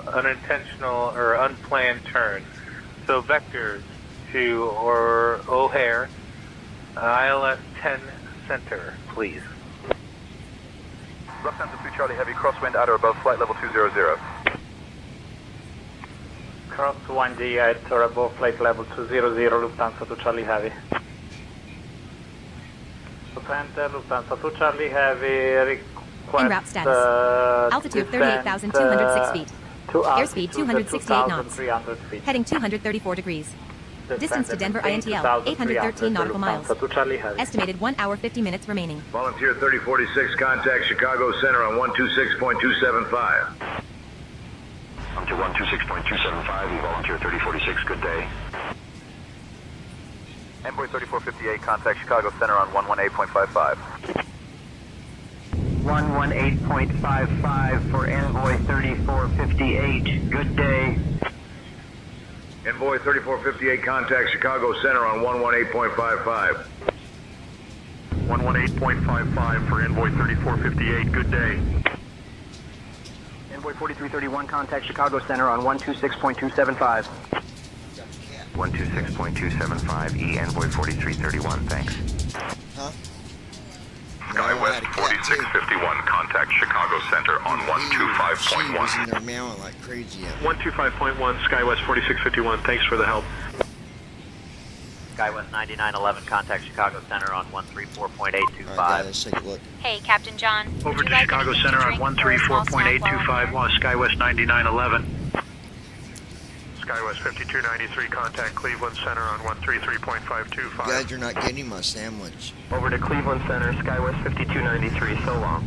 unintentional or unplanned turn. So vectors to O'Hare, ILS 10 Center, please.
Lufthansa 2 Charlie Heavy, crosswind at or above flight level 200.
Cross 1G at or above flight level 200, Lufthansa 2 Charlie Heavy. Enter Lufthansa 2 Charlie Heavy, request
En route status. Altitude 38,206 feet. Airspeed 268 knots. Heading 234 degrees. Distance to Denver INTL, 813 nautical miles. Estimated 1 hour 50 minutes remaining.
Volunteer 3046, contact Chicago Center on 126.275.
I'm to 126.275, you volunteer 3046, good day.
Envoy 3458, contact Chicago Center on 118.55.
118.55 for Envoy 3458. Good day.
Envoy 3458, contact Chicago Center on 118.55.
118.55 for Envoy 3458. Good day.
Envoy 4331, contact Chicago Center on 126.275.
126.275, Envoy 4331, thanks.
Huh?
SkyWest 4651, contact Chicago Center on
She was
125.1.
in there meowing like crazy at me.
125.1, SkyWest 4651, thanks for the help.
SkyWest 9911, contact Chicago Center on 134.825.
Alright, let's take a look.
Hey, Captain John.
Over to Chicago Center on 134.825, SkyWest 9911. SkyWest 5293, contact Cleveland Center on 133.525.
Guys, you're not getting my sandwich.
Over to Cleveland Center, SkyWest 5293, so long.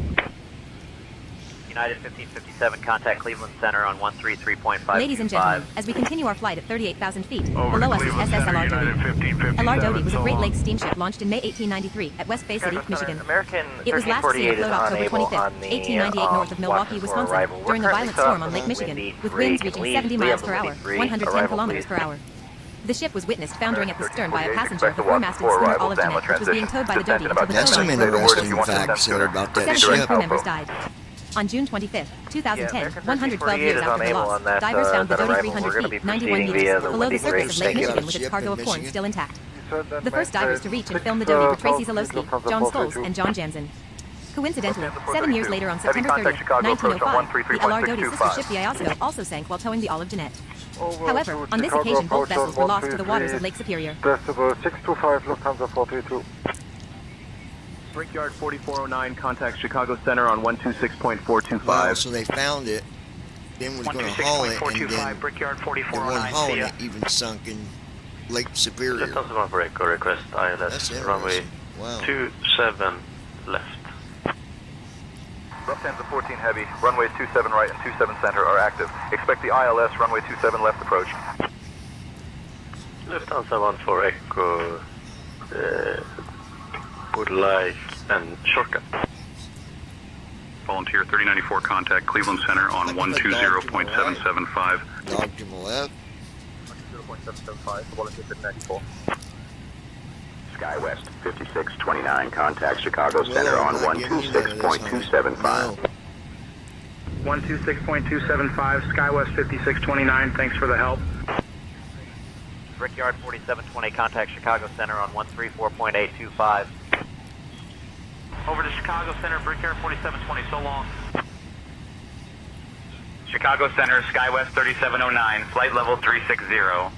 United 1557, contact Cleveland Center on 133.525.
Ladies and gentlemen, as we continue our flight at 38,000 feet,
Over
below
to
us is
Cleveland
SS
Center,
LR
United
Doty.
1557,
LR Doty was a
so
Great
long.
Lakes steamship launched in May 1893 at West Bay City, Michigan.
American
It was last seen
1348 is
afloat October
unable
25th,
on the
1898 north of Milwaukee,
watches for
Wisconsin,
arrival. We're
during a
currently
violent storm on
south
Lake
of
Michigan,
windy
with
three.
winds
Can
reaching
we
70
have
miles
the
per hour,
windy three?
110
Arrival,
kilometers
please.
per hour. The ship was witnessed foundering at the stern by a
1348,
passenger of the
expect the
four-masted
watch
schooner
for
Olive
arrival,
Jeanette, which was being towed by the Doty until the
That's some
tow line broke.
interesting facts there about that
17
ship.
crew members died. On June 25th, 2010, 112 years after the loss,
that,
divers found the
that
Doty
arrival.
300
We're gonna
feet,
be
91
proceeding
meters,
via the
below the
windy
surface of
three.
Lake
They got
Michigan
a
with its
ship
cargo
in
of corn
Michigan?
still intact. The first divers to reach and film the Doty were Tracy Zalowski, John Stoles, and John Jansen. Coincidentally, 7 years later on September 30th, 1905, the LR Doty's sister ship the Iosado also sank while towing the Olive Jeanette. However, on this occasion both vessels were lost to the waters of Lake Superior.
Decibel 625, Lufthansa 432.
Brickyard 4409, contact Chicago Center on 126.425.
Wow, so they found it, then was going to haul it, and then
Brickyard
they weren't hauling it, even sunk in Lake Superior.
Lufthansa break or request
That's
ILS runway
interesting. Wow.
27 left.
Lufthansa 14 Heavy, runways 27 right and 27 center are active. Expect the ILS runway 27 left approach.
Lufthansa 14 Echo would like and shortcut.
Volunteer 3094, contact Cleveland Center on 120.775.
Dog to the left.
0.775, Volunteer 3094.
SkyWest 5629, contact Chicago Center on 126.275.
126.275, SkyWest 5629, thanks for the help.
Brickyard 4720, contact Chicago Center on 134.825. Over to Chicago Center, Brickyard 4720, so long.
Chicago Center, SkyWest 3709, flight level 360.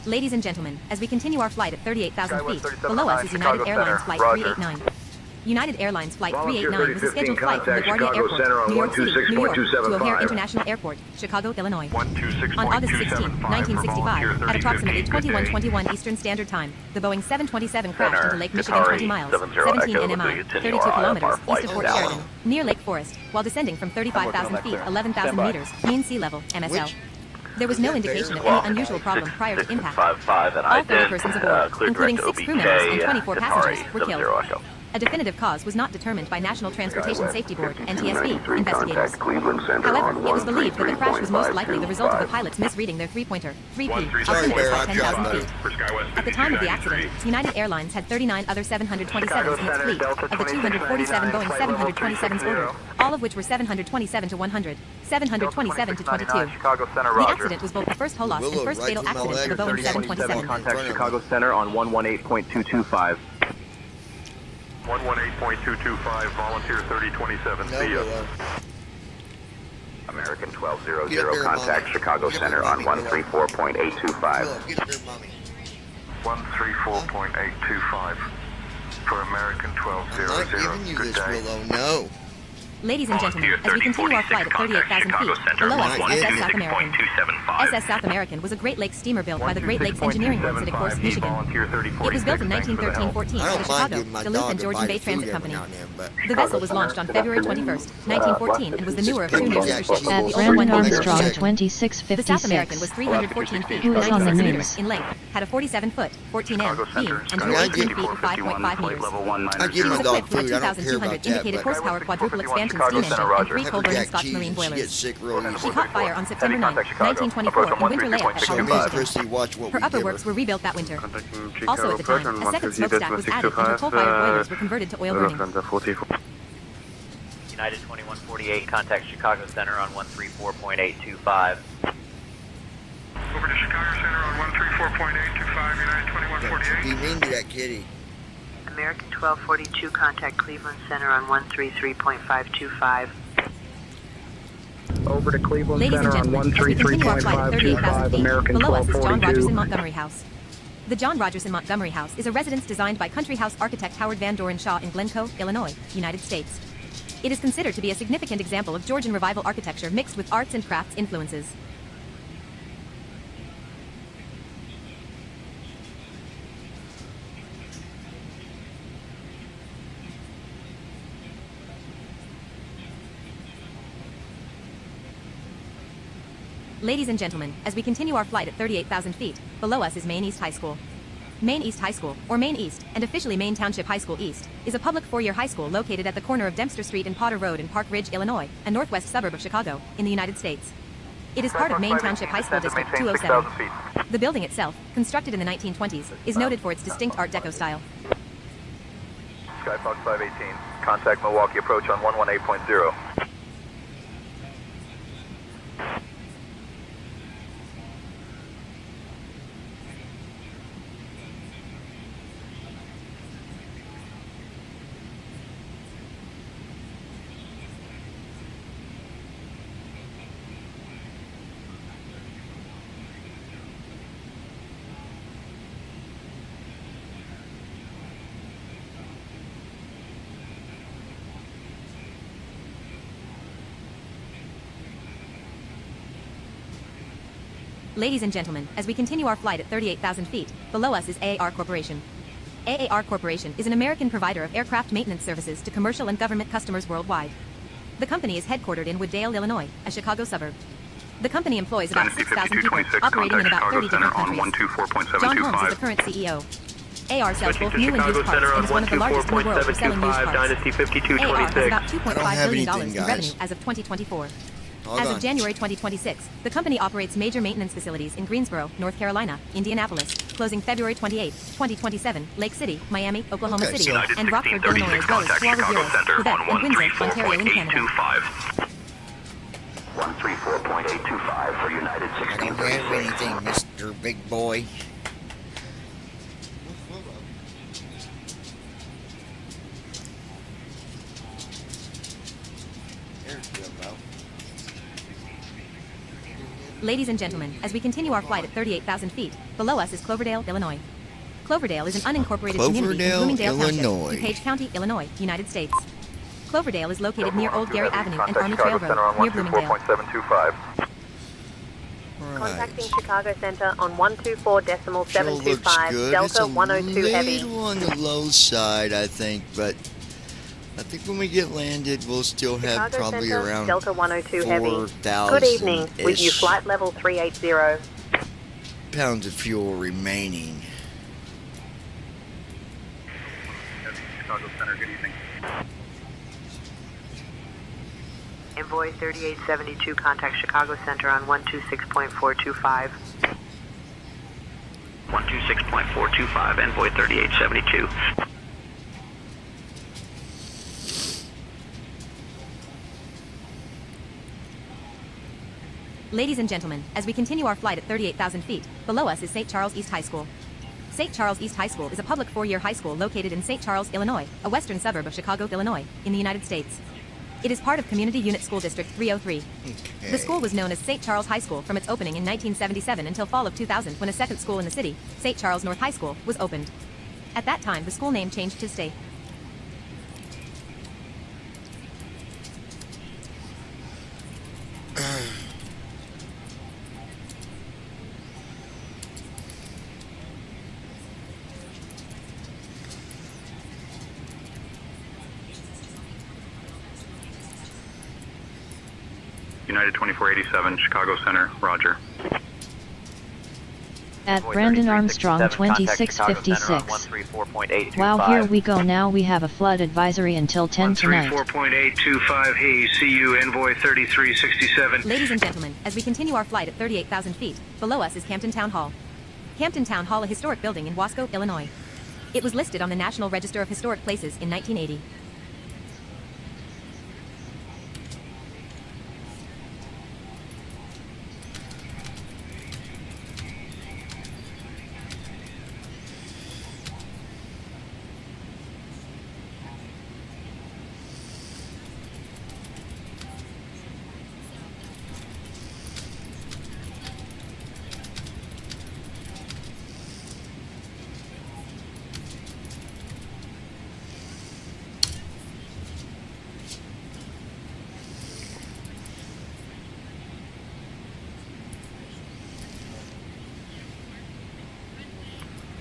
Ladies and gentlemen, as we continue our flight at 38,000
Skywest
feet,
3709,
below us is United
Chicago
Airlines
Center.
Flight
Roger.
389. United Airlines Flight
Volunteer
389 was a
3015,
scheduled flight from
contact
LaGuardia
Chicago
Airport,
Center on
New York City, New York, to
126.275.
O'Hare International Airport, Chicago, Illinois.
126.275
On August 16,
for
1965,
Volunteer
at approximately
3015,
21:21 Eastern Standard Time, the Boeing 727 crashed
Center,
into Lake Michigan 20 miles,
70
17
Echo,
nmi,
continue
32
our
kilometers
IFR flight
east of Fort
down.
Sheridan, near Lake Forest, while descending from 35,000 feet, 11,000 meters, mean sea level, MSL. There was no indication of any unusual problem prior to impact.
55, and I
All 30
did
persons aboard,
clear
including
direct
6 crew members and 24
OBK,
passengers, were
70
killed.
Echo.
A definitive cause was not determined by National Transportation Safety Board, NTSB,
53,
investigators.
contact Cleveland Center
However,
on
it was believed that the crash was most likely the result of the
133.525.
pilots misreading their three-pointer, 3P,
133,
altimeter at
Bear, I
10,000
dropped
feet.
For SkyWest
At the time of the
5293.
accident, United Airlines had 39 other 727s in its fleet, of the 247 Boeing 727s ordered, all of which were 727 to 100, 727 to 22.
Chicago Center,
The
Roger.
accident was both the first whole loss and first fatal accident for the Boeing 727.
Contact Chicago Center on 118.225.
118.225, Volunteer 3027,
No,
see ya.
American
Get
1200,
up there,
contact
Mommy.
Chicago
Get up
Center
there,
on
Mommy.
134.825.
Look, get up there, mommy.
134.825 for American
I'm not
1200.
giving you
Good
this,
day.
Willow. No.
Ladies and gentlemen, as we continue our flight at 38,000 feet, below us is SS South American. SS South American was a Great Lakes steamer built by the Great Lakes Engineering Works at Ecorse, Michigan. It was built in 1913-14
I
for the
don't mind
Chicago,
giving my
Duluth,
dog
and
a
Georgian
bite
Bay
of food
Transit
every
Company.
now and then, but
The vessel was launched on February 21st, 1914, and was the newer of two new
Jack
ships,
Jack
the
Brandon
Old One
Armstrong,
The South
2656.
American was 314 feet,
Who is on the
96
news?
meters in length, had a 47-foot, 14M beam and drew 18 feet and 5.5 meters.
I give
It
my
was
dog
equipped with
food.
a
I don't care
2,200
about that.
indicated
But
horsepower quadruple expansion
Chicago
steam engine
Center,
and 3
Roger.
coal burning
Jack
Scotch
cheese
marine
and she
boilers.
gets sick real
She
easy.
caught fire on September 9,
Contact Chicago.
1924 in
Approach
winter layout at
So
Hollow
me and
Michigan.
Christy watch what we
Her upper
give her.
works were rebuilt that winter.
Contacting
Also at the
Chicago
time, a second smokestack was added and her coal-fired boilers were converted to oil burning.
United 2148, contact Chicago Center on 134.825.
Over to Chicago Center on 134.825, United 2148.
Be mean to that kitty.
American 1242, contact Cleveland Center on 133.525.
Over to Cleveland
Ladies and
Center on
gentlemen, as we continue our flight at 38,000 feet,
American
below us is John
1242.
Rogerson Montgomery House. The John Rogerson Montgomery House is a residence designed by country house architect Howard Van Doren Shaw in Glencoe, Illinois, United States. It is considered to be a significant example of Georgian Revival architecture mixed with arts and crafts influences. Ladies and gentlemen, as we continue our flight at 38,000 feet, below us is Maine East High School. Maine East High School, or Maine East, and officially Maine Township High School East, is a public four-year high school located at the corner of Dempster Street and Potter Road in Park Ridge, Illinois, a northwest suburb of Chicago, in the United States. It is part of Maine Township High School District 207. The building itself, constructed in the 1920s, is noted for its distinct Art Deco style.
Skyfox 518, contact Milwaukee approach on 118.0.
Ladies and gentlemen, as we continue our flight at 38,000 feet, below us is AAR Corporation. AAR Corporation is an American provider of aircraft maintenance services to commercial and government customers worldwide. The company is headquartered in Wooddale, Illinois, a Chicago suburb. The company employs about 6,000 people, operating in about 30 different countries. John Holmes is the current CEO. AR sells both new and used parts and is one of the largest in the world for selling used parts.
Dynasty 5226.
AR has about $2.5 billion
anything,
in
guys.
revenue as of 2024.
Hold
As
on.
of January 2026, the company operates major maintenance facilities in Greensboro, North Carolina, Indianapolis, closing February 28, 2027, Lake City, Miami, Oklahoma
Okay,
City,
so-
and Rockford, Illinois, as well as Suarez, Quebec, and Windsor, Ontario, in Canada.
134.825 for United
I don't have
1636.
anything, Mr. Big Boy. There's Willow.
Ladies and gentlemen, as we continue our flight at 38,000 feet, below us is Cloverdale, Illinois. Cloverdale is an unincorporated community in
Cloverdale,
Bloomingdale Township,
Illinois.
DuPage County, Illinois, United States. Cloverdale is located near Old Gary Avenue and
Contact
Army Trail
Chicago Center
Road,
on
near Bloomingdale.
124.725.
Contacting Chicago Center on 124.725,
Sure looks good. It's
Delta
a
102 Heavy.
little on the low side, I think, but I think when we get landed, we'll still have
Chicago
probably
Center,
around
Delta 102 Heavy.
4,000
Good evening, with you flight level 380.
pounds of fuel remaining.
Chicago Center, good evening.
Envoy 3872, contact Chicago Center on 126.425.
126.425, Envoy 3872.
Ladies and gentlemen, as we continue our flight at 38,000 feet, below us is St. Charles East High School. St. Charles East High School is a public four-year high school located in St. Charles, Illinois, a western suburb of Chicago, Illinois, in the United States. It is part of Community Unit School District 303. The school was known as St. Charles High School from its opening in 1977 until fall of 2000, when a second school in the city, St. Charles North High School, was opened. At that time, the school name changed to State.
United 2487, Chicago Center, roger.
At Brandon Armstrong 2656. Wow, here we go now. We have a flood advisory until 10 tonight.
4.825, hey, see you, Envoy 3367.
Ladies and gentlemen, as we continue our flight at 38,000 feet, below us is Campton Town Hall. Campton Town Hall, a historic building in Wasco, Illinois. It was listed on the National Register of Historic Places in 1980.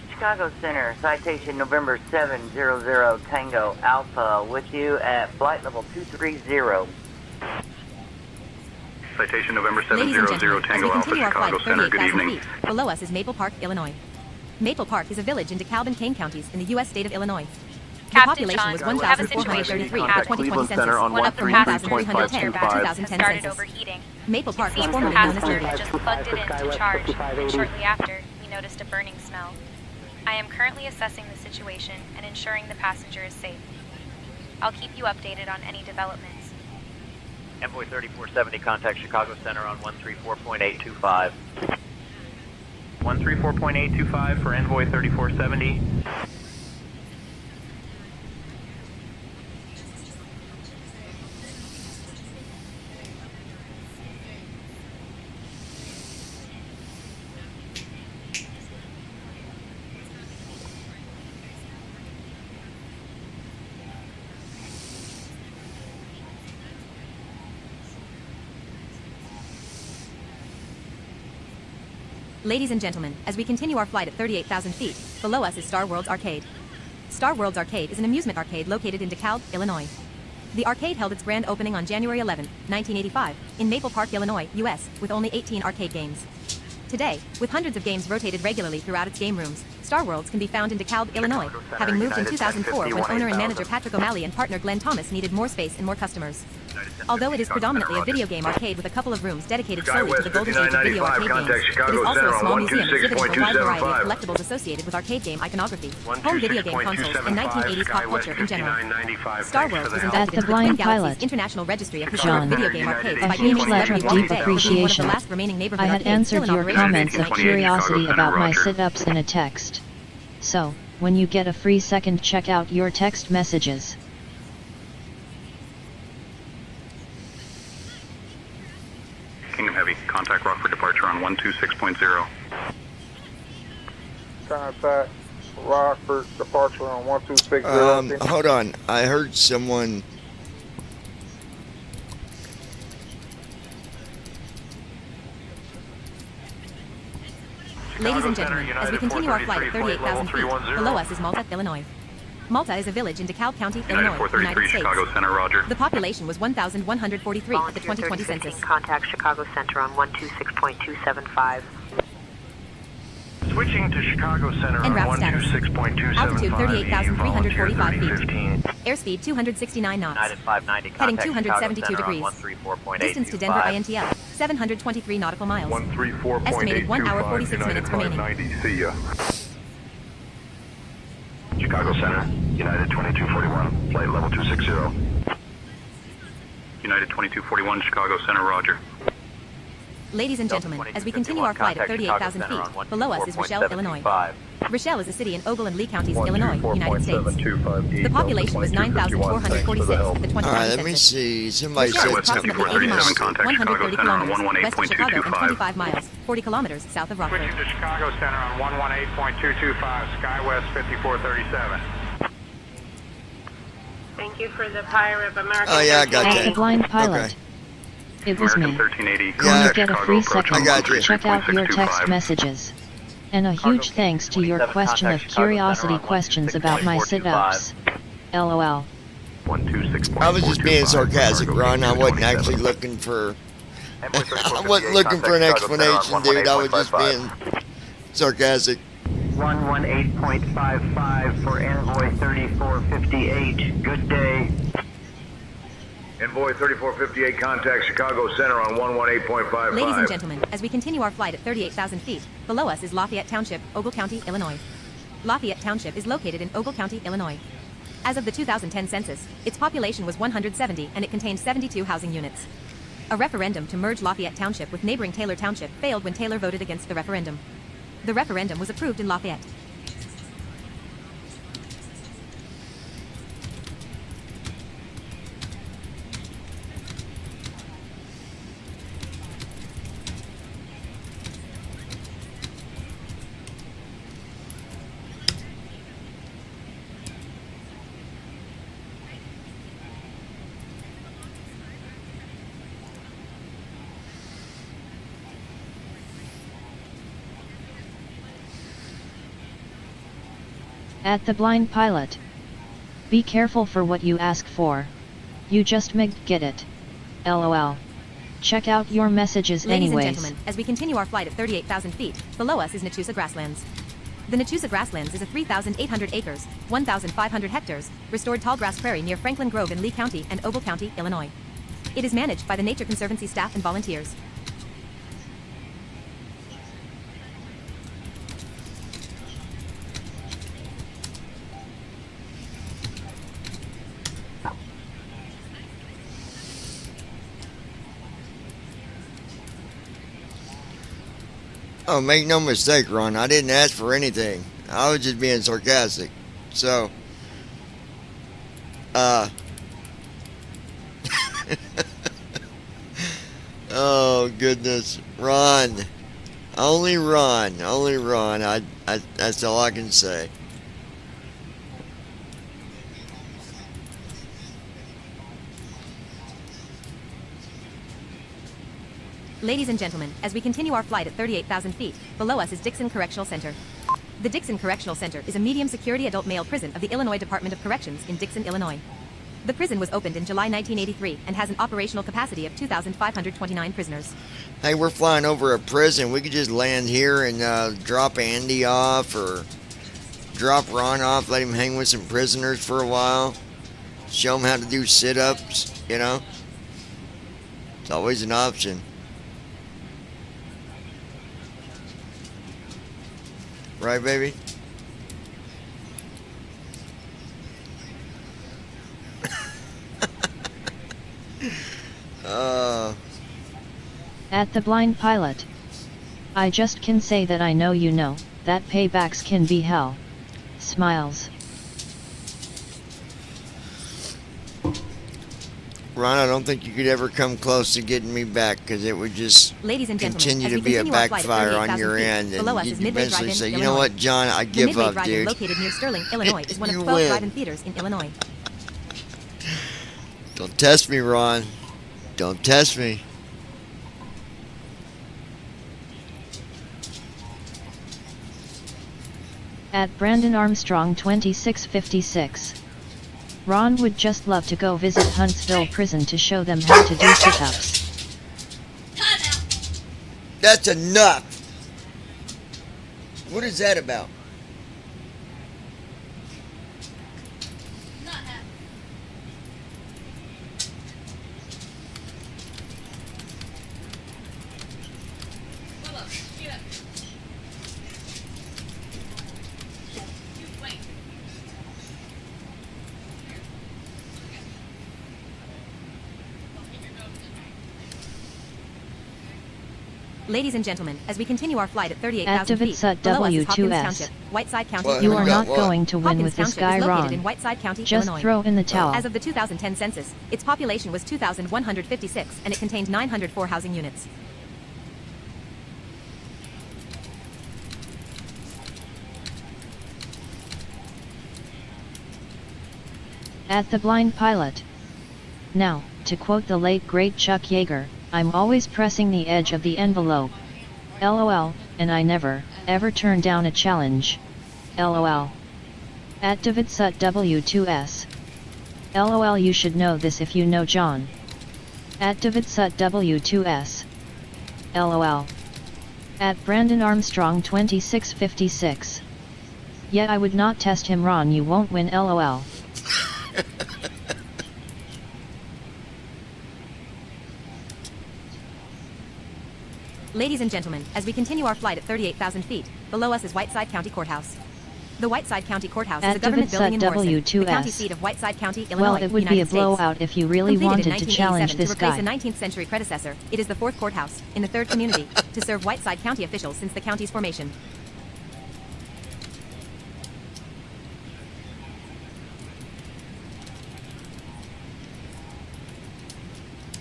Chicago Center, citation November 700 Tango Alpha, with you at flight level 230.
Citation November
Ladies and
700
gentlemen, as
Tango
we
Alpha,
continue our flight
Chicago
at
Center. Good
38,000
evening.
feet, below us is Maple Park, Illinois. Maple Park is a village in DeKalb and Kane counties in the U.S. state of Illinois. The
Captain
population
John,
was
we have a
1,433
situation.
at the 2020
Cleveland
census,
Center on
up from 1,310 at 2010
started
census.
overheating.
Maple Park was
Seems the
formerly known as
passenger
Derby.
had just plugged it in to charge, and shortly after, we noticed a burning smell. I am currently assessing the situation and ensuring the passenger is safe. I'll keep you updated on any developments.
Envoy 3470, contact Chicago Center on 134.825.
134.825 for Envoy 3470.
Ladies and gentlemen, as we continue our flight at 38,000 feet, below us is Star World's Arcade. Star World's Arcade is an amusement arcade located in DeKalb, Illinois. The arcade held its grand opening on January 11, 1985, in Maple Park, Illinois, U.S., with only 18 arcade games. Today, with hundreds of games rotated regularly throughout its game rooms, Star Worlds can be found in DeKalb, Illinois, having moved in 2004 when owner and manager Patrick O'Malley and partner Glenn Thomas needed more space and more customers. Although it is predominantly a video game arcade with a couple of rooms dedicated solely to the golden age of video arcade games, it is also a small museum exhibiting a wide variety of collectibles associated with arcade game iconography, home video game consoles, and 1980s pop culture in general. Star Worlds was
At
inducted
the
into
Blind
Twin Galaxies
Pilot,
International Registry of
John,
Historic Video Game Arcades
a
by
huge
being
letter of
celebrated
deep
today for being one of the
appreciation.
last remaining neighborhood
I had
arcades still
answered
in
your
operation.
comments of curiosity about my sit-ups in a text. So, when you get a free second, check out your text messages.
Kingdom Heavy, contact Rockford departure on 126.0.
Contact Rockford departure on 1260.
Hold on. I heard someone.
Ladies and gentlemen, as we continue our flight at 38,000 feet, below us is Malta, Illinois. Malta is a village in DeKalb County, Illinois, United States.
Chicago Center, roger.
The population was 1,143 at the 2020 census.
Contact Chicago Center on 126.275.
Switching to Chicago Center
En
on
route status.
126.275.
Altitude 38,345 feet.
15.
Airspeed 269 knots.
United 590,
Heading
contact
272
Chicago
degrees.
Center on 134.825.
Distance to Denver INTL, 723 nautical miles.
134.825.
Estimated 1 hour 46 minutes remaining.
590, see ya.
Chicago Center, United 2241, flight level 260.
United 2241, Chicago Center, roger.
Ladies and gentlemen, as we continue our flight at 38,000 feet, below us is Rochelle, Illinois. Rochelle is a city in Ogle and Lee counties, Illinois, United States. The population was 9,446 at the 2020
Alright, let me
census.
see. Somebody
Rochelle
said
is
something.
approximately 80 miles,
Contact
130
Chicago Center on
kilometers west of Chicago and
118.225.
25 miles, 40 kilometers south of Rockford.
Switching to Chicago Center on 118.225, SkyWest 5437.
Thank you for the Pirate American.
Oh, yeah, I got
At
that.
the Blind Pilot.
Okay.
It was
American
me.
1380,
When you
contact
get a
Chicago
free
approach
second,
on
got you.
check out your text
133.625.
messages. And a huge thanks to your question of curiosity questions about my sit-ups. LOL.
126.425.
I was just being sarcastic, Ron. I wasn't actually looking for. I wasn't looking for an explanation, dude. I was just being Sarcastic.
118.55 for Envoy 3458. Good day.
Envoy 3458, contact Chicago Center on 118.55.
Ladies and gentlemen, as we continue our flight at 38,000 feet, below us is Lafayette Township, Ogle County, Illinois. Lafayette Township is located in Ogle County, Illinois. As of the 2010 census, its population was 170 and it contained 72 housing units. A referendum to merge Lafayette Township with neighboring Taylor Township failed when Taylor voted against the referendum. The referendum was approved in Lafayette.
At the blind pilot. Be careful for what you ask for. You just might get it. LOL. Check out your messages
anyways. Ladies and gentlemen, as we continue our flight at 38,000 feet, below us is Natusa Grasslands. The Natusa Grasslands is a 3,800 acres, 1,500 hectares, restored tallgrass prairie near Franklin Grove in Lee County and Ogle County, Illinois. It is managed by the Nature Conservancy staff and volunteers.
Oh, make no mistake, Ron. I didn't ask for anything. I was just being sarcastic. So, oh goodness, Ron. Only Ron. That's all I can say.
Ladies and gentlemen, as we continue our flight at 38,000 feet, below us is Dixon Correctional Center. The Dixon Correctional Center is a medium-security adult male prison of the Illinois Department of Corrections in Dixon, Illinois. The prison was opened in July 1983 and has an operational capacity of 2,529 prisoners.
Hey, we're flying over a prison. We could just land here and drop Andy off or drop Ron off, let him hang with some prisoners for a while. Show him how to do sit-ups, you know? It's always an option. Right, baby?
At the blind pilot. I just can say that I know you know, that paybacks can be hell. Smiles.
Ron, I don't think you could ever come close to getting me back because it would just continue to be a backfire on your end, and you'd eventually say, you know what, John, I give up, dude.
Located near Sterling, Illinois, is one of 12 drive-in theaters in Illinois.
Don't test me, Ron. Don't test me.
At Brandon Armstrong 2656. Ron would just love to go visit Huntsville prison to show them how to do sit-ups.
That's enough! What is that about?
Ladies and gentlemen, as we continue our flight at 38,000 feet, below us is Hopkins Township, Whiteside County,
You
Illinois.
are not going to win
Hopkins
with this
Township
guy,
is located
Ron.
in Whiteside County,
Just
Illinois.
throw in the towel.
As of the 2010 census, its population was 2,156 and it contained 904 housing units.
At the blind pilot. Now, to quote the late great Chuck Yeager, I'm always pressing the edge of the envelope. LOL, and I never, ever turn down a challenge. LOL. At Davidsut W2S. LOL, you should know this if you know John. At Davidsut W2S. LOL. At Brandon Armstrong 2656. Yet I would not test him, Ron, you won't win, LOL.
Ladies and gentlemen, as we continue our flight at 38,000 feet, below us is Whiteside County Courthouse. The Whiteside County Courthouse is a government building in Morrison, the county seat of Whiteside County, Illinois,
Well, it would
United
be a blowout
States.
if you really
Completed
wanted to challenge this
to replace
guy.
a 19th century predecessor, it is the fourth courthouse, in the third community, to serve Whiteside County officials since the county's formation.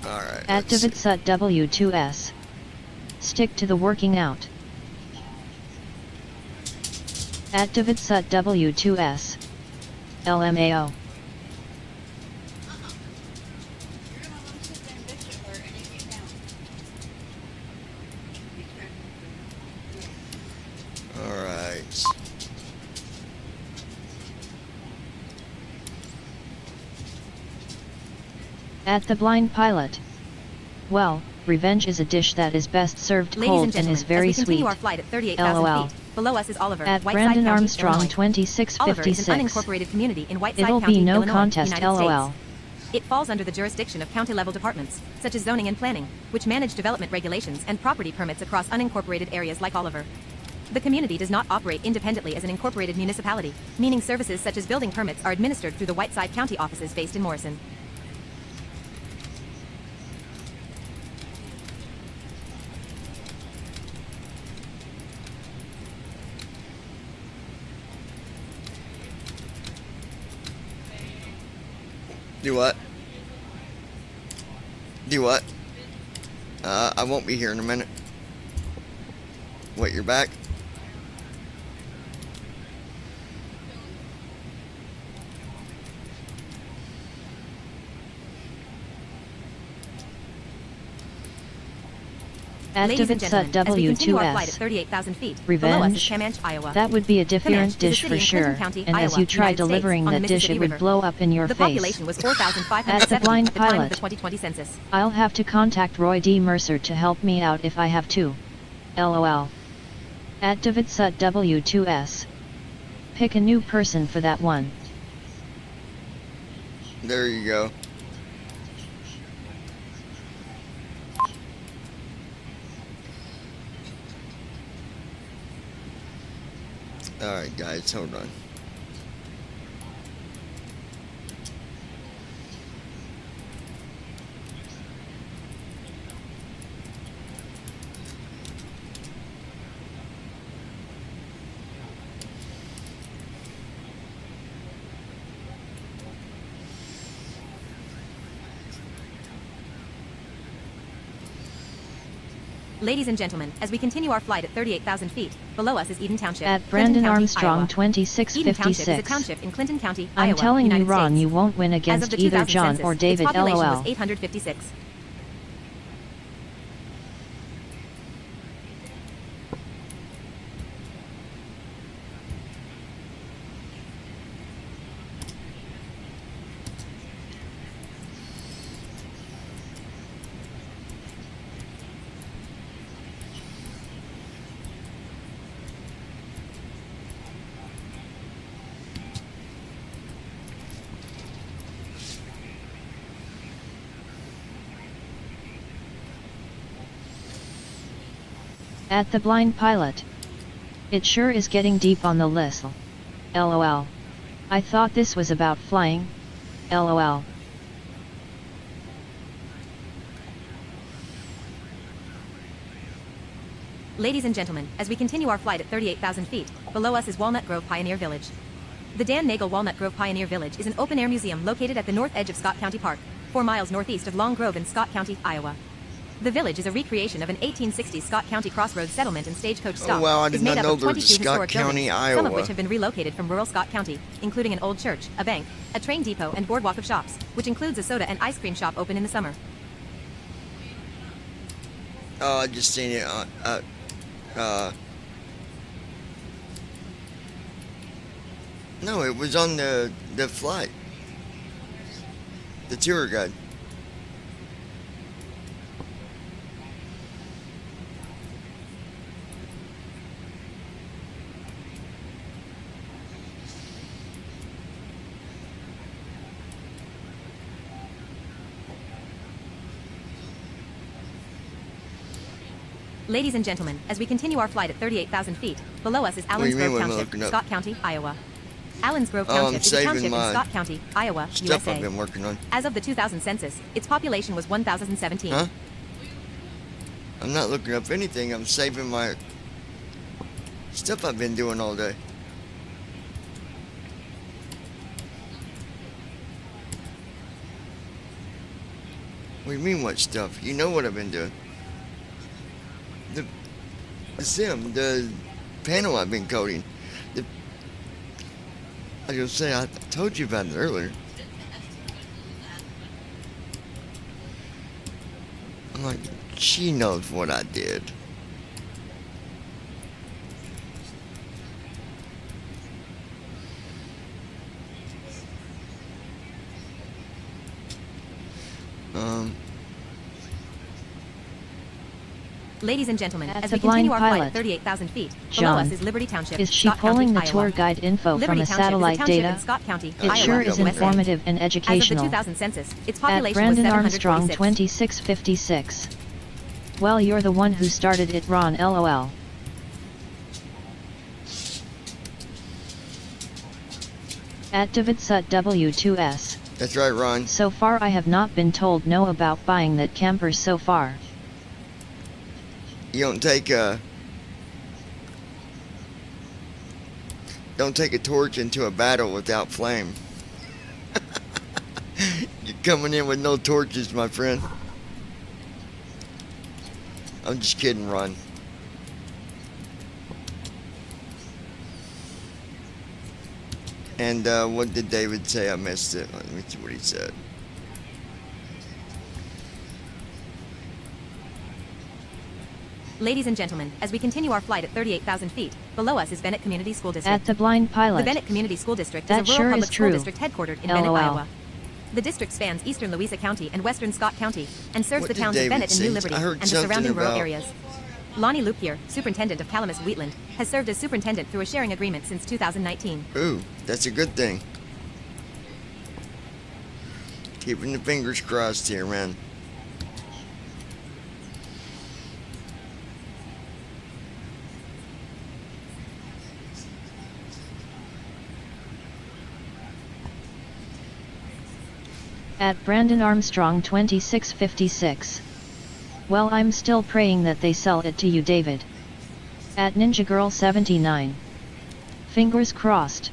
Alright.
At Davidsut W2S. Stick to the working out. At Davidsut W2S. LMAO.
Alright.
At the Blind Pilot. Well, revenge is a dish that is best served
Ladies
cold
and gentlemen,
and is very
as we continue
sweet.
our flight at 38,000
LOL.
feet, below us is Oliver,
At
Whiteside
Brandon
County,
Armstrong
Illinois.
2656.
Oliver is an unincorporated community in Whiteside
It'll
County,
be no
Illinois,
contest,
United
LOL.
States. It falls under the jurisdiction of county-level departments, such as zoning and planning, which manage development regulations and property permits across unincorporated areas like Oliver. The community does not operate independently as an incorporated municipality, meaning services such as building permits are administered through the Whiteside County offices based in Morrison.
Do what? Do what? I won't be here in a minute. What, you're back?
At
Ladies and
Davidsut
gentlemen, as we continue our flight at
W2S.
38,000 feet, below us is
Revenge.
Camanche, Iowa.
That would be a different
Camanche is a
dish
city
for
in
sure,
Clinton County,
and as
Iowa,
you try
United States,
delivering
on the
that dish it
Mississippi
would
River.
blow up in your
The
face.
population was
At
4,570
the Blind
at the time of
Pilot.
the 2020 census.
I'll have to contact Roy D. Mercer to help me out if I have to. LOL. At Davidsut W2S. Pick a new person for that one.
There you go. Alright guys, hold on.
Ladies and gentlemen, as we continue our flight at 38,000 feet, below us is Eden Township,
At
Clinton
Brandon
County,
Armstrong
Iowa.
2656.
Eden Township is a township in Clinton County,
I'm
Iowa,
telling
United
you, Ron,
States.
you won't win
As of
against
the
either
2000
John
census,
or David.
its population
LOL.
was 856.
At the Blind Pilot. It sure is getting deep on the list. LOL. I thought this was about flying. LOL.
Ladies and gentlemen, as we continue our flight at 38,000 feet, below us is Walnut Grove Pioneer Village. The Dan Nagel Walnut Grove Pioneer Village is an open-air museum located at the north edge of Scott County Park, 4 miles northeast of Long Grove in Scott County, Iowa. The village is a recreation of an 1860s Scott County crossroads settlement and stagecoach stop.
wow, I
Is
did
made
not
up
know
of
there was a
22
Scott
historic
County,
buildings, some of
Iowa.
which have been relocated from rural Scott County, including an old church, a bank, a train depot, and boardwalk of shops, which includes a soda and ice cream shop open in the summer.
Oh, I just seen it no, it was on the flight. The tour guide.
Ladies and gentlemen, as we continue our flight at 38,000 feet, below us is
What do you mean
Allensgrove
when we're
Township,
looking up?
Scott County, Iowa. Allensgrove
Oh, I'm
Township is a
saving
township in
my
Scott County, Iowa,
Stuff I've
USA.
been working on.
As of the 2000 census, its population was 1,017.
Huh? I'm not looking up anything. I'm saving my stuff I've been doing all day. What do you mean what stuff? You know what I've been doing. The panel I've been coding. I was gonna say, I told you about it earlier. I'm like, she knows what I did.
Ladies and gentlemen,
As
as
a
we continue our
blind
flight at
pilot,
38,000 feet, below
John,
us is Liberty Township,
is she
Scott
pulling
County,
the tour
Iowa.
guide info
Liberty
from a
Township is
satellite
township
data?
in Scott County,
It
Iowa,
sure is
USA.
informative and
As of
educational.
the 2000 census, its
At
population
Brandon
was
Armstrong
746.
2656. Well, you're the one who started it, Ron, lol. At DavidSut W2S.
That's right, Ron.
So far I have not been told no about buying that camper so far.
You don't take a torch into a battle without flame. You're coming in with no torches, my friend. I'm just kidding, Ron. And what did David say? I missed it. Let me see what he said.
Ladies and gentlemen, as we continue our flight at 38,000 feet, below us is Bennett Community School District.
At the Blind Pilot.
The Bennett Community School District
That
is a rural
sure
public
is
school
true.
district headquartered in
LOL.
Bennett, Iowa. The district spans eastern Louisa County and western Scott County, and serves
What
the
did
towns of
David
Bennett and
say?
New Liberty
I heard
and the
something
surrounding rural
about-
areas. Lonnie Lupier, superintendent of Calamus Wheatland, has served as superintendent through a sharing agreement since 2019.
Ooh, that's a good thing. Keeping the fingers crossed here, man.
At Brandon Armstrong 2656. Well, I'm still praying that they sell it to you, David. At Ninja Girl 79. Fingers crossed.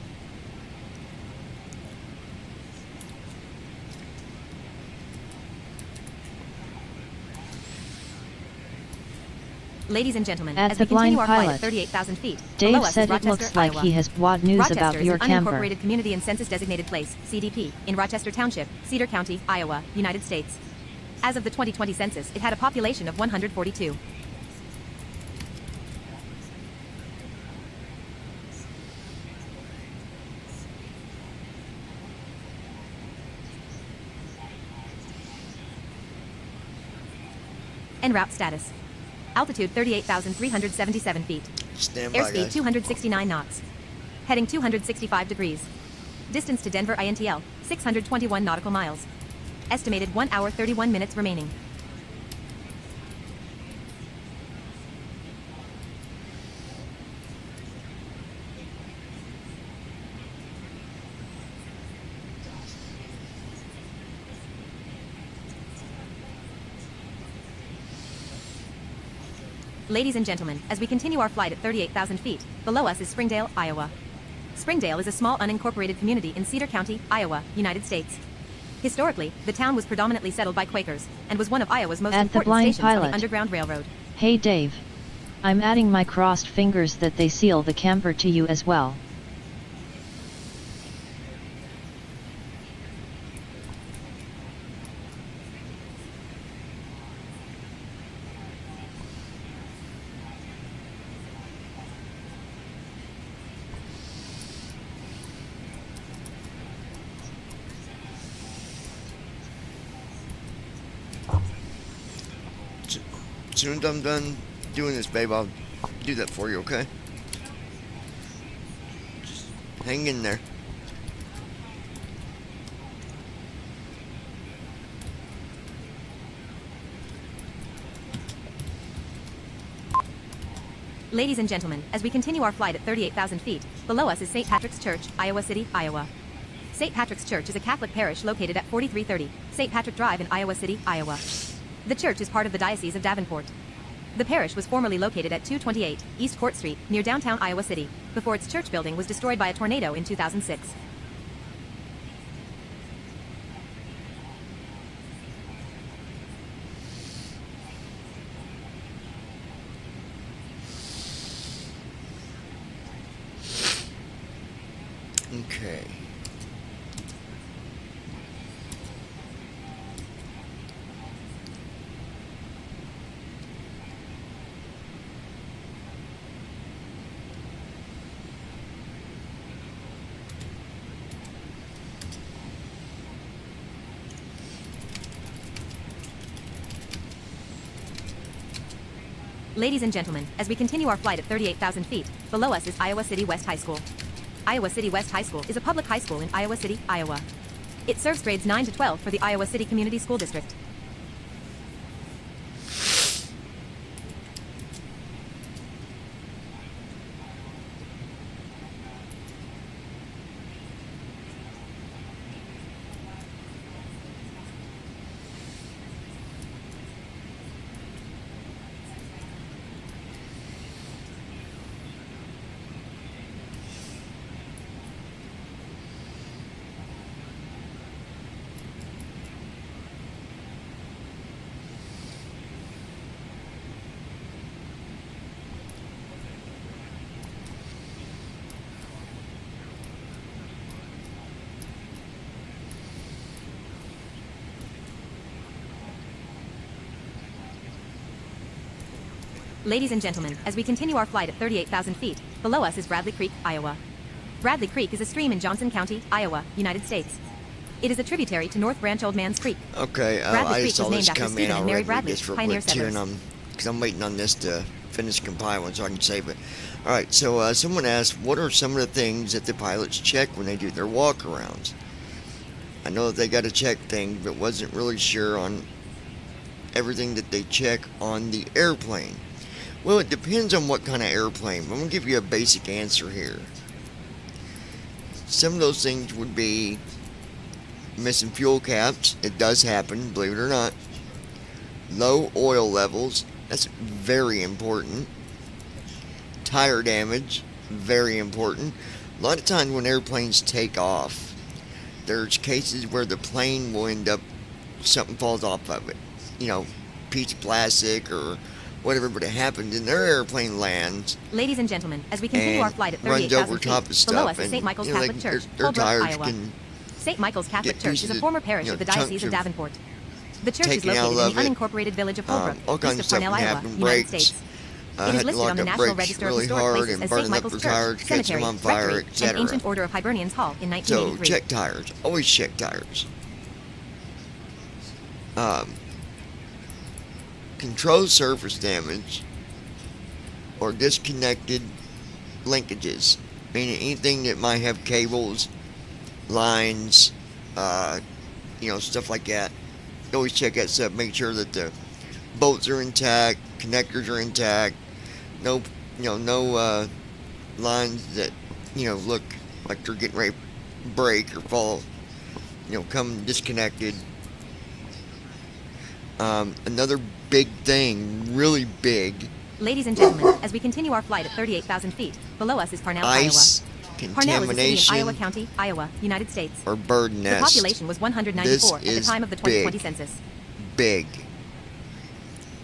Ladies and gentlemen,
At
as
the
we continue
Blind
our flight
Pilot.
at 38,000 feet,
Dave
below us
said
is
it
Rochester,
looks like
Iowa.
he has WAD news
Rochester
about
is
your
an
camper.
unincorporated community and census-designated place, CDP, in Rochester Township, Cedar County, Iowa, United States. As of the 2020 census, it had a population of 142. En route status. Altitude 38,377 feet.
Stand by,
Airspeed
guys.
269 knots. Heading 265 degrees. Distance to Denver INTL, 621 nautical miles. Estimated 1 hour 31 minutes remaining. Ladies and gentlemen, as we continue our flight at 38,000 feet, below us is Springdale, Iowa. Springdale is a small unincorporated community in Cedar County, Iowa, United States. Historically, the town was predominantly settled by Quakers, and was one of Iowa's most
At the
important
Blind
stations on
Pilot.
the Underground Railroad.
Hey Dave. I'm adding my crossed fingers that they seal the camper to you as well.
As soon as I'm done doing this, babe, I'll do that for you, okay? Just hang in there.
Ladies and gentlemen, as we continue our flight at 38,000 feet, below us is St. Patrick's Church, Iowa City, Iowa. St. Patrick's Church is a Catholic parish located at 4330 St. Patrick Drive in Iowa City, Iowa. The church is part of the Diocese of Davenport. The parish was formerly located at 228 East Court Street, near downtown Iowa City, before its church building was destroyed by a tornado in 2006.
Okay.
Ladies and gentlemen, as we continue our flight at 38,000 feet, below us is Iowa City West High School. Iowa City West High School is a public high school in Iowa City, Iowa. It serves grades 9 to 12 for the Iowa City Community School District. Ladies and gentlemen, as we continue our flight at 38,000 feet, below us is Bradley Creek, Iowa. Bradley Creek is a stream in Johnson County, Iowa, United States. It is a tributary to North Branch Old Man's Creek.
Okay,
Bradley
I
Creek
just saw
was
this
named after
come in.
Stephen
I'll
and Mary
read
Bradley,
this real
pioneer
quick too,
settlers.
and because I'm waiting on this to finish compiling so I can save it. All right, so someone asked, what are some of the things that the pilots check when they do their walk-arounds? I know that they got to check things, but wasn't really sure on everything that they check on the airplane. Well, it depends on what kind of airplane. I'm going to give you a basic answer here. Some of those things would be missing fuel caps. It does happen, believe it or not. Low oil levels. That's very important. Tire damage. Very important. A lot of times when airplanes take off, there's cases where the plane will end up, something falls off of it. You know, piece of plastic or whatever, but it happens and their airplane lands.
Ladies and gentlemen, as we continue our flight at
runs
38,000
over
feet,
top of stuff,
below us is
and,
St. Michael's
you know,
Catholic Church,
their
Holbrook,
tires
Iowa.
can
St. Michael's Catholic
get
Church is a
pieces
former
of,
parish
you know,
of the Diocese
chunks
of
of
Davenport. The church is
taken out
located in
of
the
it.
unincorporated village of Holbrook,
all kinds
east
of
of
stuff
Parnell,
can
Iowa,
happen.
United
Brakes.
States.
I
It is
had to
listed
lock
on the
up
National
brakes
Register of
really
Historic
hard
Places
and
as
burn
St.
up
Michael's
the
Church,
tires, catch
Cemetery,
them on fire,
Rectory, and
etc.
Ancient Order of Hibernians Hall in
So
1983.
check tires. Always check tires. Control surface damage or disconnected linkages, meaning anything that might have cables, lines, you know, stuff like that. Always check that stuff. Make sure that the bolts are intact, connectors are intact. No, you know, no lines that, you know, look like they're getting ready to break or fall. You know, come disconnected. Another big thing, really big.
Ladies and gentlemen, as we continue our flight at 38,000 feet, below us is Parnell,
Ice
Iowa. Parnell is a city in
contamination
Iowa County, Iowa, United States.
or bird
The
nest.
population was 194 at the
This
time of the
is
2020
big.
census.
Big.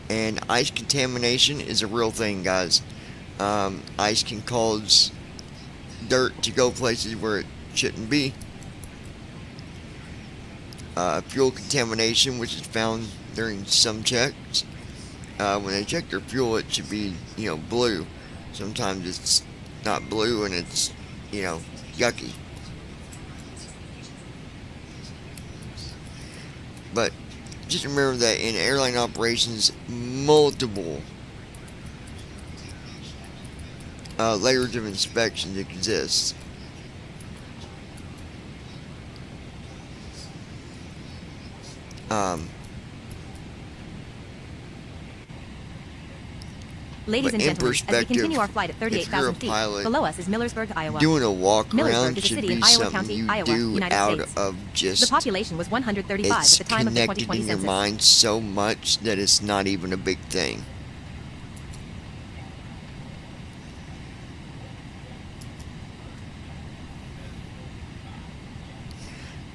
And ice contamination is a real thing, guys. Ice can cause dirt to go places where it shouldn't be. Fuel contamination, which is found during some checks. When they check their fuel, it should be, you know, blue. Sometimes it's not blue and it's, you know, yucky. But just remember that in airline operations, multiple layers of inspections exist.
Ladies
But
and
in
gentlemen, as we
perspective,
continue our flight at
if you're a
38,000 feet,
pilot,
below us is Millersburg, Iowa.
doing a walk
Millersburg
around
is a
should
city
be
in Iowa
something
County,
you
Iowa,
do
United
out
States.
of just...
The population was 135
It's
at the time of the
connected
2020
in your
census.
mind so much that it's not even a big thing.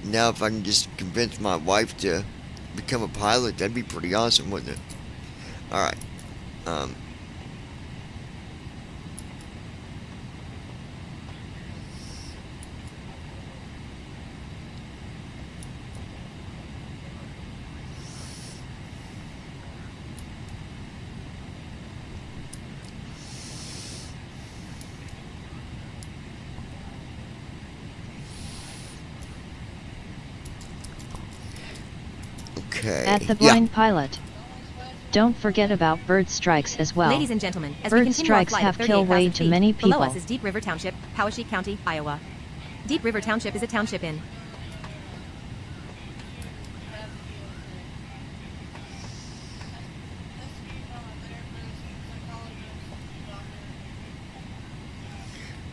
Now, if I can just convince my wife to become a pilot, that'd be pretty awesome, wouldn't it? Alright. Okay.
At the blind pilot. Don't forget about bird strikes as well.
Ladies and gentlemen, as we
bird
continue our
strikes
flight
have
at
killed way
38,000
too
feet,
many people.
below us is Deep River Township, Poweshiek County, Iowa. Deep River Township is a township in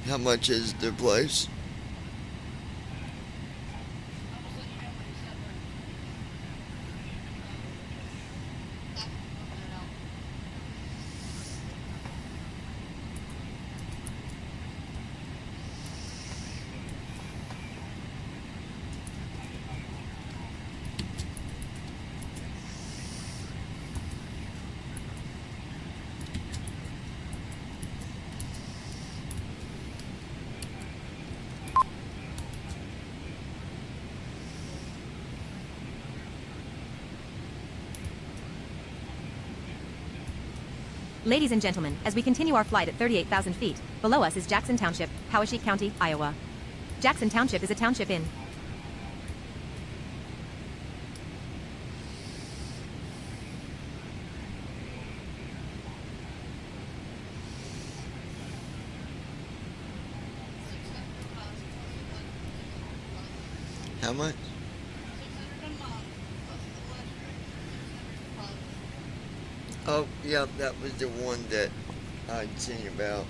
How much is the place?
Ladies and gentlemen, as we continue our flight at 38,000 feet, below us is Jackson Township, Poweshiek County, Iowa. Jackson Township is a township in
How much? Oh, yeah, that was the one that I'd seen about.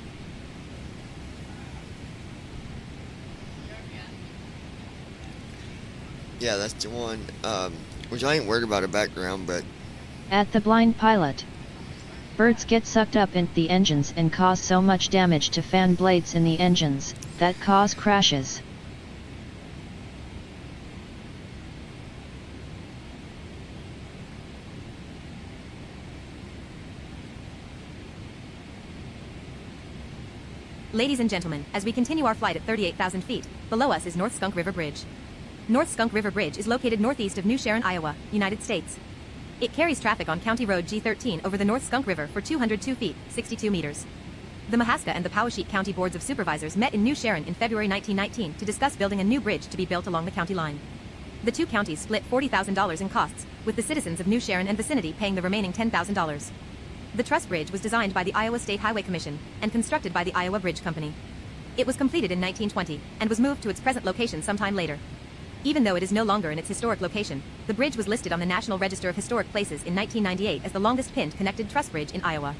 Yeah, that's the one, which I ain't worried about a background, but...
At the blind pilot. Birds get sucked up into the engines and cause so much damage to fan blades in the engines, that cause crashes.
Ladies and gentlemen, as we continue our flight at 38,000 feet, below us is North Skunk River Bridge. North Skunk River Bridge is located northeast of New Sharon, Iowa, United States. It carries traffic on County Road G13 over the North Skunk River for 202 feet, 62 meters. The Mahaska and the Poweshiek County Boards of Supervisors met in New Sharon in February 1919 to discuss building a new bridge to be built along the county line. The two counties split $40,000 in costs, with the citizens of New Sharon and vicinity paying the remaining $10,000. The truss bridge was designed by the Iowa State Highway Commission and constructed by the Iowa Bridge Company. It was completed in 1920 and was moved to its present location sometime later. Even though it is no longer in its historic location, the bridge was listed on the National Register of Historic Places in 1998 as the longest pinned connected truss bridge in Iowa.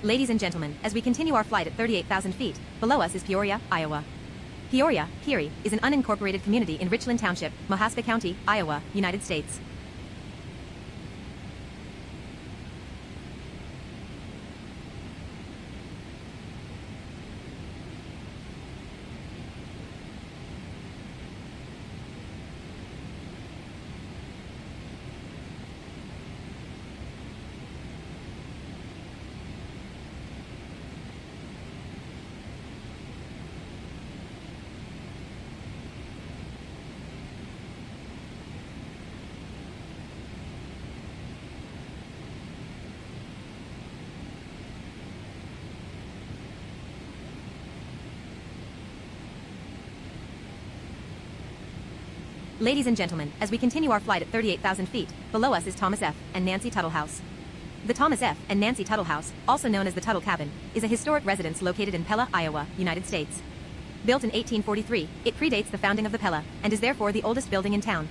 Ladies and gentlemen, as we continue our flight at 38,000 feet, below us is Peoria, Iowa. Peoria, Peary, is an unincorporated community in Richland Township, Mahaska County, Iowa, United States. Ladies and gentlemen, as we continue our flight at 38,000 feet, below us is Thomas F. and Nancy Tuttle House. The Thomas F. and Nancy Tuttle House, also known as the Tuttle Cabin, is a historic residence located in Pella, Iowa, United States. Built in 1843, it predates the founding of the Pella, and is therefore the oldest building in town.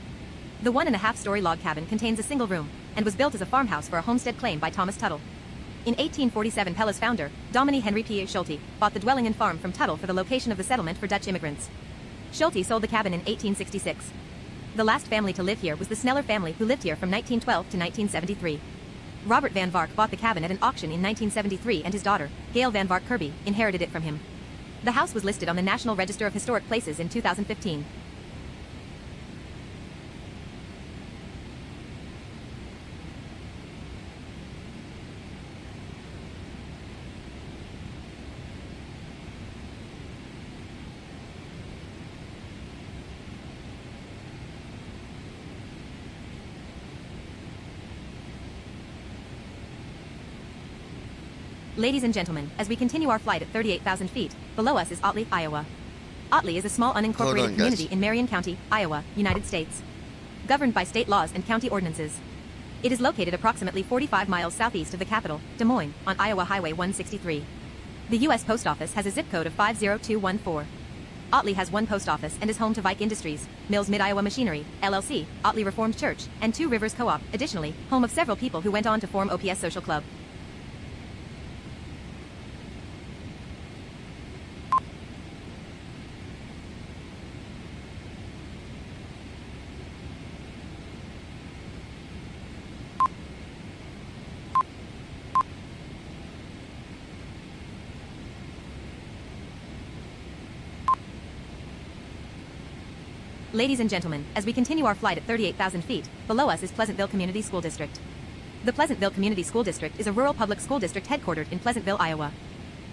The 1.5-story log cabin contains a single room, and was built as a farmhouse for a homestead claim by Thomas Tuttle. In 1847, Pella's founder, Dominique Henry P. Schulte, bought the dwelling and farm from Tuttle for the location of the settlement for Dutch immigrants. Schulte sold the cabin in 1866. The last family to live here was the Sneller family, who lived here from 1912 to 1973. Robert Van Vark bought the cabin at an auction in 1973, and his daughter, Gail Van Vark Kirby, inherited it from him. The house was listed on the National Register of Historic Places in 2015. Ladies and gentlemen, as we continue our flight at 38,000 feet, below us is Otley, Iowa. Otley is a small unincorporated community in Marion County, Iowa, United States. Governed by state laws and county ordinances. It is located approximately 45 miles southeast of the capital, Des Moines, on Iowa Highway 163. The U.S. Post Office has a zip code of 50214. Otley has one post office and is home to Vike Industries, Mills Mid-Iowa Machinery, LLC, Otley Reformed Church, and Two Rivers Co-op, additionally, home of several people who went on to form OPS Social Club. Ladies and gentlemen, as we continue our flight at 38,000 feet, below us is Pleasantville Community School District. The Pleasantville Community School District is a rural public school district headquartered in Pleasantville, Iowa.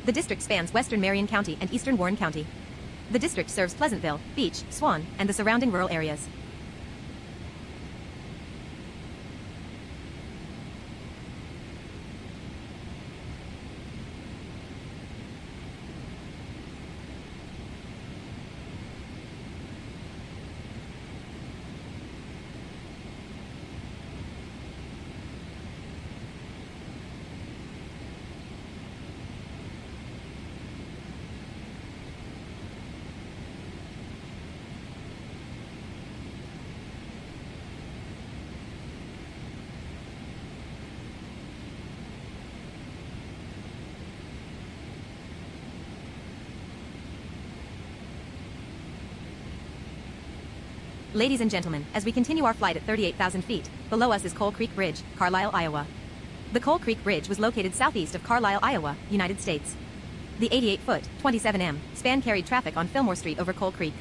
The district spans western Marion County and eastern Warren County. The district serves Pleasantville, Beach, Swan, and the surrounding rural areas. Ladies and gentlemen, as we continue our flight at 38,000 feet, below us is Coal Creek Bridge, Carlisle, Iowa. The Coal Creek Bridge was located southeast of Carlisle, Iowa, United States. The 88-foot, 27M, span carried traffic on Fillmore Street over Coal Creek.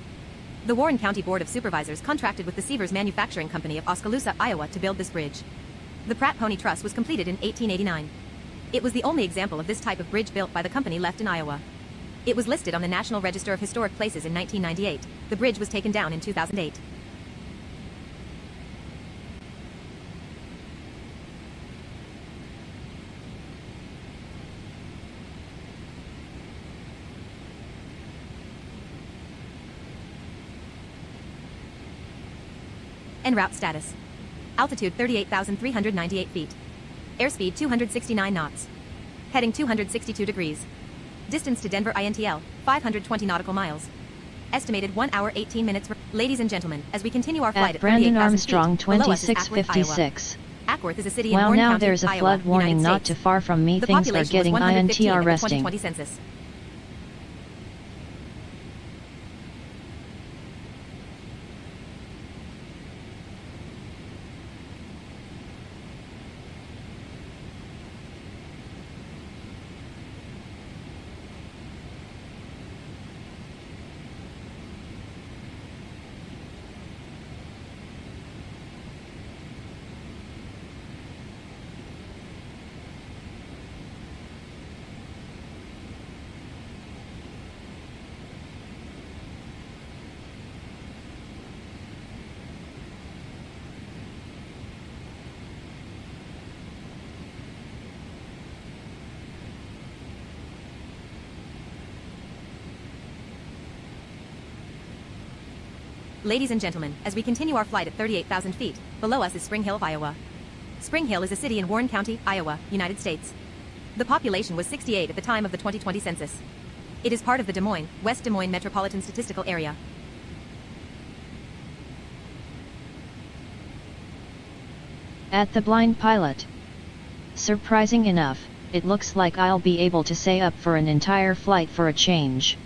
The Warren County Board of Supervisors contracted with the Sievers Manufacturing Company of Oskaloosa, Iowa to build this bridge. The Pratt Pony Truss was completed in 1889. It was the only example of this type of bridge built by the company left in Iowa. It was listed on the National Register of Historic Places in 1998. The bridge was taken down in 2008. En route status. Altitude 38,398 feet. Airspeed 269 knots. Heading 262 degrees. Distance to Denver INTL, 520 nautical miles. Estimated 1 hour 18 minutes. Ladies and gentlemen, as we continue our flight at
Brandon
38,000
Armstrong,
feet, below us is Ackworth,
2656.
Iowa. Ackworth is a city in
Well,
Warren
now
County,
there's a
Iowa,
flood warning
United
not too
States.
far from me.
The
Things are
population was
getting
115
INTR
in the
resting.
2020 census. Ladies and gentlemen, as we continue our flight at 38,000 feet, below us is Spring Hill, Iowa. Spring Hill is a city in Warren County, Iowa, United States. The population was 68 at the time of the 2020 census. It is part of the Des Moines, West Des Moines Metropolitan Statistical Area.
At the blind pilot. Surprising enough, it looks like I'll be able to stay up for an entire flight for a change.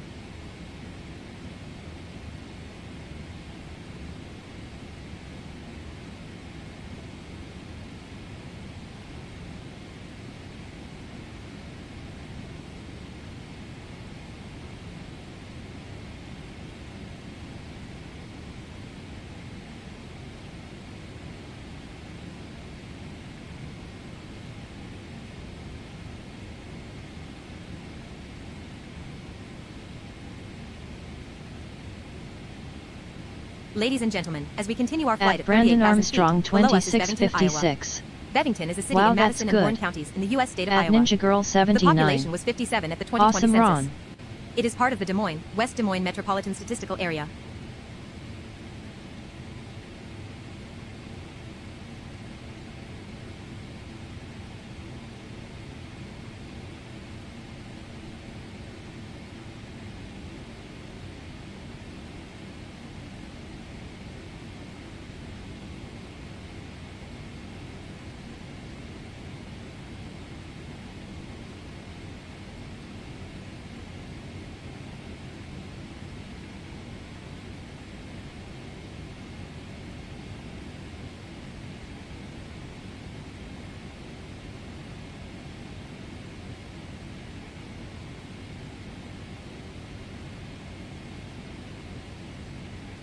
Ladies and gentlemen, as we continue our flight
at
at
Brandon
38,000
Armstrong
feet, below us is Bevington,
2656.
Iowa. Bevington is a city
Wow,
in Madison
that's
and Warren
good.
counties in the U.S. state of
At
Iowa.
Ninja Girl 79.
The population was 57 at the 2020
Awesome
census.
Ron.
It is part of the Des Moines, West Des Moines Metropolitan Statistical Area.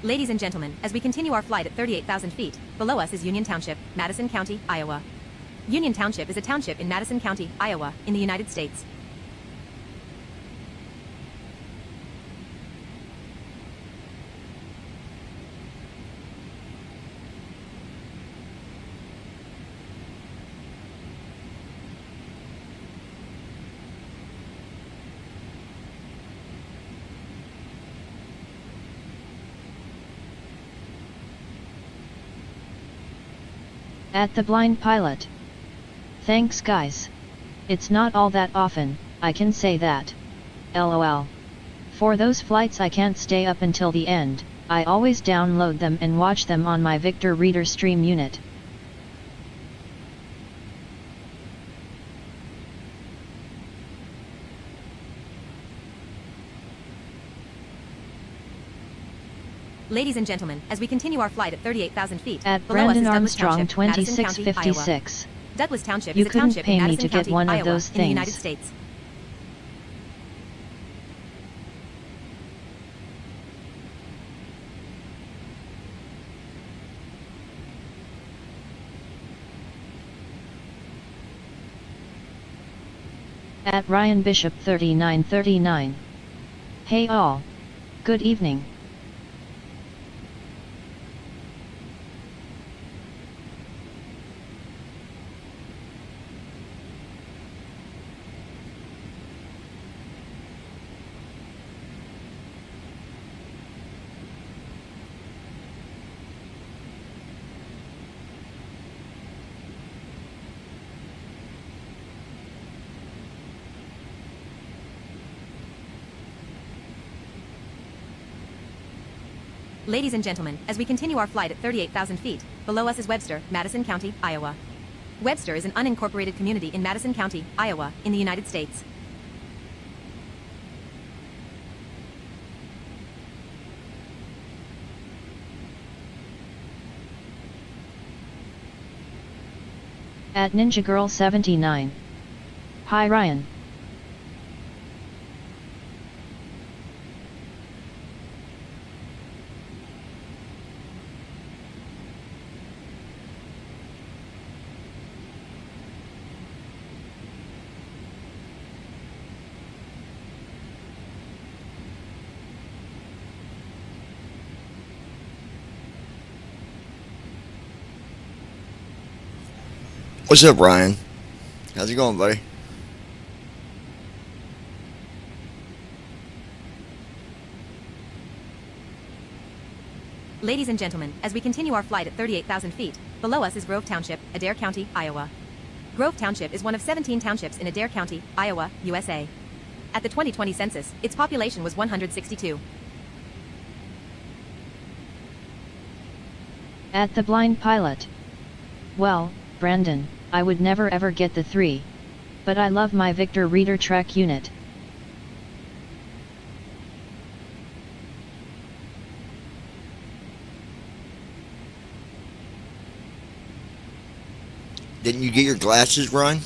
Ladies and gentlemen, as we continue our flight at 38,000 feet, below us is Union Township, Madison County, Iowa. Union Township is a township in Madison County, Iowa, in the United States.
At the blind pilot. Thanks guys. It's not all that often, I can say that. LOL. For those flights I can't stay up until the end, I always download them and watch them on my Victor Reader stream unit.
Ladies and gentlemen, as we continue our flight at 38,000 feet,
at
below
Brandon
us is Douglas
Armstrong
Township, Madison County,
2656.
Iowa. Douglas Township
You
is a
couldn't
township
pay
in
me
Madison
to get
County,
one of
Iowa,
those
in the United
things.
States.
At Ryan Bishop 3939. Hey all. Good evening.
Ladies and gentlemen, as we continue our flight at 38,000 feet, below us is Webster, Madison County, Iowa. Webster is an unincorporated community in Madison County, Iowa, in the United States.
At Ninja Girl 79. Hi Ryan.
What's up, Ryan? How's it going, buddy?
Ladies and gentlemen, as we continue our flight at 38,000 feet, below us is Grove Township, Adair County, Iowa. Grove Township is one of 17 townships in Adair County, Iowa, USA. At the 2020 census, its population was 162.
At the blind pilot. Well, Brandon, I would never ever get the 3. But I love my Victor Reader track unit.
Didn't you get your glasses, Ron?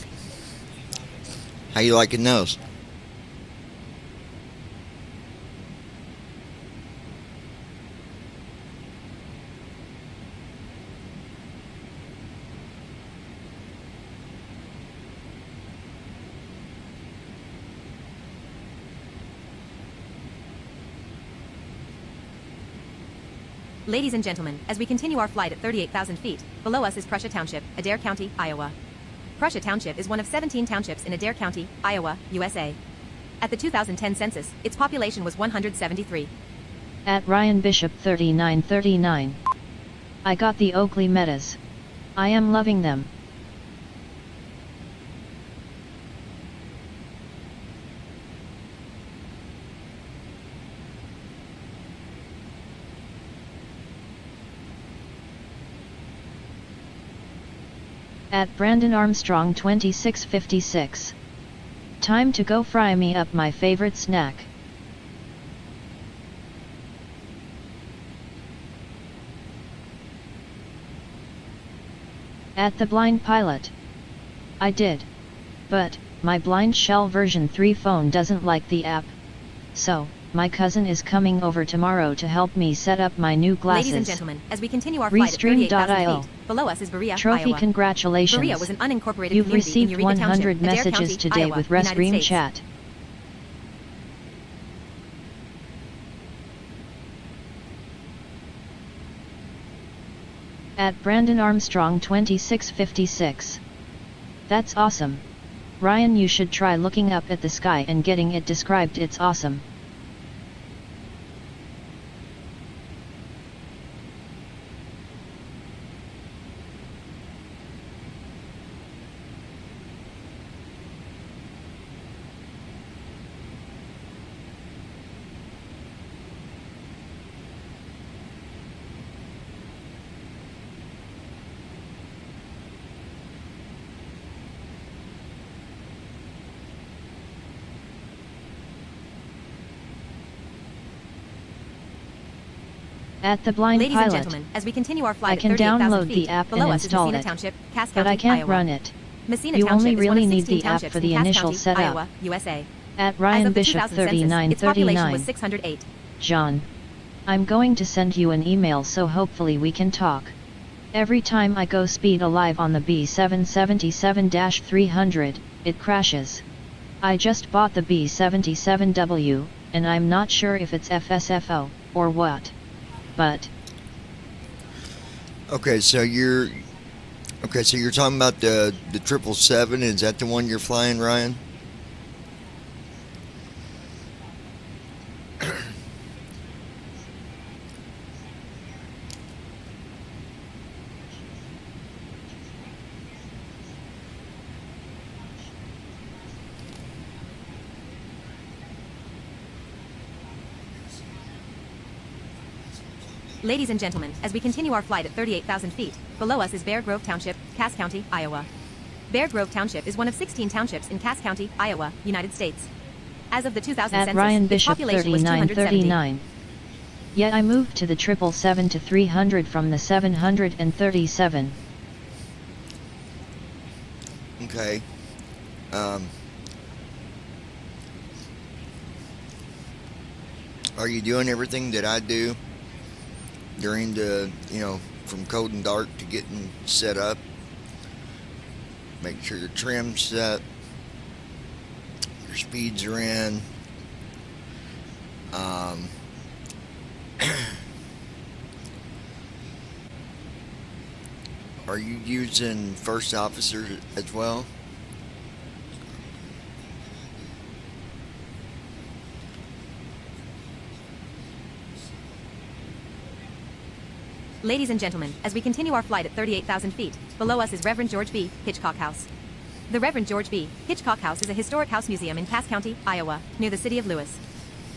How you liking those?
Ladies and gentlemen, as we continue our flight at 38,000 feet, below us is Prussia Township, Adair County, Iowa. Prussia Township is one of 17 townships in Adair County, Iowa, USA. At the 2010 census, its population was 173.
At Ryan Bishop 3939. I got the Oakley Metas. I am loving them. At Brandon Armstrong 2656. Time to go fry me up my favorite snack. At the blind pilot. I did. But, my blind shell version 3 phone doesn't like the app. So, my cousin is coming over tomorrow to help me set up my new glasses.
Ladies and gentlemen, as we continue our flight at 38,000 feet, below us is Berea,
Trophy,
Iowa.
congratulations.
Berea was an unincorporated
You've
community in
received
Eureka
100
Township, Adair
messages
County,
today
Iowa,
with
United
Restream
States.
Chat. At Brandon Armstrong 2656. That's awesome. Ryan, you should try looking up at the sky and getting it described. It's awesome. At the blind
Ladies
pilot.
and gentlemen, as we continue our flight
I
at
can
38,000
download
feet,
the app
below
and
us is
install
Messina
it,
Township, Cass
but
County,
I can't
Iowa.
run it.
Messina
You
Township
only
is
really
one of
need
16
the app
townships
for
in
the
Cass
initial
County,
setup.
Iowa, USA.
At
As
Ryan
of the
Bishop
2000 census, its population was
3939.
608.
John. I'm going to send you an email so hopefully we can talk. Every time I go speed alive on the B777-300, it crashes. I just bought the B77W, and I'm not sure if it's FSFO, or what. But...
Okay, so you're talking about the 777. Is that the one you're flying, Ryan?
Ladies and gentlemen, as we continue our flight at 38,000 feet, below us is Bear Grove Township, Cass County, Iowa. Bear Grove Township is one of 16 townships in Cass County, Iowa, United States. As of the 2000
At
census,
Ryan
its
Bishop
population was 270.
3939. Yet I moved to the 777 to 300 from the 737.
Okay. Are you doing everything that I do during the, from cold and dark to getting set up? Make sure your trim's set, your speeds are in. Are you using first officer as well?
Ladies and gentlemen, as we continue our flight at 38,000 feet, below us is Reverend George B. Hitchcock House. The Reverend George B. Hitchcock House is a historic house museum in Cass County, Iowa, near the city of Lewis.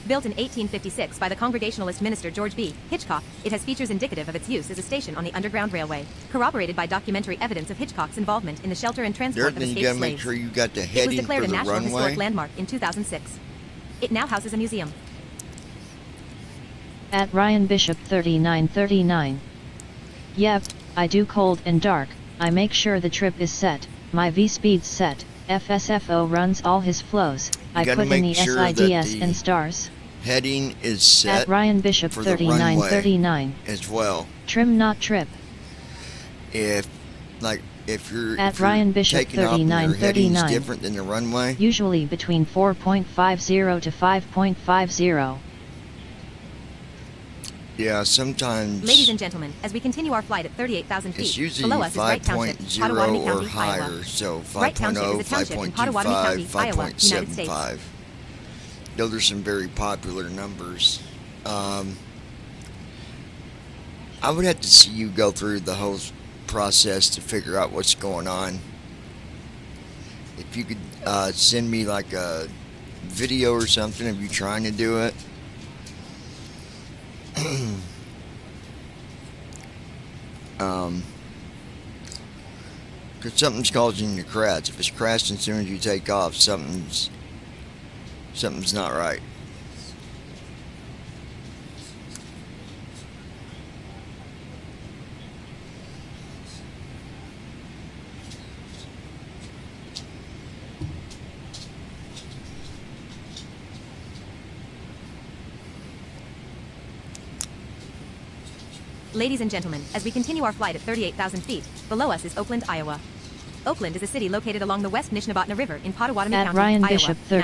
Built in 1856 by the Congregationalist minister George B. Hitchcock, it has features indicative of its use as a station on the Underground Railway, corroborated by documentary evidence of Hitchcock's involvement in the shelter and transport of
You
escaped
gotta make
slaves.
sure you got the
It was
heading
declared
for
a
the
National Historic
runway.
Landmark in 2006. It now houses a museum.
At Ryan Bishop 3939. Yep, I do cold and dark, I make sure the trip is set, my V-speed's set, FSFO runs all his flows, I
gotta
put in the
make sure that
SIDS
the
and stars.
Heading is set
At Ryan Bishop
for the runway
3939.
as well.
Trim not trip.
If you're
At Ryan Bishop
taking off and your heading's
3939.
different than the runway,
Usually between 4.50 to 5.50.
yeah, sometimes
Ladies and gentlemen, as we continue our flight at 38,000 feet,
it's usually
below us is Wright Township,
5.0
Potawatomi
or
County,
higher.
Iowa.
So
Wright Township
5.0,
is a township in
5.25,
Potawatomi County, Iowa, United States.
5.75. Those are some very popular numbers. I would have to see you go through the whole process to figure out what's going on. If you could send me like a video or something of you trying to do it. Because something's causing you to crash. If it's crashing as soon as you take off, something's not right.
Ladies and gentlemen, as we continue our flight at 38,000 feet, below us is Oakland, Iowa. Oakland is a city located along the West Nishnabotna River in Potawatomi
At
County,
Ryan
Iowa,
Bishop
United States.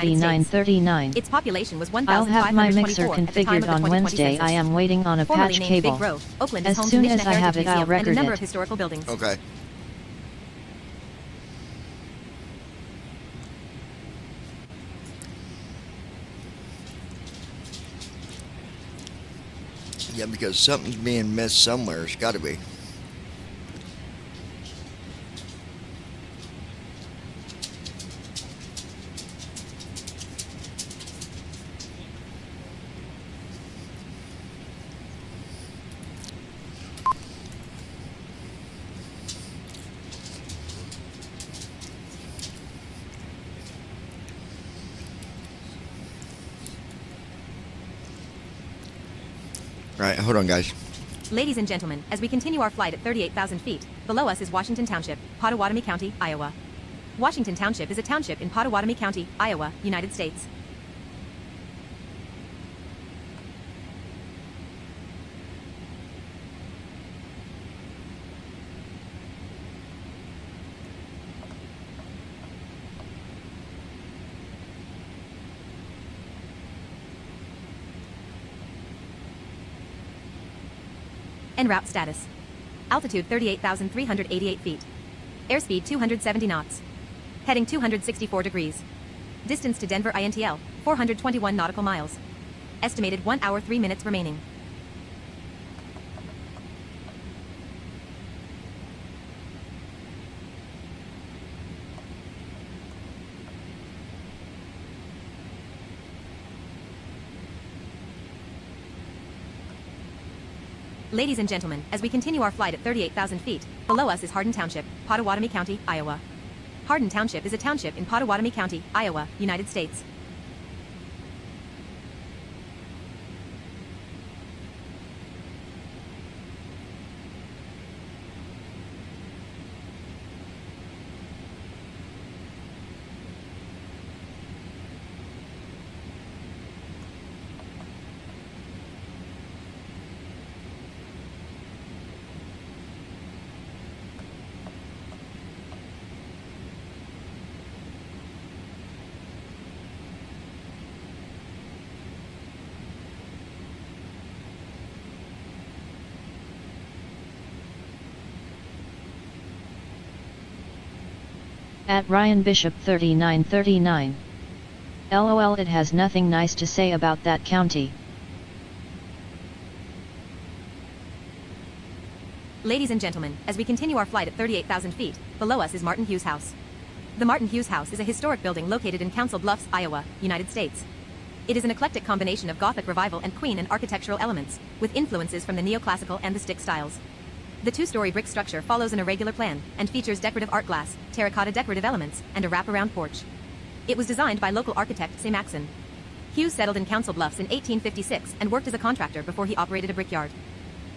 3939.
Its population was
I'll have my mixer
1,524 at the time
configured
of the
on
2020
Wednesday.
census.
I am waiting on a
Formerly
patch
named
cable.
Big Grove, Oakland
As
is home
soon
to
as
Nishna
I have
Heritage
it, I'll
Museum and a
record
number
it.
of historical buildings.
Okay. Yeah, because something's being missed somewhere. It's got to be. Right, hold on, guys.
Ladies and gentlemen, as we continue our flight at 38,000 feet, below us is Washington Township, Potawatomi County, Iowa. Washington Township is a township in Potawatomi County, Iowa, United States. En route status. Altitude 38,388 feet. Airspeed 270 knots. Heading 264 degrees. Distance to Denver INTL, 421 nautical miles. Estimated 1 hour 3 minutes remaining. Ladies and gentlemen, as we continue our flight at 38,000 feet, below us is Hardin Township, Potawatomi County, Iowa. Hardin Township is a township in Potawatomi County, Iowa, United States.
At Ryan Bishop 3939. LOL, it has nothing nice to say about that county.
Ladies and gentlemen, as we continue our flight at 38,000 feet, below us is Martin Hughes House. The Martin Hughes House is a historic building located in Council Bluffs, Iowa, United States. It is an eclectic combination of Gothic Revival and Queen and architectural elements, with influences from the neoclassical and the stick styles. The two-story brick structure follows an irregular plan, and features decorative art glass, terracotta decorative elements, and a wraparound porch. It was designed by local architect Say Maxon. Hughes settled in Council Bluffs in 1856 and worked as a contractor before he operated a brickyard.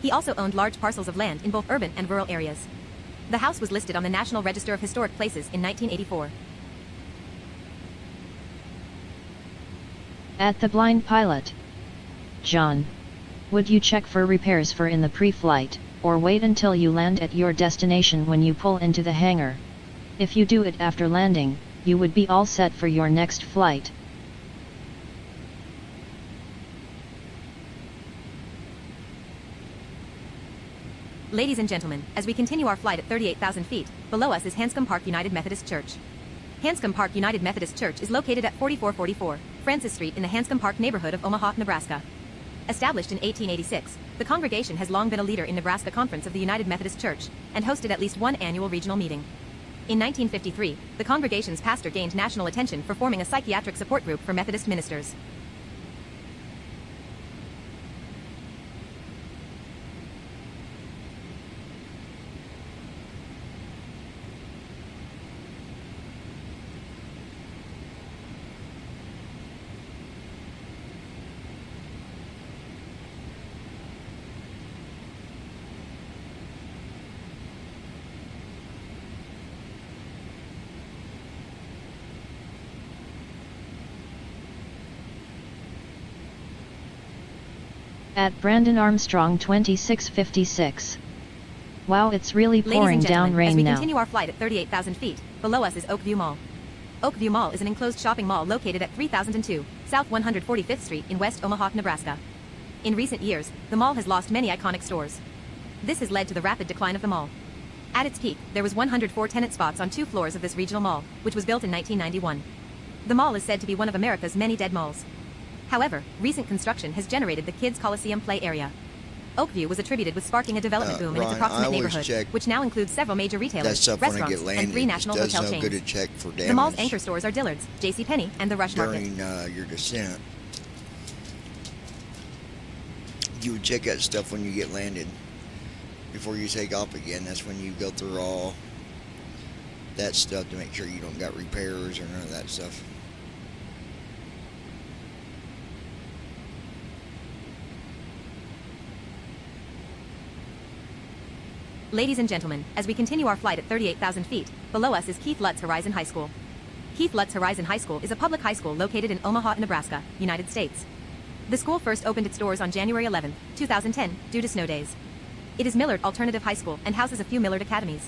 He also owned large parcels of land in both urban and rural areas. The house was listed on the National Register of Historic Places in 1984.
At the blind pilot. John. Would you check for repairs for in the pre-flight, or wait until you land at your destination when you pull into the hangar? If you do it after landing, you would be all set for your next flight.
Ladies and gentlemen, as we continue our flight at 38,000 feet, below us is Hanscom Park United Methodist Church. Hanscom Park United Methodist Church is located at 4444 Francis Street in the Hanscom Park neighborhood of Omaha, Nebraska. Established in 1886, the congregation has long been a leader in Nebraska Conference of the United Methodist Church, and hosted at least one annual regional meeting. In 1953, the congregation's pastor gained national attention for forming a psychiatric support group for Methodist ministers.
At Brandon Armstrong 2656. Wow, it's really pouring down rain now.
As we continue our flight at 38,000 feet, below us is Oakview Mall. Oakview Mall is an enclosed shopping mall located at 3002 South 145th Street in West Omaha, Nebraska. In recent years, the mall has lost many iconic stores. This has led to the rapid decline of the mall. At its peak, there was 104 tenant spots on 2 floors of this regional mall, which was built in 1991. The mall is said to be one of America's many dead malls. However, recent construction has generated the Kids Coliseum play area. Oakview was attributed with sparking a development boom in its approximate neighborhood, which now includes several major retailers, restaurants, and 3 national hotel chains. The mall's anchor stores are Dillard's, JCPenney, and the Rush Market.
During your descent, you would check that stuff when you get landed. Before you take off again, that's when you go through all that stuff to make sure you don't got repairs or none of that stuff.
Ladies and gentlemen, as we continue our flight at 38,000 feet, below us is Keith Lutz Horizon High School. Keith Lutz Horizon High School is a public high school located in Omaha, Nebraska, United States. The school first opened its doors on January 11, 2010, due to snow days. It is Millard Alternative High School and houses a few Millard academies.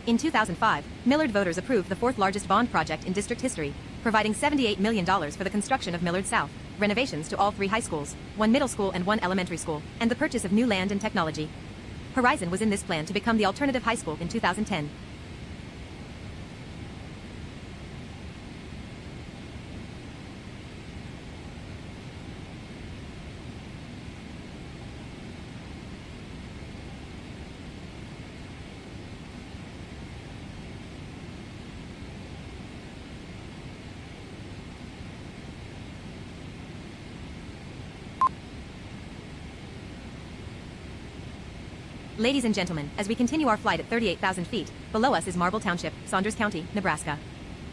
In 2005, Millard voters approved the 4th largest bond project in district history, providing $78 million for the construction of Millard South, renovations to all 3 high schools, 1 middle school and 1 elementary school, and the purchase of new land and technology. Horizon was in this plan to become the alternative high school in 2010. Ladies and gentlemen, as we continue our flight at 38,000 feet, below us is Marble Township, Saunders County, Nebraska.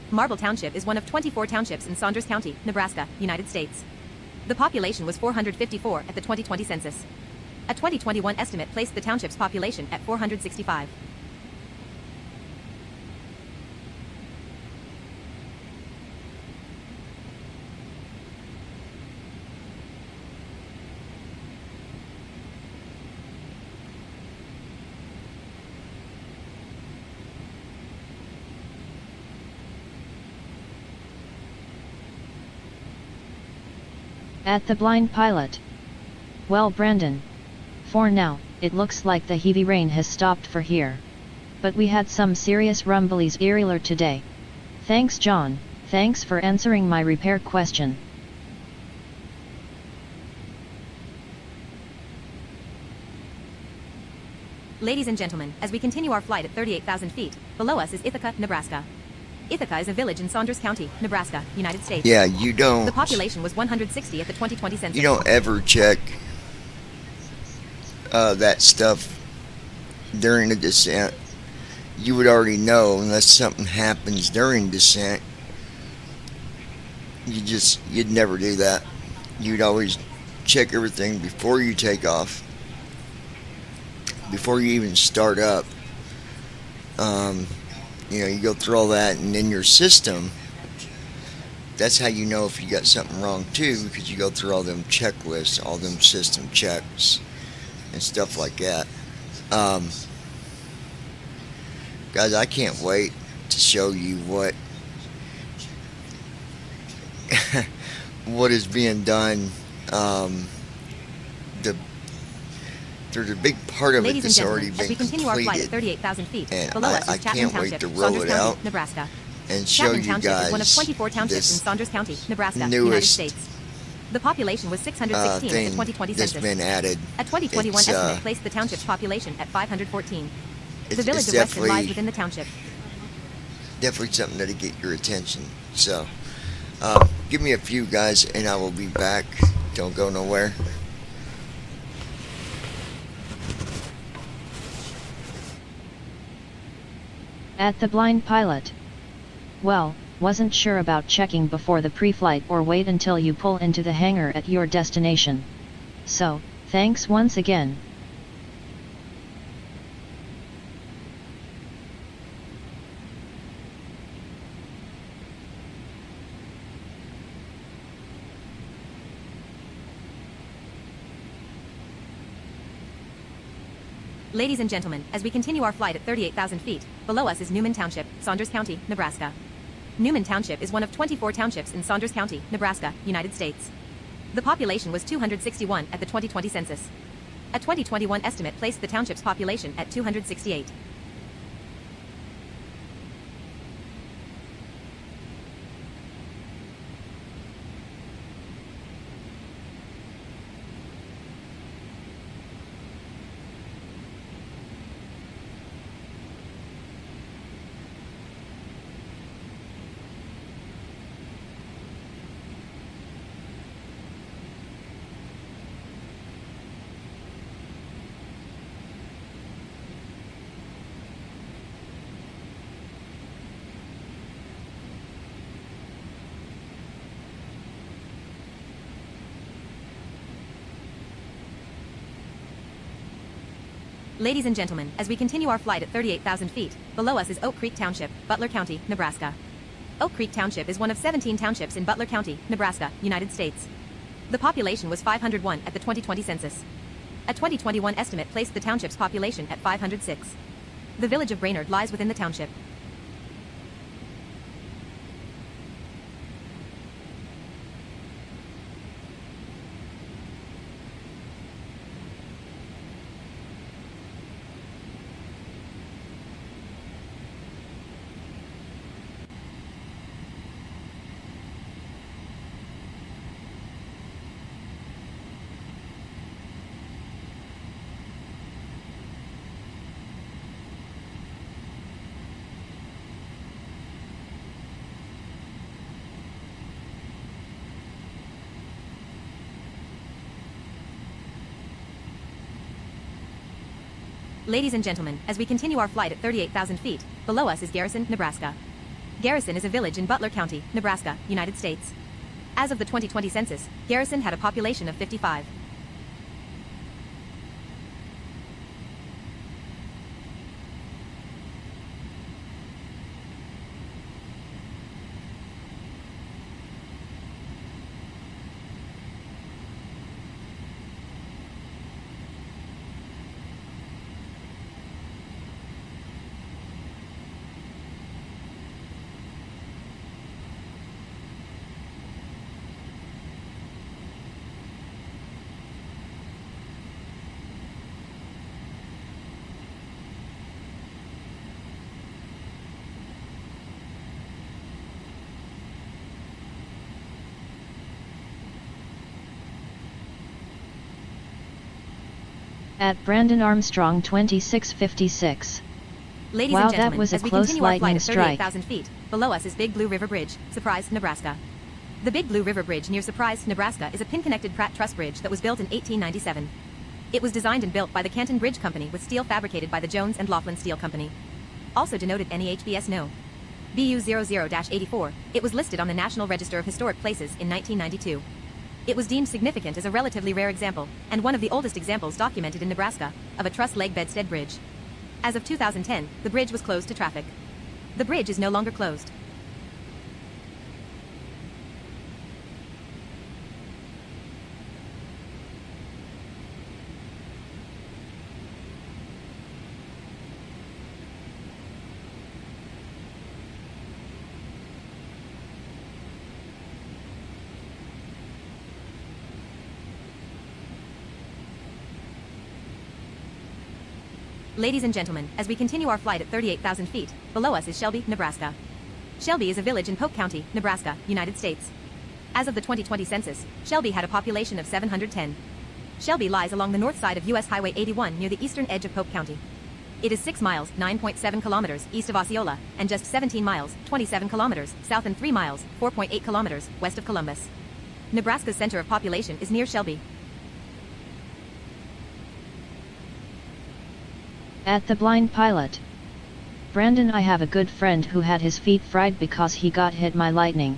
Marble Township is one of 24 townships in Saunders County, Nebraska, United States. The population was 454 at the 2020 census. A 2021 estimate placed the township's population at 465.
At the blind pilot. Well, Brandon. For now, it looks like the heavy rain has stopped for here. But we had some serious rumblies earlier today. Thanks, John. Thanks for answering my repair question.
Ladies and gentlemen, as we continue our flight at 38,000 feet, below us is Ithaca, Nebraska. Ithaca is a village in Saunders County, Nebraska, United States.
Yeah, you don't.
The population was 160 at the 2020 census.
You don't ever check that stuff during the descent. You would already know unless something happens during descent. You'd never do that. You'd always check everything before you take off, before you even start up. You go through all that, and in your system, that's how you know if you got something wrong too, because you go through all them checklists, all them system checks and stuff like that. Guys, I can't wait to show you what what is being done. There's a big part of it that's already been completed.
As we continue our flight at 38,000 feet,
and
below us
I
is Chapman
can't wait
Township,
to roll
Saunders
it
County,
out
Nebraska.
and show
Chapman
you
Township
guys
is one of 24 townships in Saunders County, Nebraska, United
newest
States. The population was 616 at the 2020
that's
census.
been added.
A 2021
It's,
estimate placed the township's population at 514. The
it's
village of Weston
definitely-
lies within the township.
Definitely something that'll get your attention. So, give me a few, guys, and I will be back. Don't go nowhere.
At the blind pilot. Well, wasn't sure about checking before the pre-flight or wait until you pull into the hangar at your destination. So, thanks once again.
Ladies and gentlemen, as we continue our flight at 38,000 feet, below us is Newman Township, Saunders County, Nebraska. Newman Township is one of 24 townships in Saunders County, Nebraska, United States. The population was 261 at the 2020 census. A 2021 estimate placed the township's population at 268. Ladies and gentlemen, as we continue our flight at 38,000 feet, below us is Oak Creek Township, Butler County, Nebraska. Oak Creek Township is one of 17 townships in Butler County, Nebraska, United States. The population was 501 at the 2020 census. A 2021 estimate placed the township's population at 506. The village of Brainerd lies within the township. Ladies and gentlemen, as we continue our flight at 38,000 feet, below us is Garrison, Nebraska. Garrison is a village in Butler County, Nebraska, United States. As of the 2020 census, Garrison had a population of 55.
At Brandon Armstrong 2656.
Ladies
wow,
and gentlemen,
that was a
as we
close
continue our flight
lightning
at
strike.
38,000 feet, below us is Big Blue River Bridge, Surprise, Nebraska. The Big Blue River Bridge near Surprise, Nebraska is a pin-connected Pratt truss bridge that was built in 1897. It was designed and built by the Canton Bridge Company with steel fabricated by the Jones and Laughlin Steel Company. Also denoted NEHBS No. BU00-84, it was listed on the National Register of Historic Places in 1992. It was deemed significant as a relatively rare example, and one of the oldest examples documented in Nebraska, of a truss leg bedstead bridge. As of 2010, the bridge was closed to traffic. The bridge is no longer closed. Ladies and gentlemen, as we continue our flight at 38,000 feet, below us is Shelby, Nebraska. Shelby is a village in Polk County, Nebraska, United States. As of the 2020 census, Shelby had a population of 710. Shelby lies along the north side of US Highway 81 near the eastern edge of Polk County. It is 6 miles, 9.7 kilometers, east of Osceola, and just 17 miles, 27 kilometers, south and 3 miles, 4.8 kilometers, west of Columbus. Nebraska's center of population is near Shelby.
At the Blind Pilot. Brandon, I have a good friend who had his feet fried because he got hit by lightning.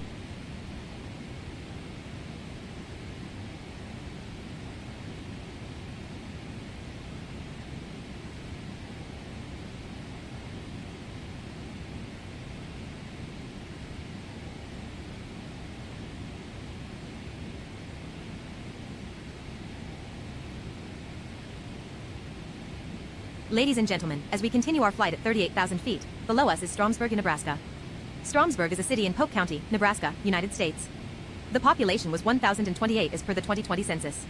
Ladies and gentlemen, as we continue our flight at 38,000 feet, below us is Stromsburg, Nebraska. Stromsburg is a city in Polk County, Nebraska, United States. The population was 1,028 as per the 2020 census.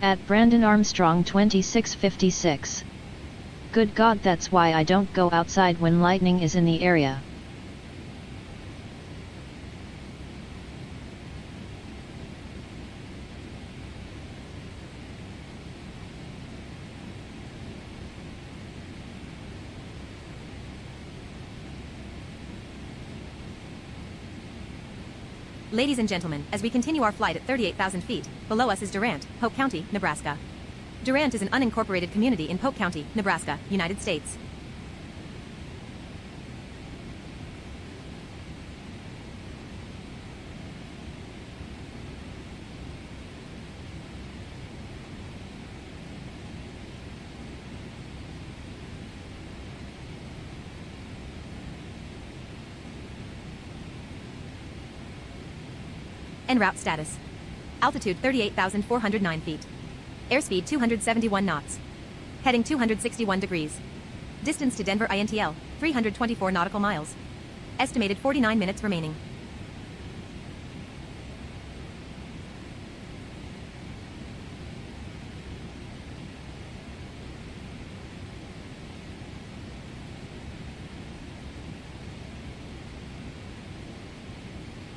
At Brandon Armstrong 2656. Good God, that's why I don't go outside when lightning is in the area.
Ladies and gentlemen, as we continue our flight at 38,000 feet, below us is Durant, Polk County, Nebraska. Durant is an unincorporated community in Polk County, Nebraska, United States. En route status. Altitude 38,409 feet. Airspeed 271 knots. Heading 261 degrees. Distance to Denver INTL, 324 nautical miles. Estimated 49 minutes remaining.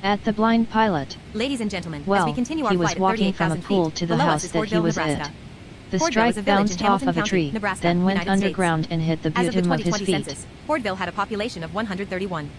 At the Blind Pilot.
Ladies and gentlemen,
well,
as we continue our
he was
flight at
walking from a
38,000
pool
feet,
to the
below
house
us is
that he
Fordville,
was
Nebraska.
at. The
Fordville
strike
is a village
bounced
in
off
Hamilton
of a
County,
tree,
Nebraska,
then went
United
underground
States.
and hit the
As of the
bottom of his
2020
feet.
census, Fordville had a population of 131.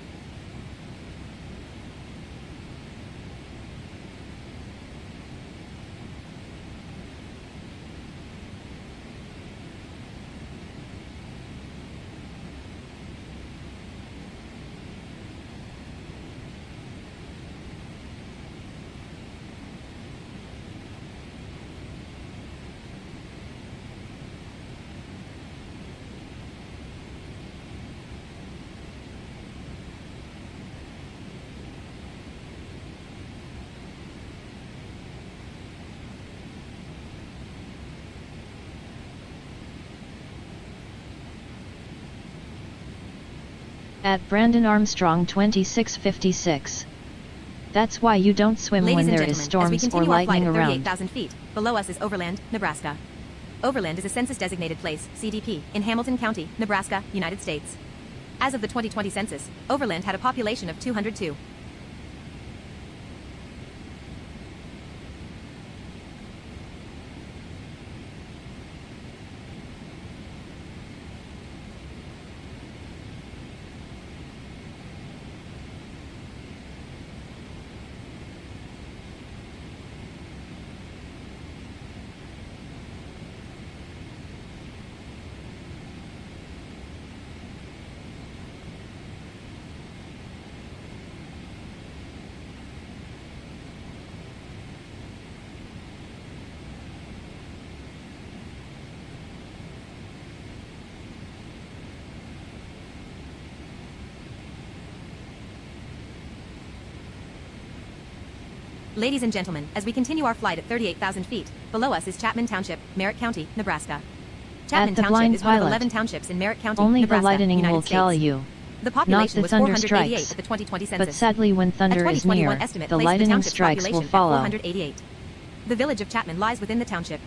At Brandon Armstrong 2656. That's why you don't swim
Ladies
when
and
there is
gentlemen, as we
storms or
continue our flight
lightning
at
around.
38,000 feet, below us is Overland, Nebraska. Overland is a census-designated place, CDP, in Hamilton County, Nebraska, United States. As of the 2020 census, Overland had a population of 202. Ladies and gentlemen, as we continue our flight at 38,000 feet, below us is Chapman Township, Merritt County, Nebraska. Chapman
At the
Township
blind
is one of
pilot,
11 townships in Merritt County,
only
Nebraska,
the lightning
United
will
States.
tell you.
The
Not
population
the
was
thunder
488
strikes.
at the 2020 census.
But sadly when
A
thunder is
2021
near,
estimate
the
placed
lightning
township's
strikes will
population at
follow.
488. The village of Chapman lies within the township.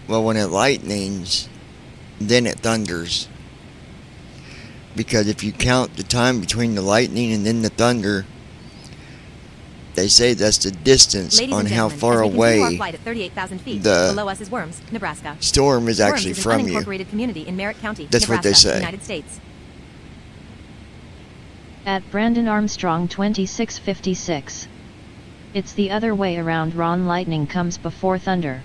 Well, when it lightnings, then it thunders. Because if you count the time between the lightning and then the thunder, they say that's the distance
Ladies
on
and
how
gentlemen,
far
as we continue our
away
flight at 38,000 feet,
the
below us is Worms, Nebraska.
storm is actually
Worms is
from
an
you.
unincorporated community in Merritt County,
That's what
Nebraska,
they say.
United States.
At Brandon Armstrong 2656. It's the other way around. Ron, lightning comes before thunder.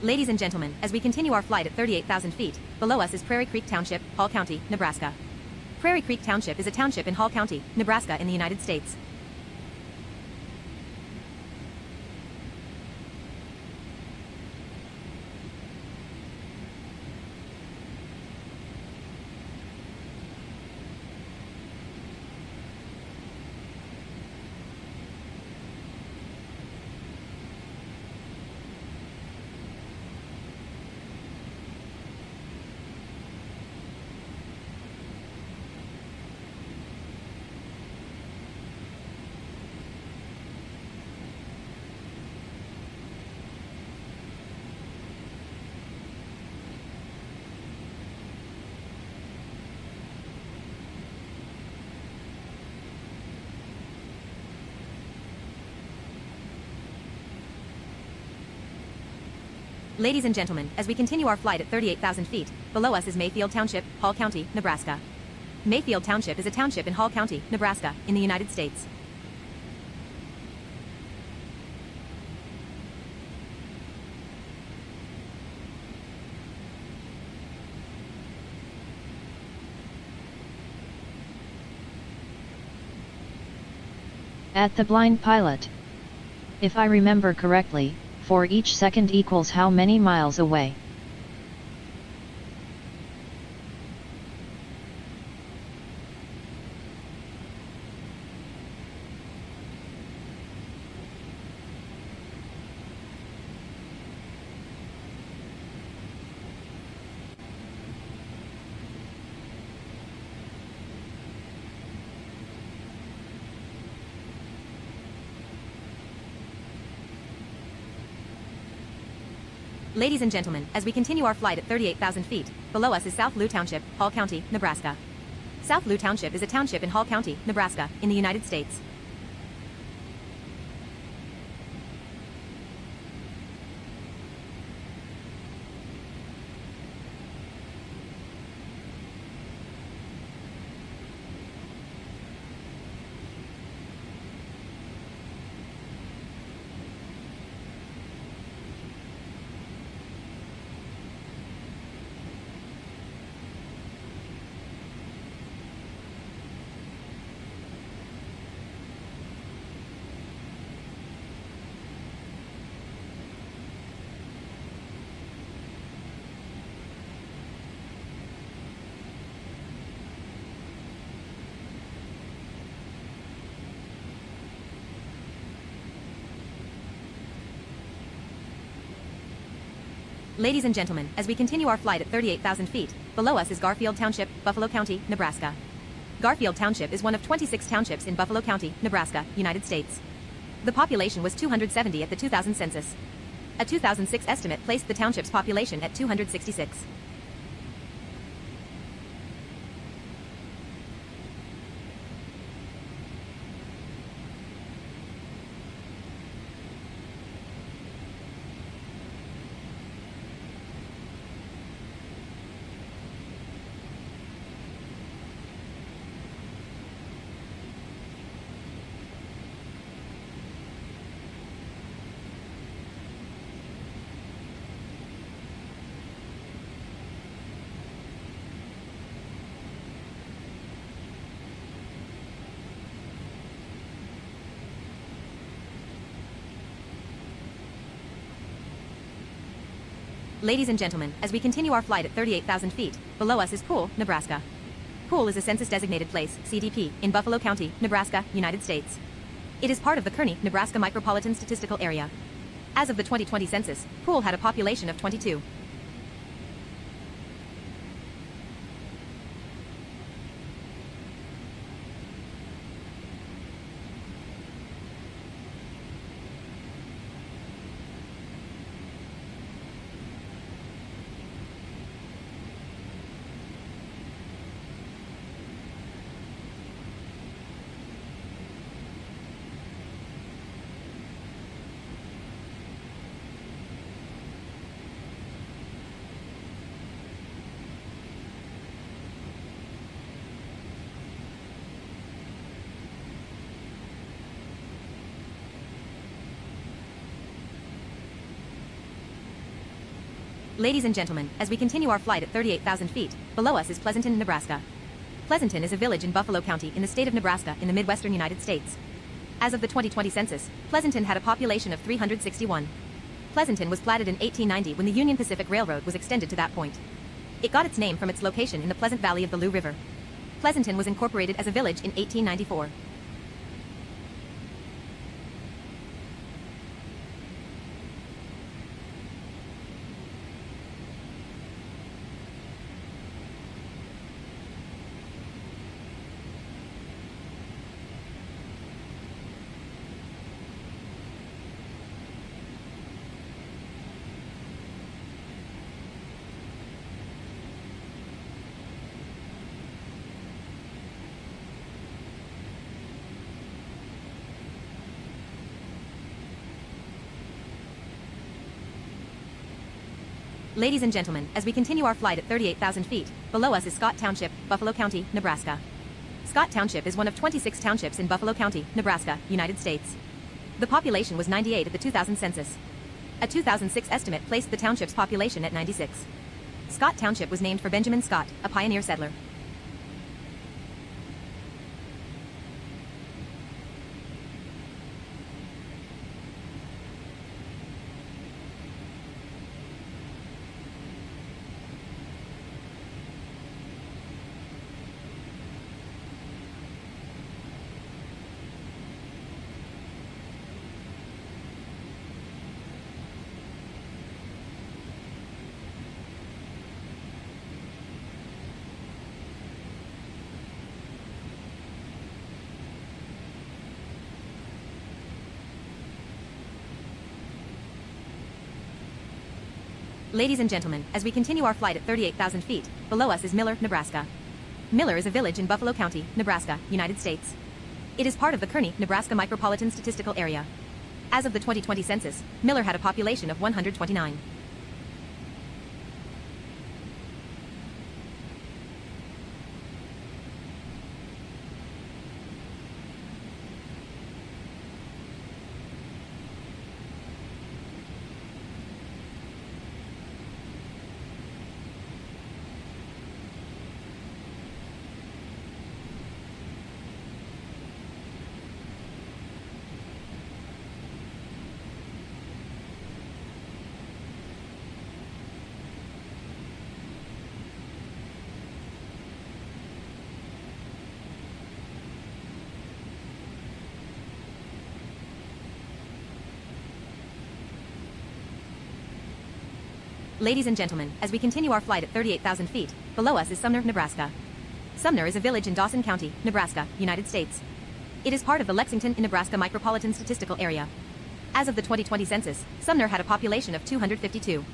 Ladies and gentlemen, as we continue our flight at 38,000 feet, below us is Prairie Creek Township, Hall County, Nebraska. Prairie Creek Township is a township in Hall County, Nebraska in the United States. Ladies and gentlemen, as we continue our flight at 38,000 feet, below us is Mayfield Township, Hall County, Nebraska. Mayfield Township is a township in Hall County, Nebraska, in the United States.
At the blind pilot. If I remember correctly, for each second equals how many miles away?
Ladies and gentlemen, as we continue our flight at 38,000 feet, below us is South Lou Township, Hall County, Nebraska. South Lou Township is a township in Hall County, Nebraska, in the United States. Ladies and gentlemen, as we continue our flight at 38,000 feet, below us is Garfield Township, Buffalo County, Nebraska. Garfield Township is one of 26 townships in Buffalo County, Nebraska, United States. The population was 270 at the 2000 census. A 2006 estimate placed the township's population at 266. Ladies and gentlemen, as we continue our flight at 38,000 feet, below us is Poole, Nebraska. Poole is a census-designated place, CDP, in Buffalo County, Nebraska, United States. It is part of the Kearney, Nebraska Micropolitan Statistical Area. As of the 2020 census, Poole had a population of 22. Ladies and gentlemen, as we continue our flight at 38,000 feet, below us is Pleasanton, Nebraska. Pleasanton is a village in Buffalo County in the state of Nebraska in the Midwestern United States. As of the 2020 census, Pleasanton had a population of 361. Pleasanton was platted in 1890 when the Union Pacific Railroad was extended to that point. It got its name from its location in the Pleasant Valley of the Lou River. Pleasanton was incorporated as a village in 1894. Ladies and gentlemen, as we continue our flight at 38,000 feet, below us is Scott Township, Buffalo County, Nebraska. Scott Township is one of 26 townships in Buffalo County, Nebraska, United States. The population was 98 at the 2000 census. A 2006 estimate placed the township's population at 96. Scott Township was named for Benjamin Scott, a pioneer settler. Ladies and gentlemen, as we continue our flight at 38,000 feet, below us is Miller, Nebraska. Miller is a village in Buffalo County, Nebraska, United States. It is part of the Kearney, Nebraska Micropolitan Statistical Area. As of the 2020 census, Miller had a population of 129. Ladies and gentlemen, as we continue our flight at 38,000 feet, below us is Sumner, Nebraska. Sumner is a village in Dawson County, Nebraska, United States. It is part of the Lexington, Nebraska Micropolitan Statistical Area. As of the 2020 census, Sumner had a population of 252.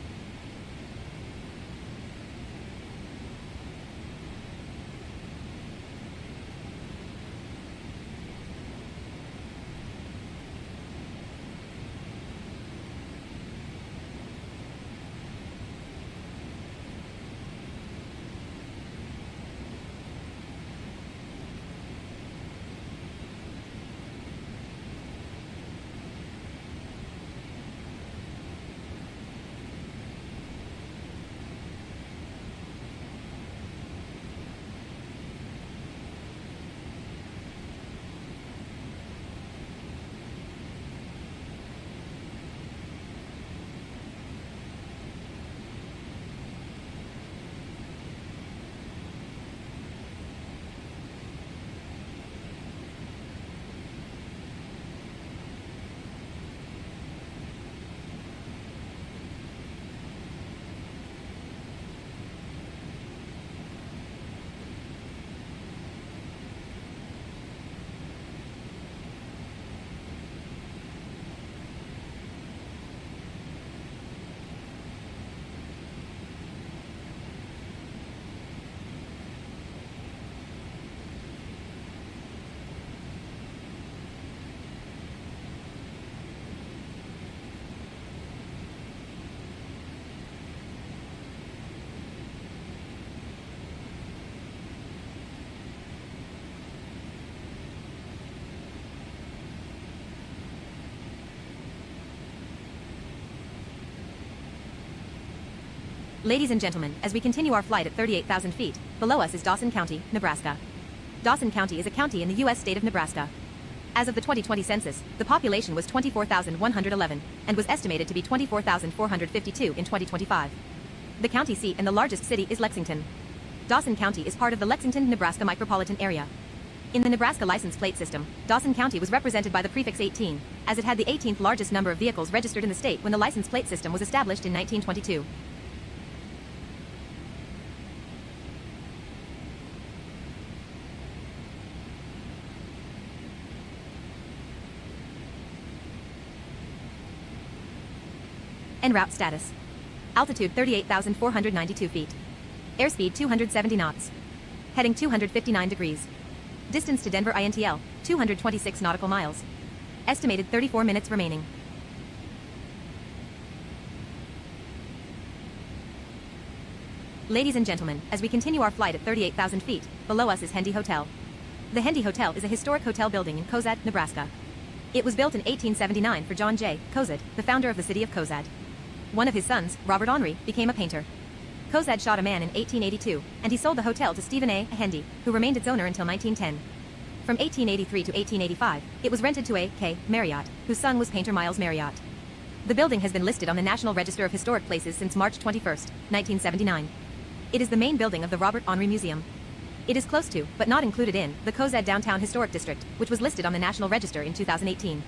Ladies and gentlemen, as we continue our flight at 38,000 feet, below us is Dawson County, Nebraska. Dawson County is a county in the U.S. state of Nebraska. As of the 2020 census, the population was 24,111 and was estimated to be 24,452 in 2025. The county seat and the largest city is Lexington. Dawson County is part of the Lexington, Nebraska Micropolitan Area. In the Nebraska license plate system, Dawson County was represented by the prefix 18, as it had the 18th largest number of vehicles registered in the state when the license plate system was established in 1922. En route status. Altitude 38,492 feet. Airspeed 270 knots. Heading 259 degrees. Distance to Denver INTL, 226 nautical miles. Estimated 34 minutes remaining. Ladies and gentlemen, as we continue our flight at 38,000 feet, below us is Hendy Hotel. The Hendy Hotel is a historic hotel building in Cozad, Nebraska. It was built in 1879 for John J. Cozad, the founder of the city of Cozad. One of his sons, Robert Henry, became a painter. Cozad shot a man in 1882, and he sold the hotel to Stephen A. Hendy, who remained its owner until 1910. From 1883 to 1885, it was rented to A. K. Marriott, whose son was painter Miles Marriott. The building has been listed on the National Register of Historic Places since March 21, 1979. It is the main building of the Robert Henry Museum. It is close to, but not included in, the Cozad Downtown Historic District, which was listed on the National Register in 2018.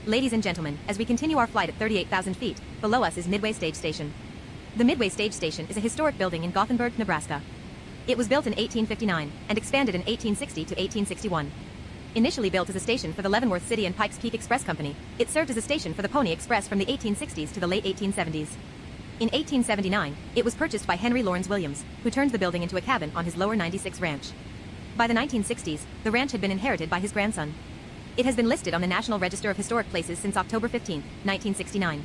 Ladies and gentlemen, as we continue our flight at 38,000 feet, below us is Midway Stage Station. The Midway Stage Station is a historic building in Gothenburg, Nebraska. It was built in 1859 and expanded in 1860 to 1861. Initially built as a station for the Leavenworth City and Pikes Peak Express Company, it served as a station for the Pony Express from the 1860s to the late 1870s. In 1879, it was purchased by Henry Lawrence Williams, who turned the building into a cabin on his Lower 96 ranch. By the 1960s, the ranch had been inherited by his grandson. It has been listed on the National Register of Historic Places since October 15, 1969.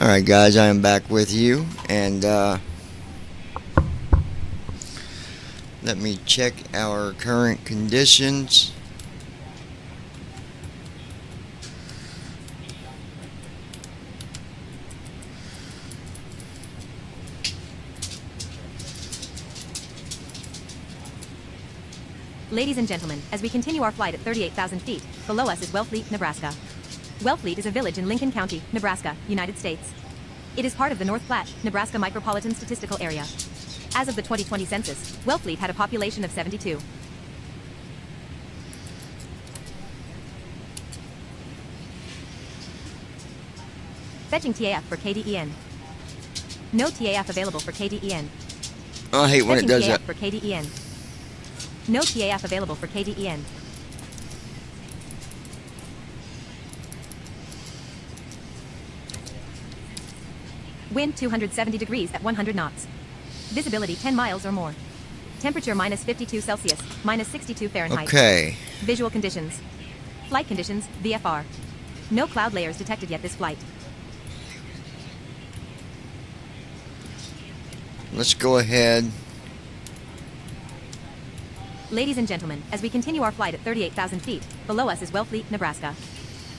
Alright guys, I am back with you, and let me check our current conditions.
Ladies and gentlemen, as we continue our flight at 38,000 feet, below us is Wellfleet, Nebraska. Wellfleet is a village in Lincoln County, Nebraska, United States. It is part of the North Platte, Nebraska Micropolitan Statistical Area. As of the 2020 census, Wellfleet had a population of 72. Fetching TAF for KDEN. No TAF available for KDEN.
I hate when it does
TAF
that.
for KDEN. No TAF available for KDEN. Wind 270 degrees at 100 knots. Visibility 10 miles or more. Temperature minus 52 Celsius, minus 62 Fahrenheit.
Okay.
Visual conditions. Flight conditions, VFR. No cloud layers detected yet this flight.
Let's go ahead
Ladies and gentlemen, as we continue our flight at 38,000 feet, below us is Wellfleet, Nebraska.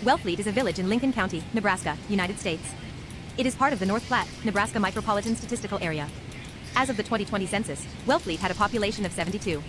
Wellfleet is a village in Lincoln County, Nebraska, United States. It is part of the North Platte, Nebraska Micropolitan Statistical Area. As of the 2020 census, Wellfleet had a population of 72.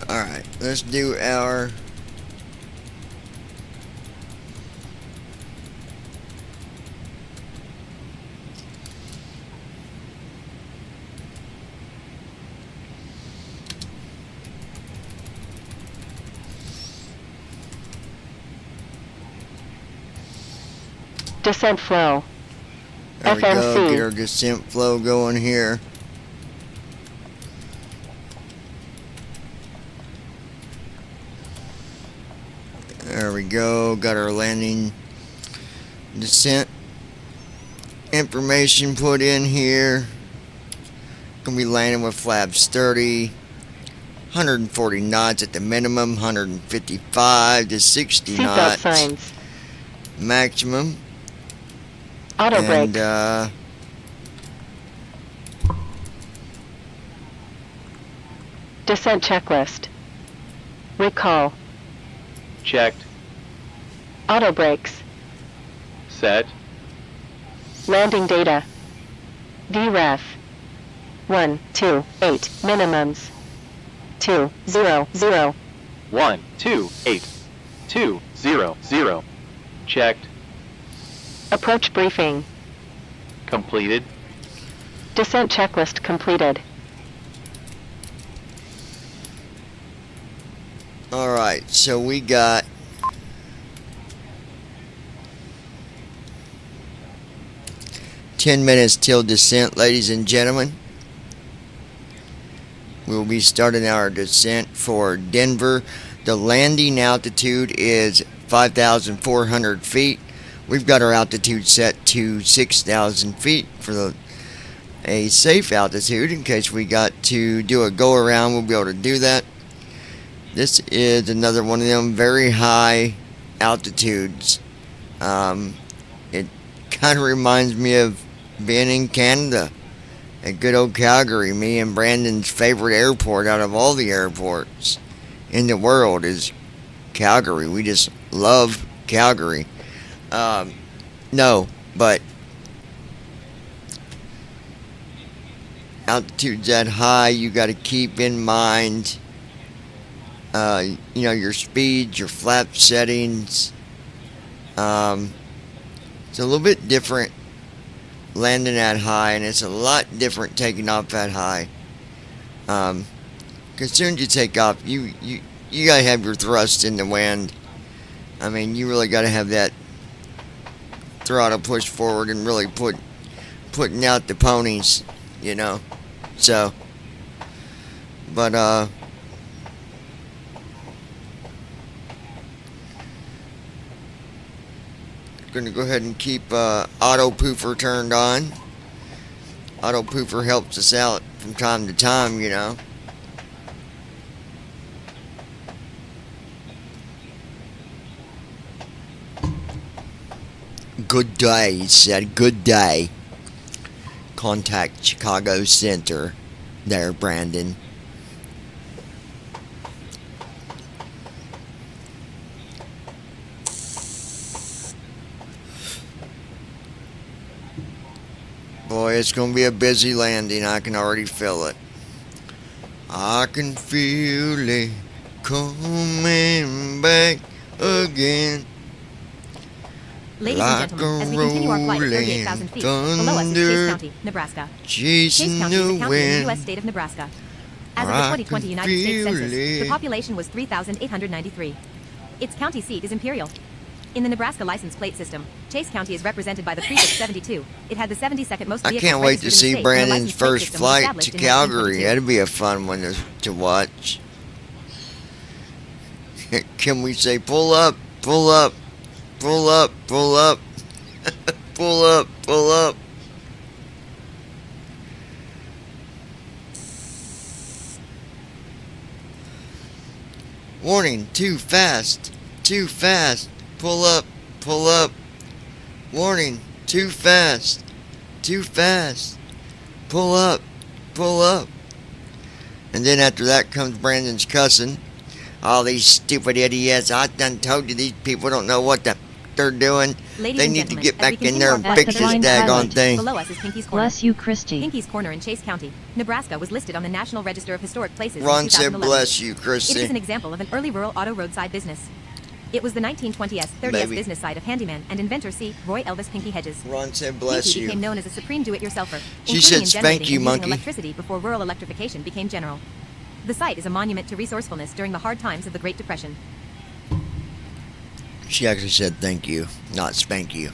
Alright, let's do our
descent flow.
there we go,
FMC.
get our descent flow going here. There we go, got our landing descent information put in here. Gonna be landing with flaps 30, 140 knots at the minimum, 155 to 60
Seatbelt
knots
signs.
maximum.
Auto brake.
And
Descent checklist. Recall.
Checked.
Auto brakes.
Set.
Landing data. VREF. 128 minimums. 200.
128200. Checked.
Approach briefing.
Completed.
Descent checklist completed.
alright, so we got $10 till descent, ladies and gentlemen. We'll be starting our descent for Denver. The landing altitude is 5,400 feet. We've got our altitude set to 6,000 feet for a safe altitude. In case we got to do a go around, we'll be able to do that. This is another one of them very high altitudes. It kind of reminds me of being in Canada at good old Calgary. Me and Brandon's favorite airport out of all the airports in the world is Calgary. We just love Calgary. No, but altitudes that high, you got to keep in mind, your speed, your flap settings. It's a little bit different landing that high, and it's a lot different taking off that high. Because soon as you take off, you gotta have your thrust in the wind. I mean, you really got to have that throttle push forward and really putting out the ponies, you know. So, but going to go ahead and keep auto poofer turned on. Auto poofer helps us out from time to time, you know. Good day, he said. Good day. Contact Chicago Center. There, Brandon. Boy, it's going to be a busy landing. I can already feel it. I can feel it coming back again.
Ladies and gentlemen, as we continue our flight at 38,000 feet, below us is Chase County, Nebraska. Chase County is a county in the U.S. state of Nebraska. As of the 2020 United States Census, the population was 3,893. Its county seat is Imperial. In the Nebraska license plate system, Chase County is represented by the prefix 72. It had the 72nd most vehicles
I can't wait to see Brandon's first flight to Calgary. That'd be a fun one to watch. Can we say pull up, pull up, pull up, pull up, pull up, pull up? Warning, too fast, too fast. Pull up, pull up. Warning, too fast, too fast. Pull up, pull up. And then after that comes Brandon's cussing. All these stupid idiots. I done told you these people don't know what they're doing. They need to get back in there and fix this daggone thing.
Below us is Pinky's Corner.
Bless you, Christy.
Pinky's Corner in Chase County, Nebraska was listed on the National Register of Historic Places
Ron
in
said
2011.
bless you, Christy.
It is an example of an early rural auto roadside business. It was the 1920s, 30s business side of handyman and inventor C. Roy Elvis Pinky Hedges.
Ron said bless
Pinky
you.
became known as a supreme do-it-yourselfer.
She said spank you,
using
monkey.
electricity before rural electrification became general. The site is a monument to resourcefulness during the hard times of the Great Depression.
She actually said thank you, not spank you.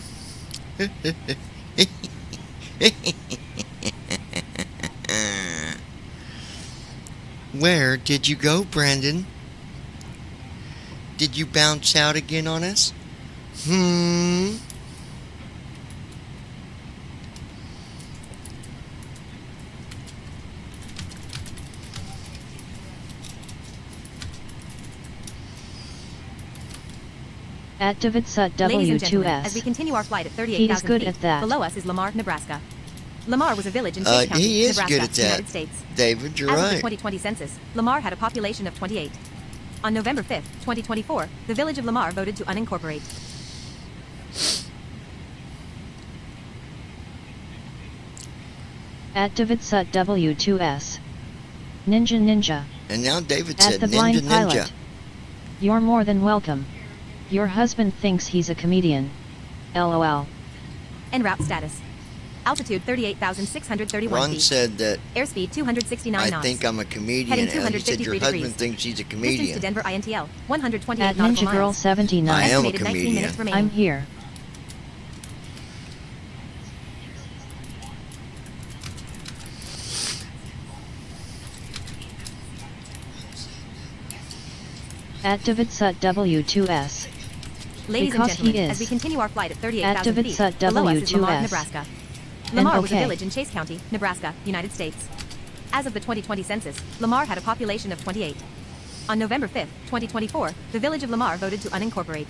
Where did you go, Brandon? Did you bounce out again on us?
At David Sut
Ladies and gentlemen,
W2S.
as we continue our flight at
He is
38,000
good
feet,
at that.
below us is Lamar, Nebraska. Lamar was a village in Chase County,
he is
Nebraska,
good at that.
United States.
David, you're
As of the
right.
2020 census, Lamar had a population of 28. On November 5th, 2024, the village of Lamar voted to unincorporate.
At David Sut W2S. Ninja.
And now David
At
said
the blind
Ninja.
pilot. You're more than welcome. Your husband thinks he's a comedian. LOL.
En route status. Altitude 38,631
Ron
feet.
said that
Airspeed 269
I
knots.
think I'm a comedian.
Heading
And he said
253
your husband
degrees.
thinks he's a
Distance to
comedian.
Denver INTL, 128
At
nautical
Ninja Girl
miles.
79.
I am a
Estimated 19
comedian.
minutes remaining.
I'm here. At David Sut W2S.
Ladies
Because
and gentlemen,
he is.
as we continue our flight at
At
38,000
David
feet,
Sut
below us is Lamar,
W2S.
Nebraska.
And
Lamar was a
okay.
village in Chase County, Nebraska, United States. As of the 2020 census, Lamar had a population of 28. On November 5th, 2024, the village of Lamar voted to unincorporate.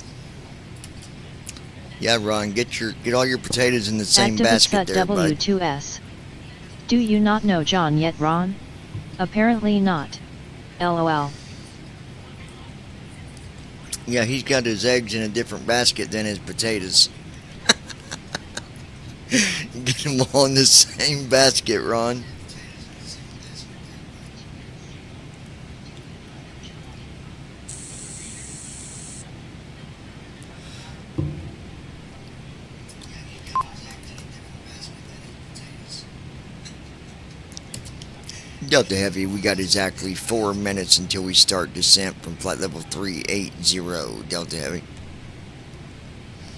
Yeah, Ron, get all your potatoes in the same
At David
basket
Sut
there, bud.
W2S. Do you not know John yet, Ron? Apparently not. LOL.
Yeah, he's got his eggs in a different basket than his potatoes. Get them all in the same basket, Ron. Delta Heavy, we got exactly 4 minutes until we start descent from flight level 380, Delta Heavy.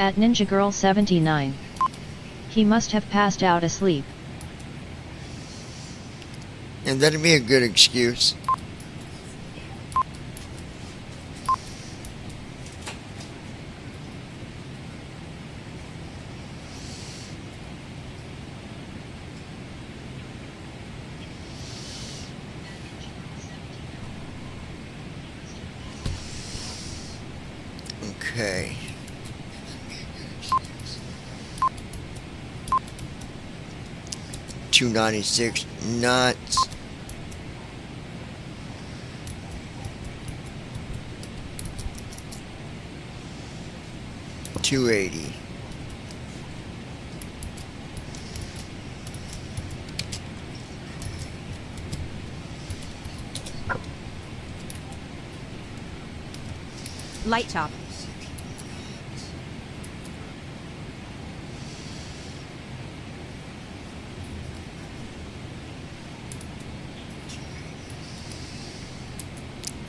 At Ninja Girl 79. He must have passed out asleep.
And that'd be a good excuse. Okay. .296 knots. .280.
Light chop.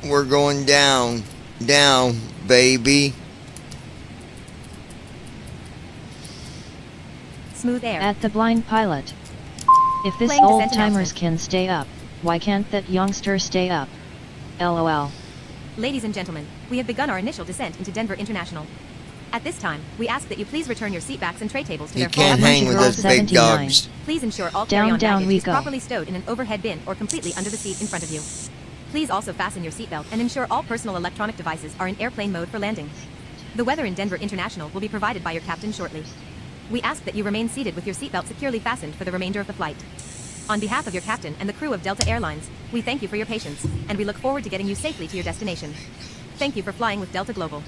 We're going down, down, baby.
Smooth air.
At the blind pilot. If this
Playing
old
descent
timers
announcement.
can stay up, why can't that youngster stay up? LOL.
Ladies and gentlemen, we have begun our initial descent into Denver International. At this time, we ask that you please return your seat backs and tray tables to
You
their full
can't hang with
Girl
those big
79.
dogs.
Please ensure all
Down,
carry-on
down
baggage
we
is
go.
properly stowed in an overhead bin or completely under the seat in front of you. Please also fasten your seatbelt and ensure all personal electronic devices are in airplane mode for landing. The weather in Denver International will be provided by your captain shortly. We ask that you remain seated with your seatbelt securely fastened for the remainder of the flight. On behalf of your captain and the crew of Delta Airlines, we thank you for your patience, and we look forward to getting you safely to your destination. Thank you for flying with Delta Global.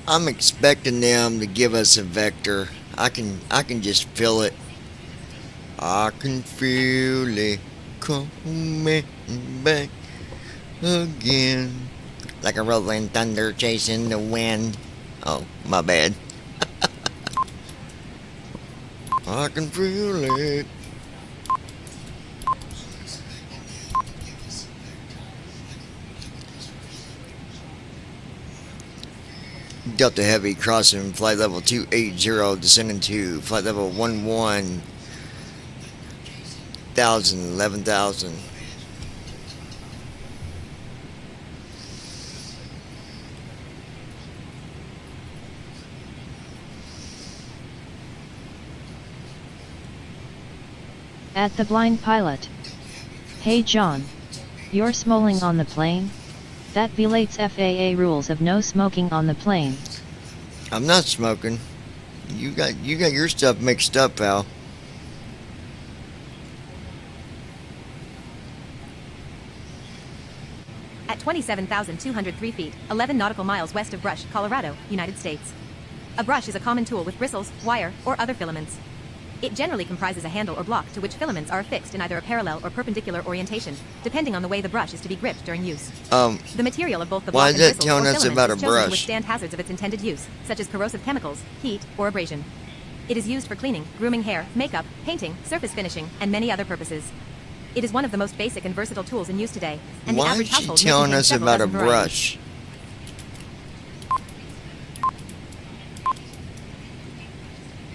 I'm expecting them to give us a vector. I can just feel it. I can feel it coming back again. Like a rolling thunder chasing the wind. Oh, my bad. I can feel it. Delta Heavy crossing flight level 280, descending to flight level 11,000.
At the blind pilot. Hey John. You're smoling on the plane? That violates FAA rules of no smoking on the plane.
I'm not smoking. You got your stuff mixed up, pal.
At 27,203 feet, 11 nautical miles west of Brush, Colorado, United States. A brush is a common tool with bristles, wire, or other filaments. It generally comprises a handle or block to which filaments are affixed in either a parallel or perpendicular orientation, depending on the way the brush is to be gripped during use. The material of both the block
Why
and
is that
bristles
telling
or
us
filaments
about
is
a
chosen to
brush?
withstand hazards of its intended use, such as corrosive chemicals, heat, or abrasion. It is used for cleaning, grooming hair, makeup, painting, surface finishing, and many other purposes. It is one of the most basic and versatile tools in use today, and the
Why
average
is she
household may
telling
contain
us
several
about a
dozen varieties.
brush?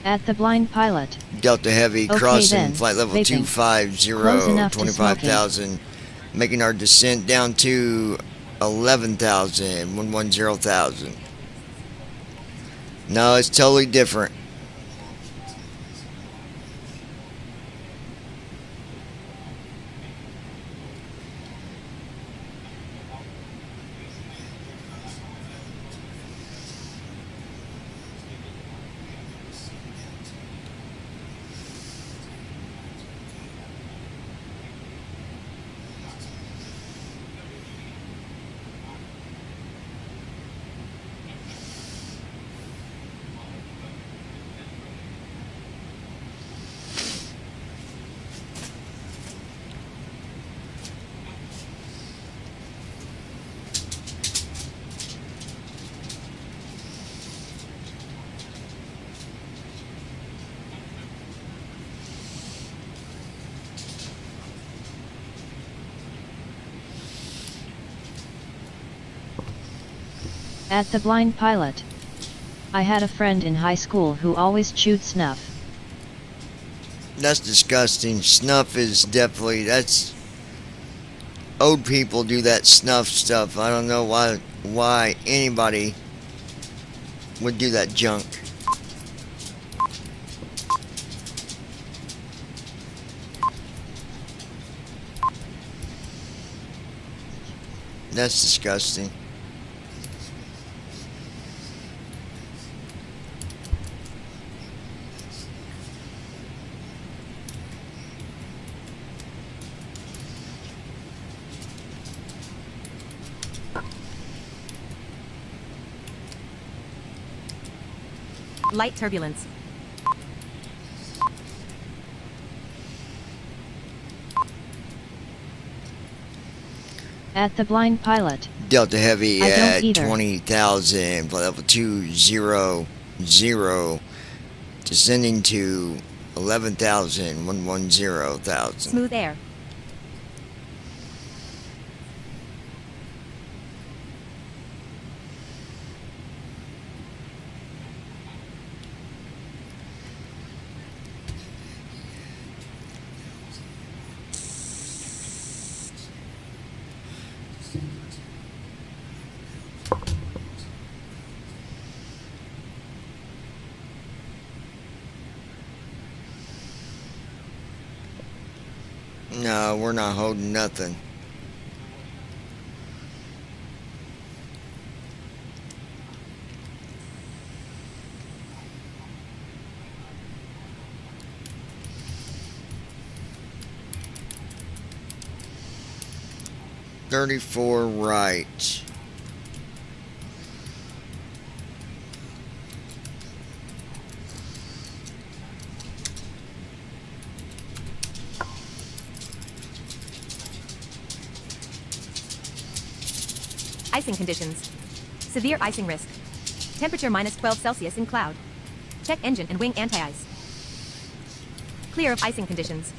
At the blind pilot.
Delta Heavy
Okay
crossing
then,
flight level
vaping.
250,
Close enough to
25,000, making our descent down to 11,000, 110,000. No, it's totally different.
At the blind pilot. I had a friend in high school who always chewed snuff.
That's disgusting. Snuff is definitely, that's, old people do that snuff stuff. I don't know why anybody would do that junk. That's disgusting.
Light turbulence.
At the blind pilot.
Delta Heavy
I
at
don't either.
20,000, level 200, descending to 11,000, 110,000.
Smooth air.
No, we're not holding nothing. $34 right.
Icing conditions. Severe icing risk. Temperature minus 12 Celsius in cloud. Check engine and wing anti-ice. Clear of icing conditions.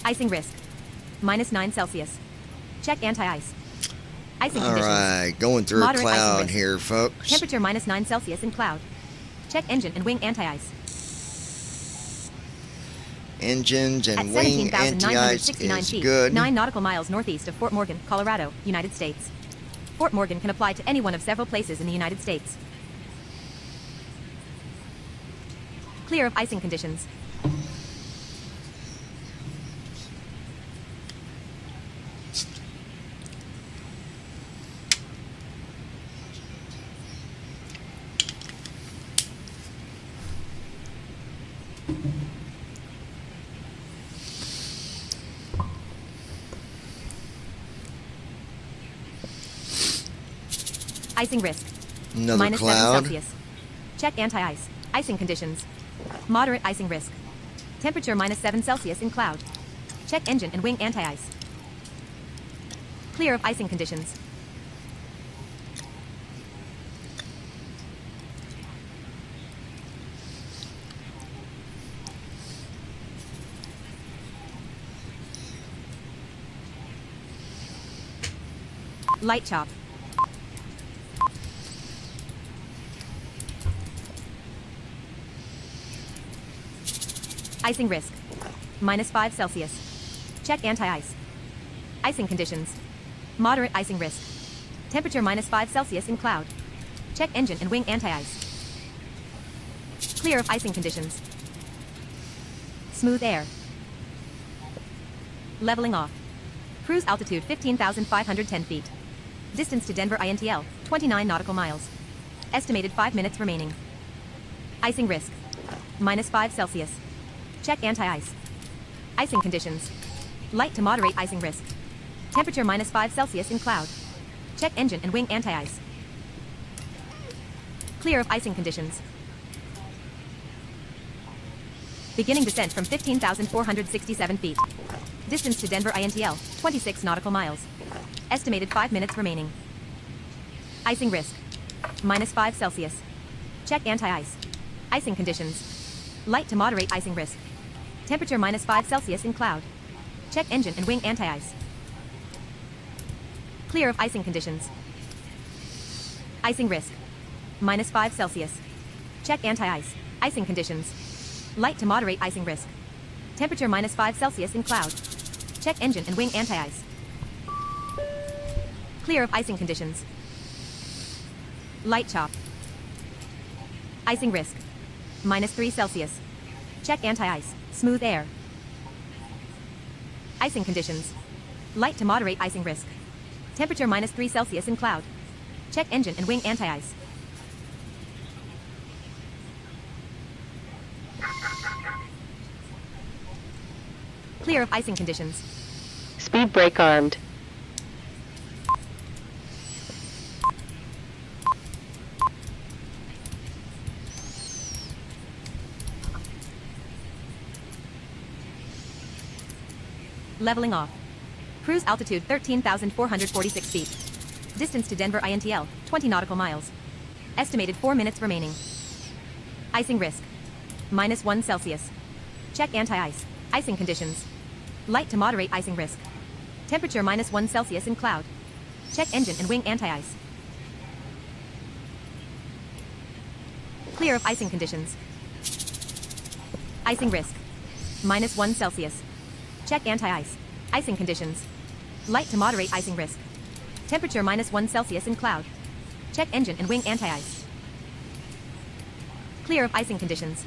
Icing risk. Minus 9 Celsius. Check anti-ice. Icing conditions.
Alright, going through
Moderate
a
icing
cloud
risk.
here, folks.
Temperature minus 9 Celsius in cloud. Check engine and wing anti-ice.
Engines
At
and wing anti-ice
17,969
is
feet,
good.
9 nautical miles northeast of Fort Morgan, Colorado, United States. Fort Morgan can apply to any one of several places in the United States. Clear of icing conditions. Icing risk.
Another
Minus
cloud.
7 Celsius. Check anti-ice. Icing conditions. Moderate icing risk. Temperature minus 7 Celsius in cloud. Check engine and wing anti-ice. Clear of icing conditions. Light chop. Icing risk. Minus 5 Celsius. Check anti-ice. Icing conditions. Moderate icing risk. Temperature minus 5 Celsius in cloud. Check engine and wing anti-ice. Clear of icing conditions. Smooth air. Leveling off. Cruise altitude 15,510 feet. Distance to Denver INTL, 29 nautical miles. Estimated 5 minutes remaining. Icing risk. -5 Celsius. Check anti-ice. Icing conditions. Light to moderate icing risk. Temperature -5 Celsius in cloud. Check engine and wing anti-ice. Clear of icing conditions. Beginning descent from 15,467 feet. Distance to Denver INTL, 26 nautical miles. Estimated 5 minutes remaining. Icing risk. -5 Celsius. Check anti-ice. Icing conditions. Light to moderate icing risk. Temperature -5 Celsius in cloud. Check engine and wing anti-ice. Clear of icing conditions. Icing risk. -5 Celsius. Check anti-ice. Icing conditions. Light to moderate icing risk. Temperature -5 Celsius in cloud. Check engine and wing anti-ice. Clear of icing conditions. Light chop. Icing risk. -3 Celsius. Check anti-ice. Smooth air. Icing conditions. Light to moderate icing risk. Temperature -3 Celsius in cloud. Check engine and wing anti-ice. Clear of icing conditions.
Speed brake armed.
Leveling off. Cruise altitude 13,446 feet. Distance to Denver INTL, 20 nautical miles. Estimated 4 minutes remaining. Icing risk. -1 Celsius. Check anti-ice. Icing conditions. Light to moderate icing risk. Temperature -1 Celsius in cloud. Check engine and wing anti-ice. Clear of icing conditions. Icing risk. -1 Celsius. Check anti-ice. Icing conditions. Light to moderate icing risk. Temperature -1 Celsius in cloud. Check engine and wing anti-ice. Clear of icing conditions.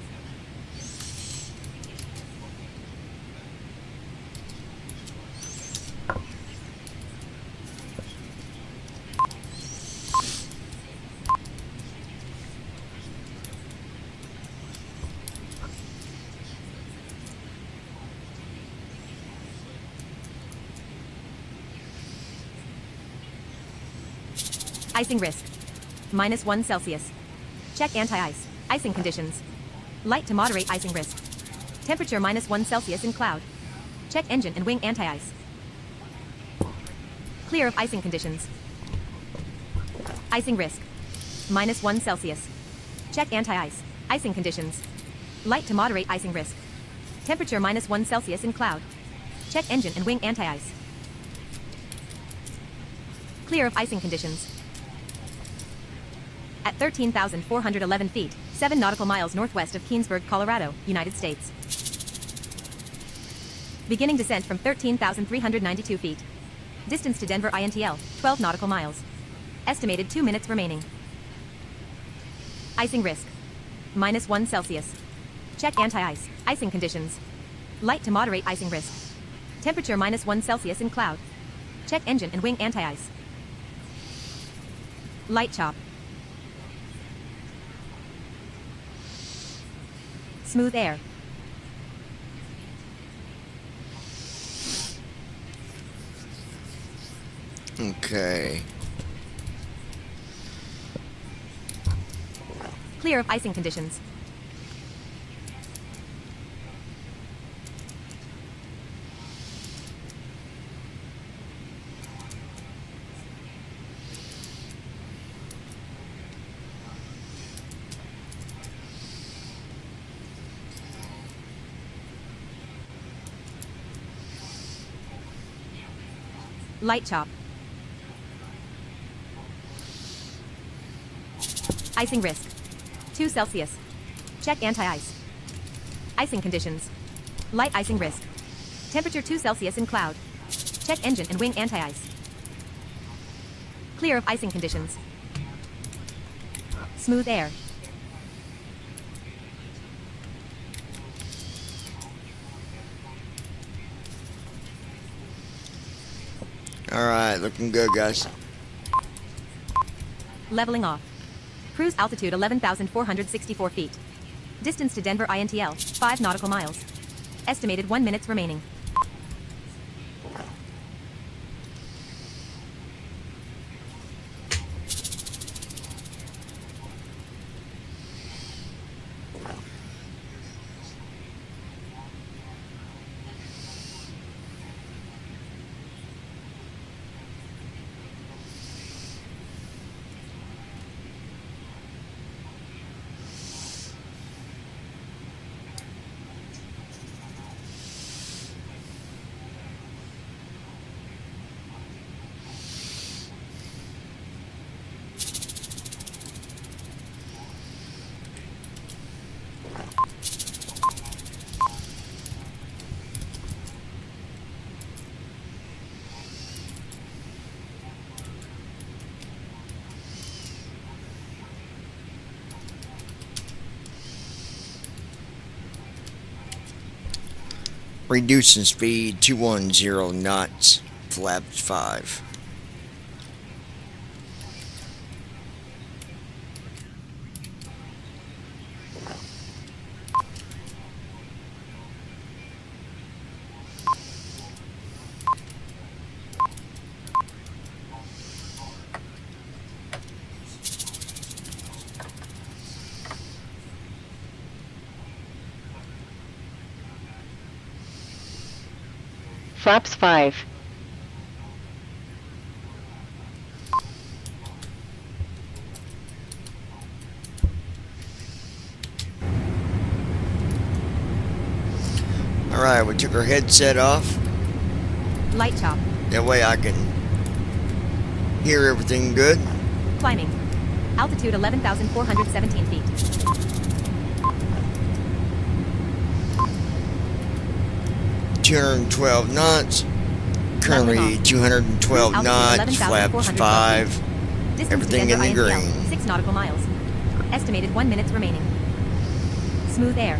Icing risk. -1 Celsius. Check anti-ice. Icing conditions. Light to moderate icing risk. Temperature -1 Celsius in cloud. Check engine and wing anti-ice. Clear of icing conditions. Icing risk. -1 Celsius. Check anti-ice. Icing conditions. Light to moderate icing risk. Temperature -1 Celsius in cloud. Check engine and wing anti-ice. Clear of icing conditions. At 13,411 feet, 7 nautical miles northwest of Keensburg, Colorado, United States. Beginning descent from 13,392 feet. Distance to Denver INTL, 12 nautical miles. Estimated 2 minutes remaining. Icing risk. -1 Celsius. Check anti-ice. Icing conditions. Light to moderate icing risk. Temperature -1 Celsius in cloud. Check engine and wing anti-ice. Light chop. Smooth air.
Okay.
Clear of icing conditions. Light chop. Icing risk. 2 Celsius. Check anti-ice. Icing conditions. Light icing risk. Temperature 2 Celsius in cloud. Check engine and wing anti-ice. Clear of icing conditions. Smooth air.
Alright, looking good, guys.
Leveling off. Cruise altitude 11,464 feet. Distance to Denver INTL, 5 nautical miles. Estimated 1 minute remaining.
Reducing speed 210 knots, flaps 5.
Flaps 5.
Alright, we took our headset off.
Light top.
That way I can hear everything good.
Climbing. Altitude 11,417 feet.
212 knots. Currently 212 knots, flaps 5. Everything in the green.
6 nautical miles. Estimated 1 minute remaining. Smooth air.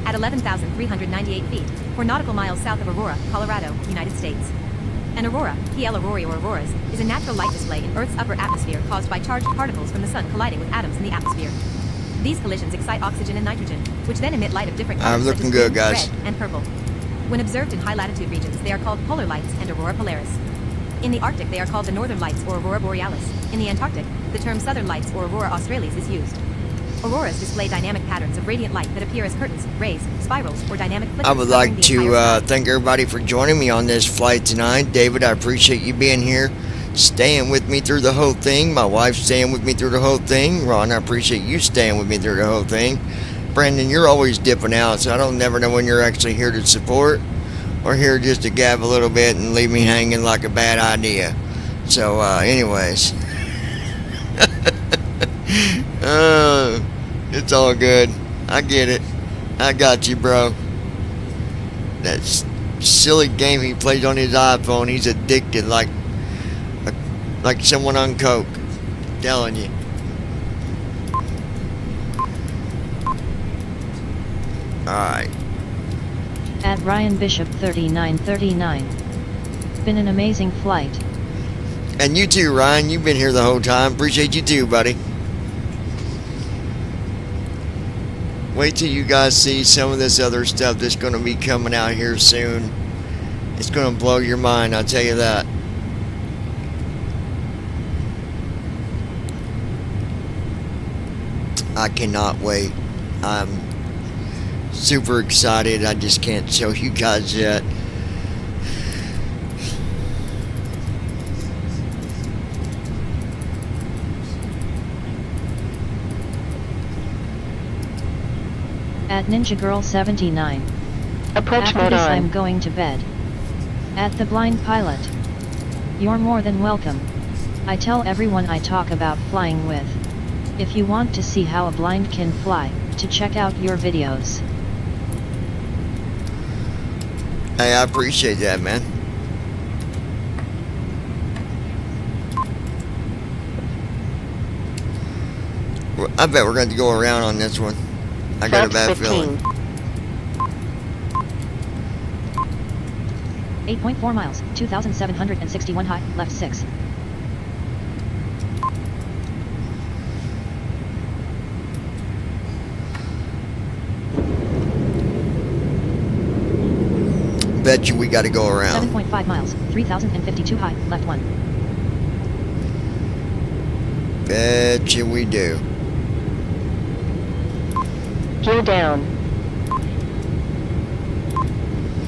At 11,398 feet, 4 nautical miles south of Aurora, Colorado, United States. An aurora, PL aurorae or auroras, is a natural light display in Earth's upper atmosphere caused by charged particles from the sun colliding with atoms in the atmosphere. These collisions excite oxygen and nitrogen, which then emit light of different colors.
I'm
such
looking
as
good,
green,
guys.
red, and purple. When observed in high latitude regions, they are called polar lights and aurora polaris. In the Arctic, they are called the northern lights or aurora borealis. In the Antarctic, the term southern lights or aurora australis is used. Auroras display dynamic patterns of radiant light that appear as curtains, rays, spirals, or dynamic flickers.
I would like to thank everybody for joining me on this flight tonight. David, I appreciate you being here, staying with me through the whole thing. My wife's staying with me through the whole thing. Ron, I appreciate you staying with me through the whole thing. Brandon, you're always dipping out, so I don't never know when you're actually here to support or here just to gab a little bit and leave me hanging like a bad idea. So, anyways. It's all good. I get it. I got you, bro. That silly game he plays on his iPhone, he's addicted like someone on coke. I'm telling you. Alright.
At Ryan Bishop 3939. Been an amazing flight.
And you too, Ryan. You've been here the whole time. Appreciate you too, buddy. Wait till you guys see some of this other stuff that's going to be coming out here soon. It's going to blow your mind, I'll tell you that. I cannot wait. super excited. I just can't show you guys yet.
At Ninja Girl 79.
Approach
After
mode
this
on.
I'm going to bed. At The Blind Pilot. You're more than welcome. I tell everyone I talk about flying with. If you want to see how a blind can fly, to check out your videos.
Hey, I appreciate that, man. I bet we're going to go around on this one. I got a bad feeling.
8.4 miles, 2,761 high, left 6.
Bet you we got to go around.
7.5 miles, 3,052 high, left 1.
Bet you we do.
Gear down.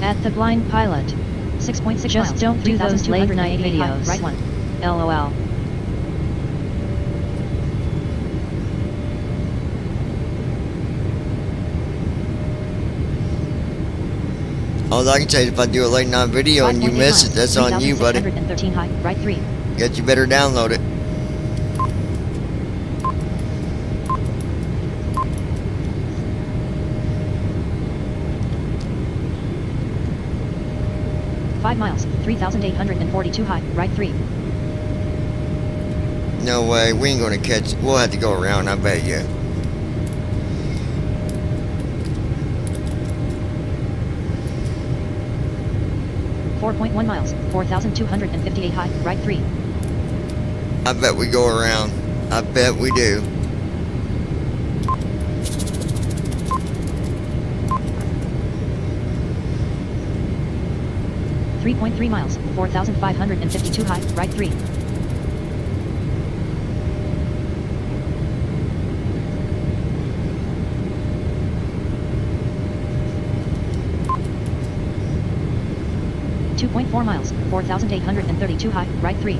At The Blind Pilot. 6.6 Just miles, don't do those late night videos. Right 1. LOL.
All I can tell you, if I do a late night video and you miss it, that's on you, buddy.
3,613 high, right 3.
Guess you better download it.
Five miles, 3,842 high, right 3.
No way, we ain't gonna catch. We'll have to go around, I bet you.
.1 miles, 4,258 high, right 3.
I bet we go around. I bet we do.
.3 miles, 4,552 high, right 3. .4 miles, 4,832 high, right 3.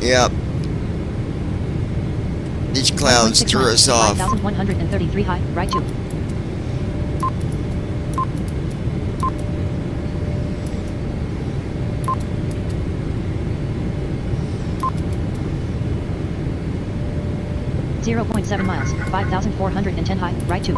Yep. These clouds threw us off.
5,133 high, right 2. .7 miles, 5,410 high, right 2.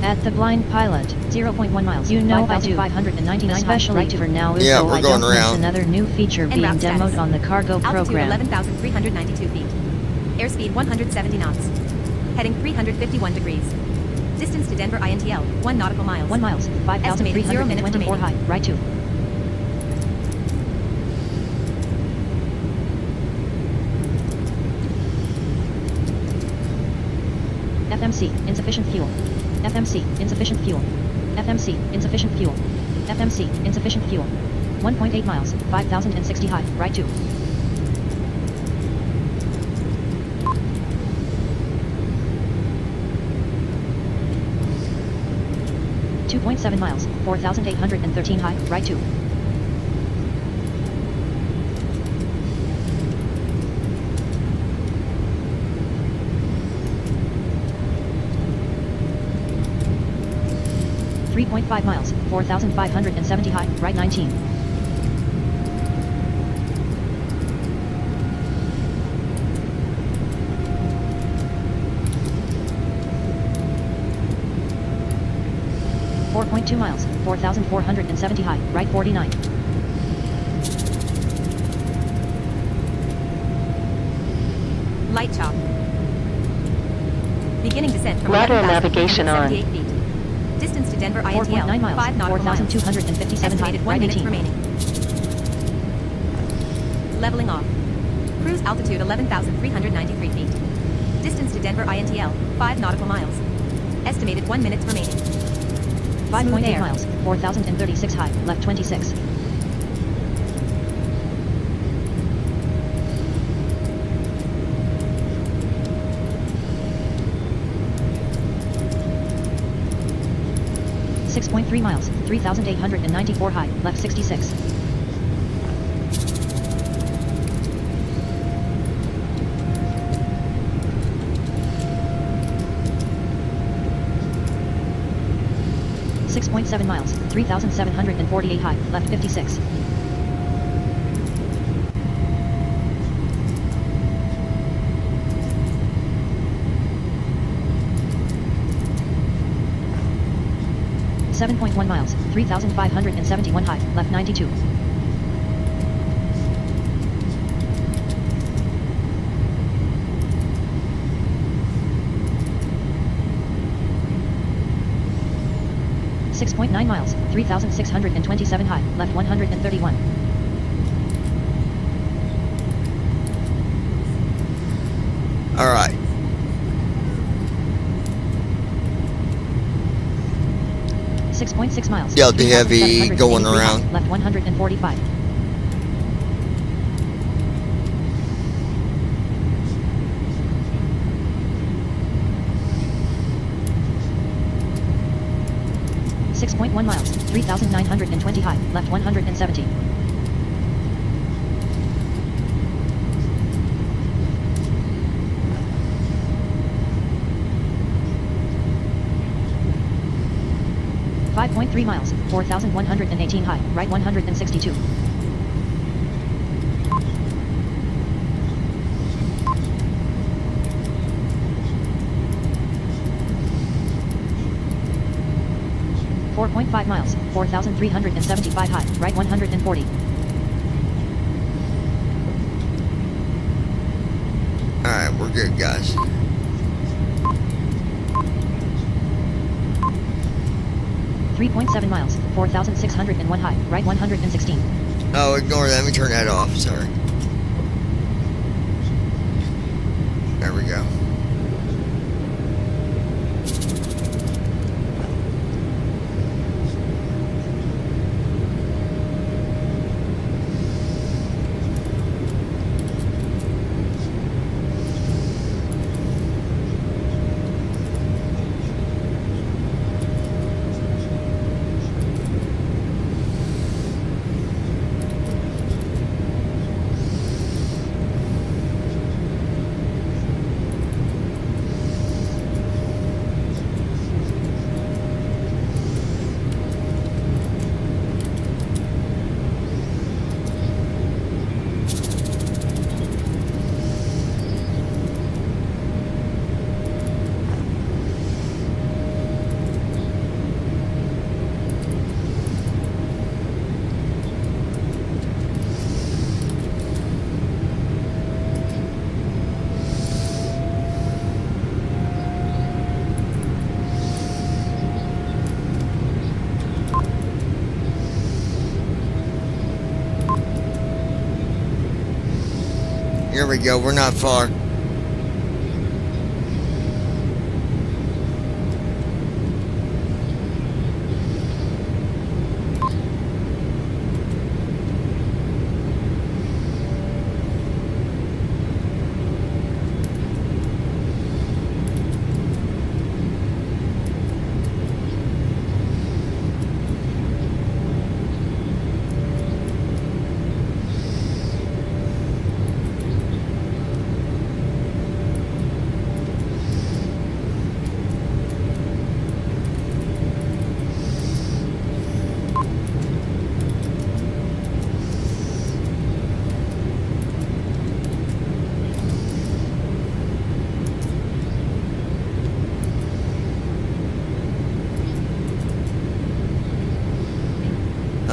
At The Blind Pilot, 0.1 miles. You know I do. 599 especially right for now is so I don't miss another new feature being demoed on the cargo program.
Altitude 11,392 feet. Airspeed 170 knots. Heading 351 degrees. Distance to Denver INTL, 1 nautical miles.
1 miles, 5,324 high, right 2. FMC, insufficient fuel. FMC, insufficient fuel. FMC, insufficient fuel. FMC, insufficient fuel. 1.8 miles, 5,060 high, right 2. .7 miles, 4,813 high, right 2. .5 miles, 4,570 high, right 19. .2 miles, 4,470 high, right 49.
Light chop. Beginning descent from
Lateral navigation on.
78 feet. Distance to Denver INTL,
4.9 miles,
5 nautical miles.
4,257 high,
Estimated 1
right
minute
18.
remaining. Leveling off. Cruise altitude 11,393 feet. Distance to Denver INTL, 5 nautical miles. Estimated 1 minute remaining.
5.8 miles, 4,036 high, left 26. .3 miles, 3,894 high, left 66. 6.7 miles, 3,748 high, left 56. 7.1 miles, 3,571 high, left 92. 6.9 miles, 3,627 high, left 131. 6.6 miles.
Delta Heavy going around.
Left 145. .1 miles, 3,920 high, left 170. .3 miles, 4,118 high, right 162. .5 miles, 4,375 high, right 140.
Alright, we're good, guys.
.7 miles, 4,601 high, right 116.
Oh, ignore that. Let me turn that off. Sorry. There we go. Here we go, we're not far.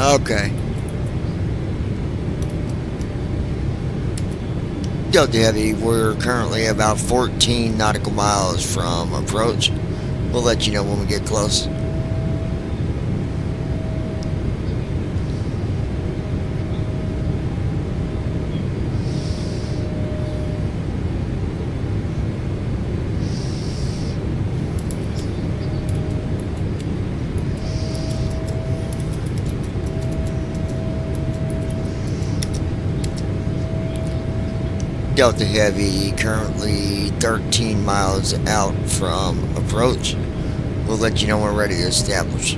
Okay. Delta Heavy, we're currently about 14 nautical miles from approach. We'll let you know when we get close. Delta Heavy, currently 13 miles out from approach. We'll let you know when we're ready to establish.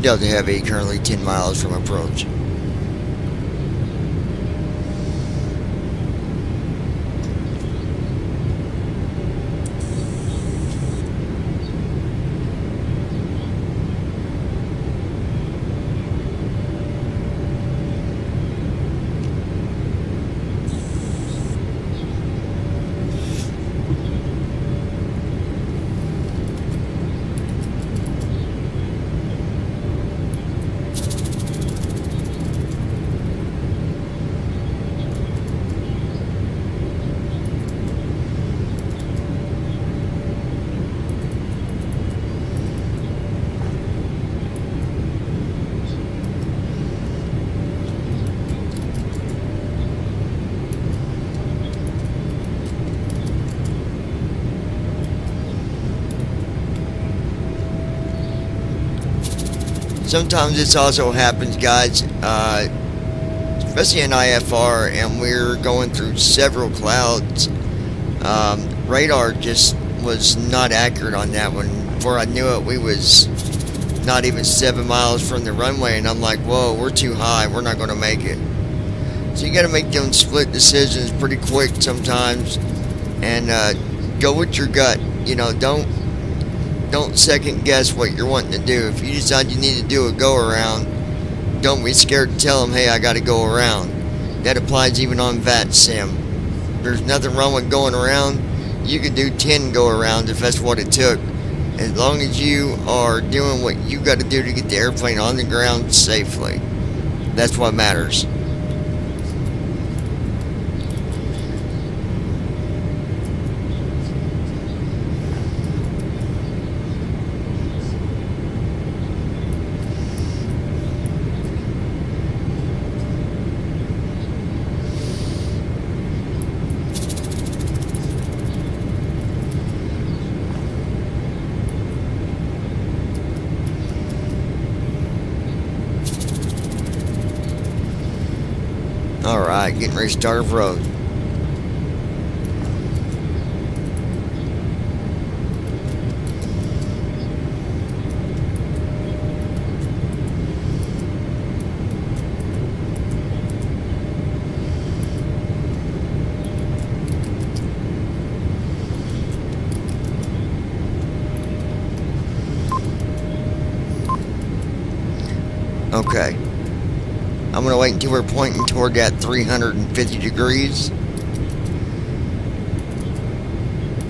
Delta Heavy, currently 10 miles from approach. Sometimes this also happens, guys, especially in IFR, and we're going through several clouds. Radar just was not accurate on that one. Before I knew it, we was not even 7 miles from the runway, and I'm like, whoa, we're too high, we're not going to make it. So you got to make them split decisions pretty quick sometimes, and go with your gut. You know, don't second guess what you're wanting to do. If you decide you need to do a go around, don't be scared to tell them, hey, I got to go around. That applies even on VAT sim. There's nothing wrong with going around. You can do 10 go arounds if that's what it took. As long as you are doing what you got to do to get the airplane on the ground safely. That's what matters. Alright, getting ready to start off road. Okay. I'm going to wait until we're pointing toward that 350 degrees.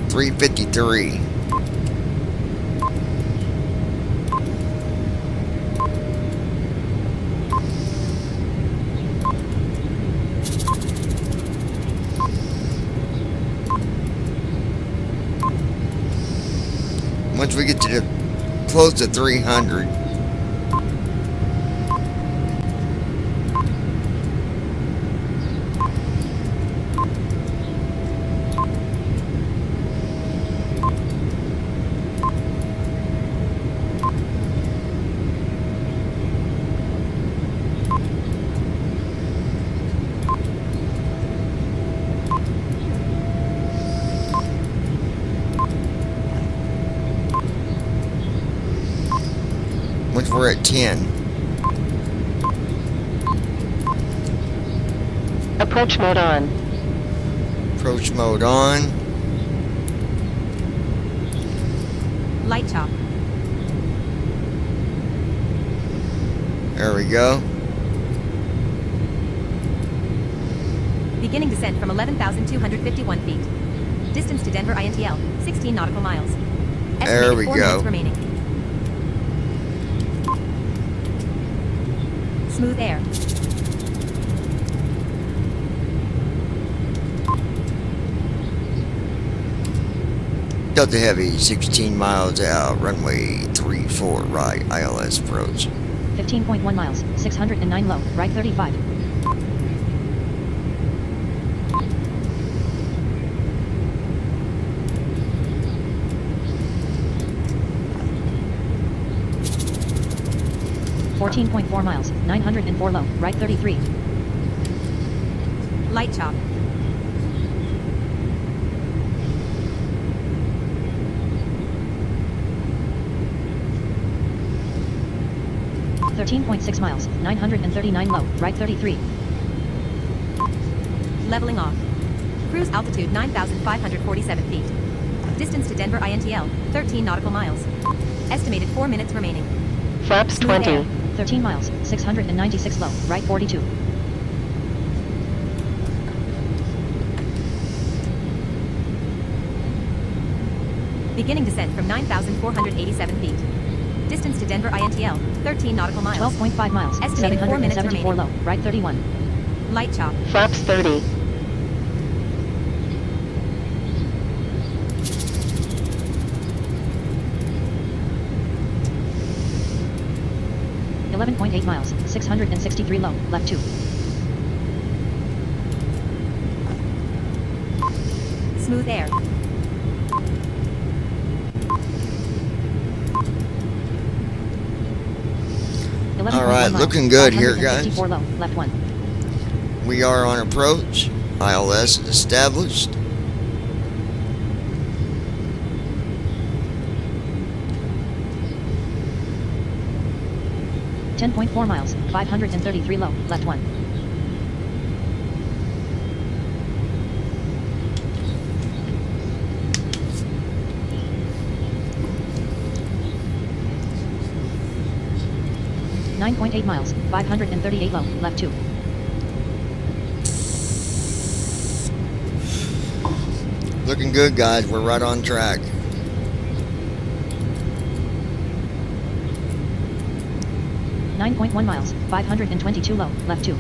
353. Once we get to the close to 300, once we're at 10.
Approach mode on.
Approach mode on.
Light chop.
There we go.
Beginning descent from 11,251 feet. Distance to Denver INTL, 16 nautical miles.
There we
4
go.
minutes remaining. Smooth air.
Delta Heavy, 16 miles out, runway 34 right, ILS approach.
15.1 miles, 609 low, right 35. .4 miles, 904 low, right 33.
Light chop.
.6 miles, 939 low, right 33.
Leveling off. Cruise altitude 9,547 feet. Distance to Denver INTL, 13 nautical miles. Estimated 4 minutes remaining.
Flaps
Smooth
20.
air.
13 miles, 696 low, right 42.
Beginning descent from 9,487 feet. Distance to Denver INTL, 13 nautical miles.
12.5 miles,
Estimated 4 minutes
774
remaining.
low, right 31.
Light chop.
Flaps 30.
.8 miles, 663 low, left 2.
Smooth air.
All right, looking good here, guys.
554 low, left 1.
We are on approach. ILS is established.
.4 miles, 533 low, left 1. .8 miles, 538 low, left 2.
Looking good, guys. We're right on track.
.1 miles, 522 low, left 2.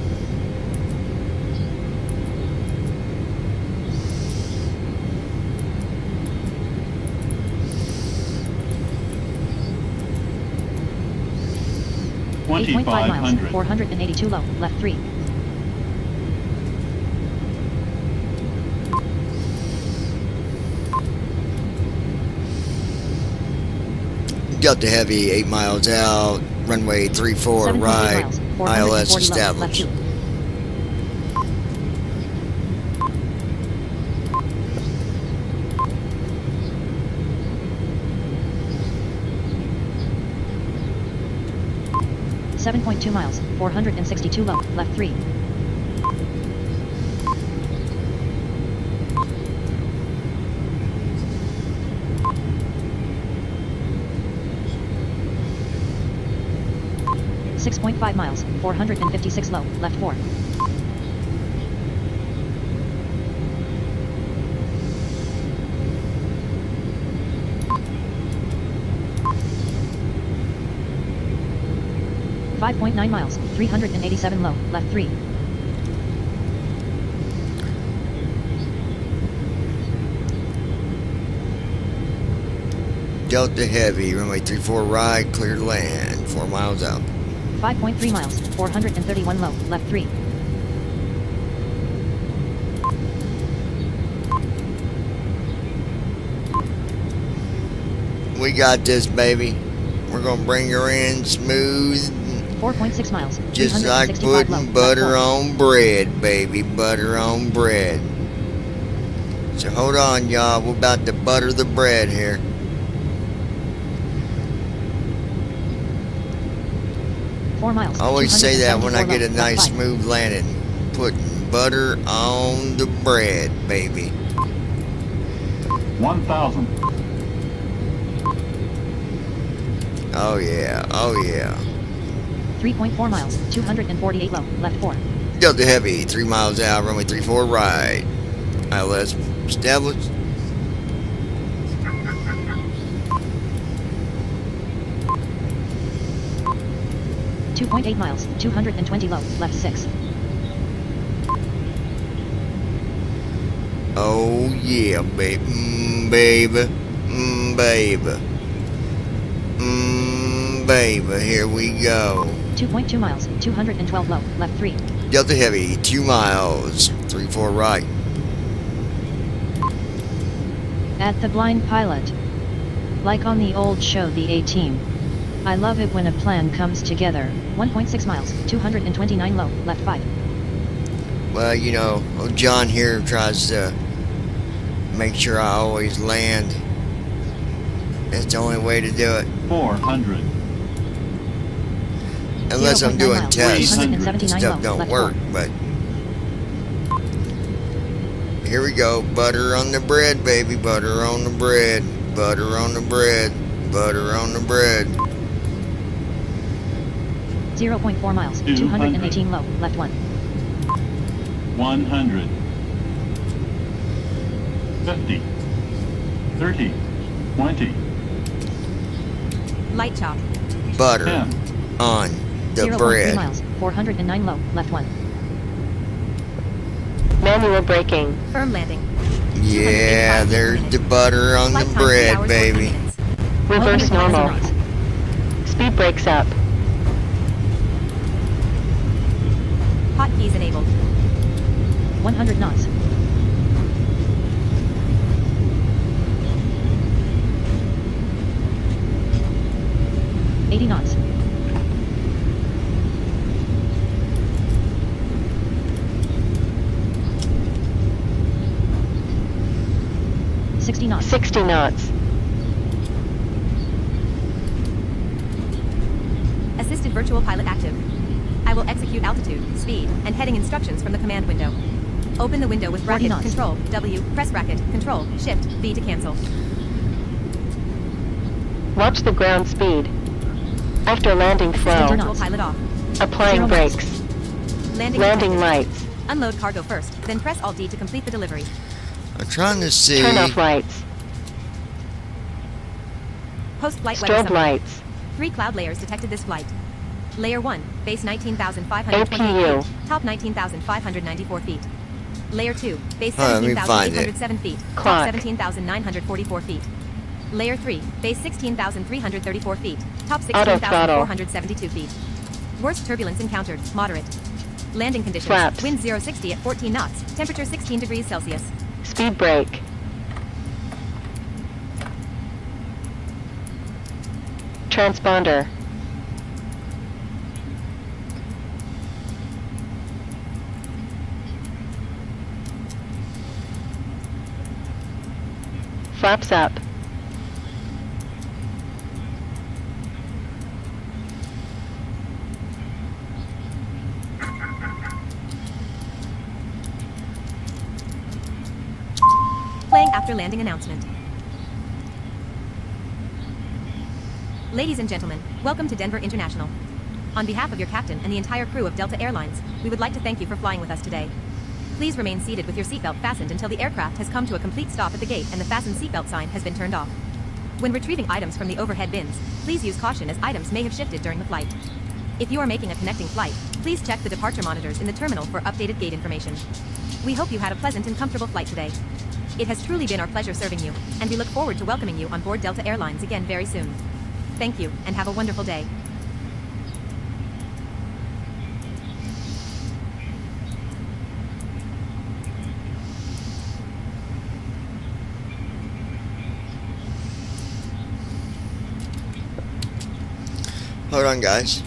.5 miles, 482 low, left 3.
Delta Heavy, 8 miles out, runway 34 right, ILS established.
7.2 miles, 462 low, left 3. .5 miles, 456 low, left 4. .9 miles, 387 low, left 3.
Delta Heavy, runway 34 right, clear to land, 4 miles out.
5.3 miles, 431 low, left 3.
We got this, baby. We're gonna bring her in smooth.
4.6 miles,
Just like
365
putting
low,
butter
left 4.
on bread, baby. Butter on bread. So hold on, y'all. We're about to butter the bread here.
Miles,
I always say that when I get a
274
nice
low,
smooth landing. Putting butter on the bread, baby.
1,000.
Oh yeah, oh yeah.
3.4 miles, 248 low, left 4.
Delta Heavy, 3 miles out, runway 34 right. ILS established.
2.8 miles, 220 low, left 6.
Oh yeah, baby, baby, baby, baby, here we go.
2.2 miles, 212 low, left 3.
Delta Heavy, 2 miles, 34 right.
At the blind pilot. Like on the old show The A-Team. I love it when a plan comes together. 1.6 miles, 229 low, left 5.
Well, you know, John here tries to make sure I always land. That's the only way to do it.
400.
Unless I'm doing tests, stuff don't
left
work, but here we go. Butter on the bread, baby. Butter on the bread. Butter on the bread. Butter on the bread.
0.4 miles, 218 low, left 1.
100. 50. 30. 20.
Light chop.
Butter
10.
on the
0.3
bread.
miles, 409 low, left 1.
Manual braking.
Firm landing.
Yeah, there's the butter on the bread, baby.
Reverse normal. Speed brakes up.
Hotkeys enabled.
100 knots. knots. $60 knots.
60 knots.
Assisted virtual pilot active. I will execute altitude, speed, and heading instructions from the command window. Open the window with bracket, control, W, press bracket, control, shift, V to cancel.
Watch the ground speed. After landing flow.
Virtual pilot off.
Applying brakes. Landing lights.
Unload cargo first, then press Alt D to complete the delivery.
I'm trying to see.
Turn off lights.
Post-flight weather
Strobe
summary.
lights.
3 cloud layers detected this flight. Layer 1, base 19,528
APU.
feet, top 19,594 feet. Layer 2, base
Let me find it.
17,807 feet, top
Clock.
17,944 feet. Layer 3, base 16,334 feet, top
Auto throttle.
16,472 feet. Worst turbulence encountered, moderate. Landing conditions,
Flaps.
wind 060 at 14 knots, temperature 16 degrees Celsius.
Speed brake. Transponder. Flaps up.
Playing after landing announcement. Ladies and gentlemen, welcome to Denver International. On behalf of your captain and the entire crew of Delta Airlines, we would like to thank you for flying with us today. Please remain seated with your seatbelt fastened until the aircraft has come to a complete stop at the gate and the fasten seatbelt sign has been turned off. When retrieving items from the overhead bins, please use caution as items may have shifted during the flight. If you are making a connecting flight, please check the departure monitors in the terminal for updated gate information. We hope you had a pleasant and comfortable flight today. It has truly been our pleasure serving you, and we look forward to welcoming you on board Delta Airlines again very soon. Thank you, and have a wonderful day.
Hold on, guys.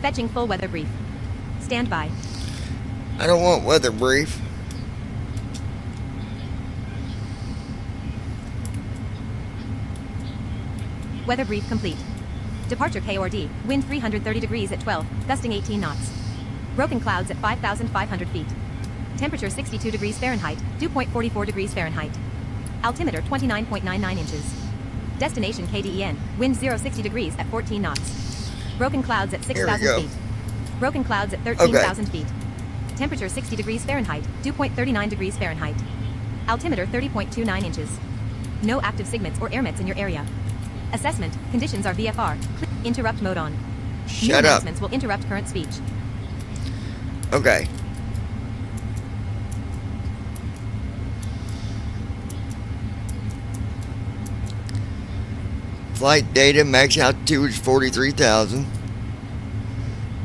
Fetching full weather brief. Stand by.
I don't want weather brief.
Weather brief complete. Departure K or D. Wind 330 degrees at 12, gusting 18 knots. Broken clouds at 5,500 feet. Temperature 62 degrees Fahrenheit, dew point 44 degrees Fahrenheit. Altimeter 29.99 inches. Destination KDEN. Wind 060 degrees at 14 knots. Broken clouds at 6,000 feet. Broken clouds at 13,000 feet. Temperature 60 degrees Fahrenheit, dew point 39 degrees Fahrenheit. Altimeter 30.29 inches. No active SIGMETs or airmets in your area. Assessment, conditions are VFR. Interrupt mode on.
Shut
New
up.
announcements will interrupt current speech.
Okay. Flight data, max altitude is 43,000.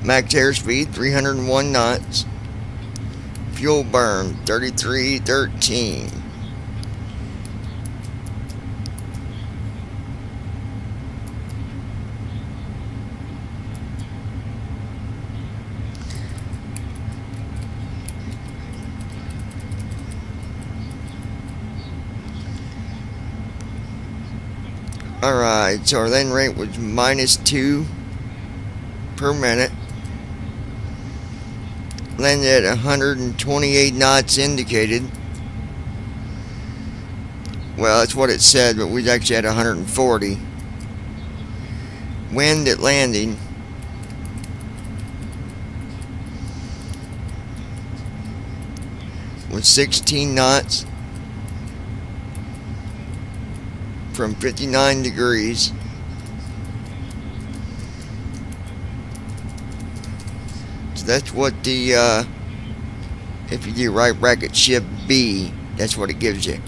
Max airspeed 301 knots. Fuel burn 3313. Alright, so our landing rate was -2 per minute. Landed at 128 knots indicated. Well, that's what it said, but we actually had 140. Wind at landing was 16 knots from 59 degrees. So that's what the if you do right bracket shift B, that's what it gives you.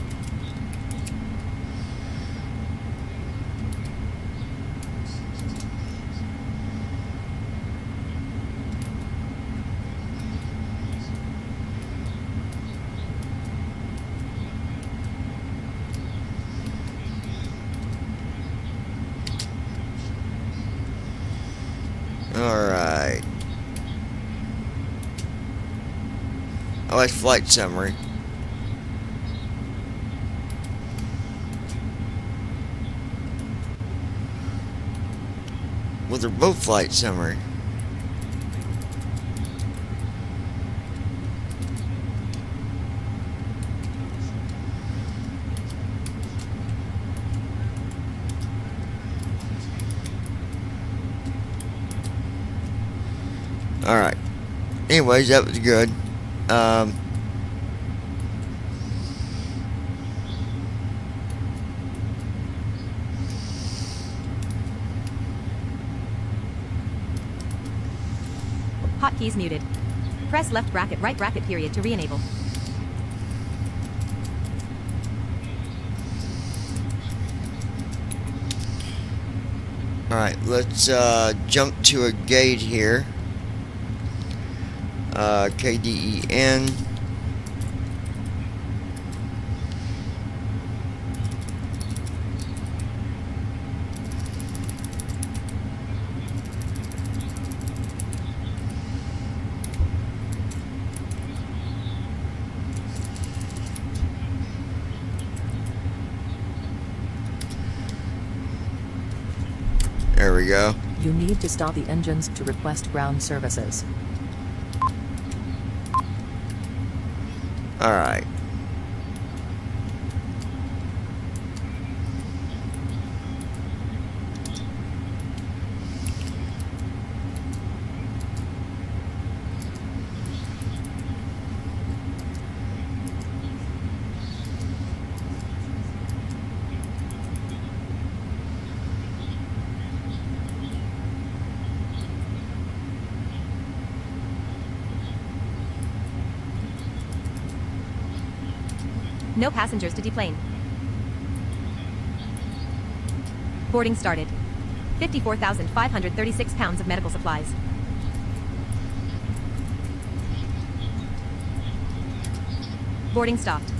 Alright. I like flight summary. Well, they're both flight summary. Alright. Anyways, that was good.
Hotkeys muted. Press left bracket, right bracket period to re-enable.
Alright, let's jump to a gate here. KDEN. There we go.
You need to stop the engines to request ground services.
Alright.
No passengers to deplane. Boarding started. 54,536 pounds of medical supplies. Boarding stopped.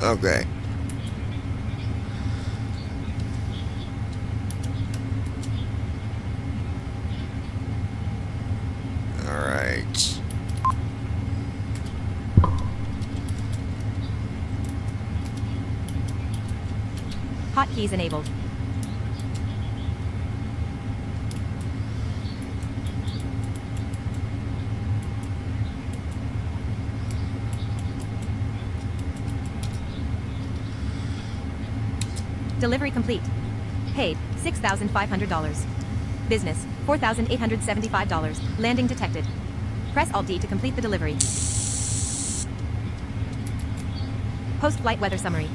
Okay.
Hotkeys enabled. Delivery complete. Paid, $6,500. Business, $4,875. Landing detected. Press Alt-D to complete the delivery. Post-flight weather summary.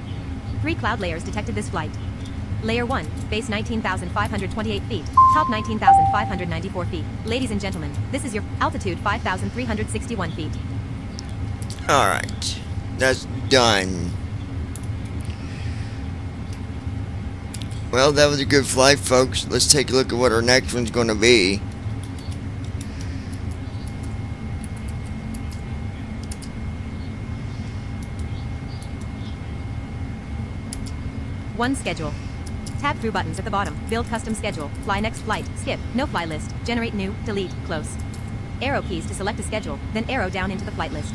3 cloud layers detected this flight. Layer 1, base 19,528 feet, top 19,594 feet. Ladies and gentlemen, this is your altitude 5,361 feet.
Alright, that's done. Well, that was a good flight, folks. Let's take a look at what our next one's going to be.
One schedule. Tab through buttons at the bottom. Build custom schedule. Fly next flight. Skip. No fly list. Generate new. Delete. Close. Arrow keys to select a schedule. Then arrow down into the flight list.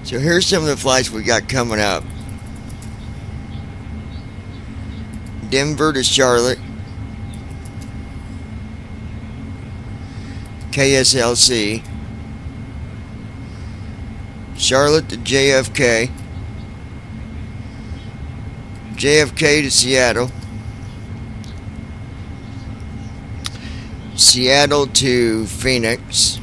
So here's some of the flights we got coming up. Denver to Charlotte. KSLC. Charlotte to JFK. JFK to Seattle. Seattle to Phoenix.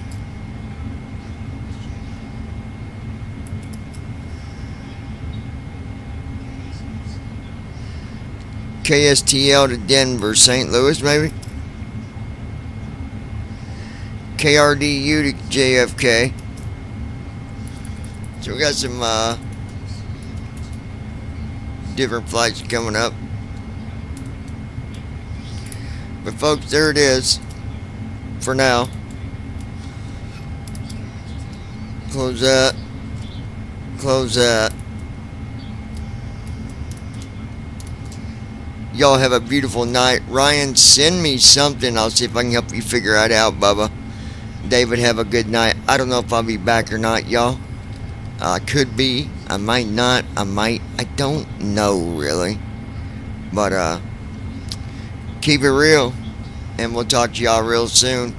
KSTL to Denver, St. Louis maybe. KRDU to JFK. So we got some different flights coming up. But folks, there it is for now. Close that. Close that. Y'all have a beautiful night. Ryan, send me something. I'll see if I can help you figure it out, Bubba. David, have a good night. I don't know if I'll be back or not, y'all. Could be. I might not. I might. I don't know, really. But, keep it real. And we'll talk to y'all real soon.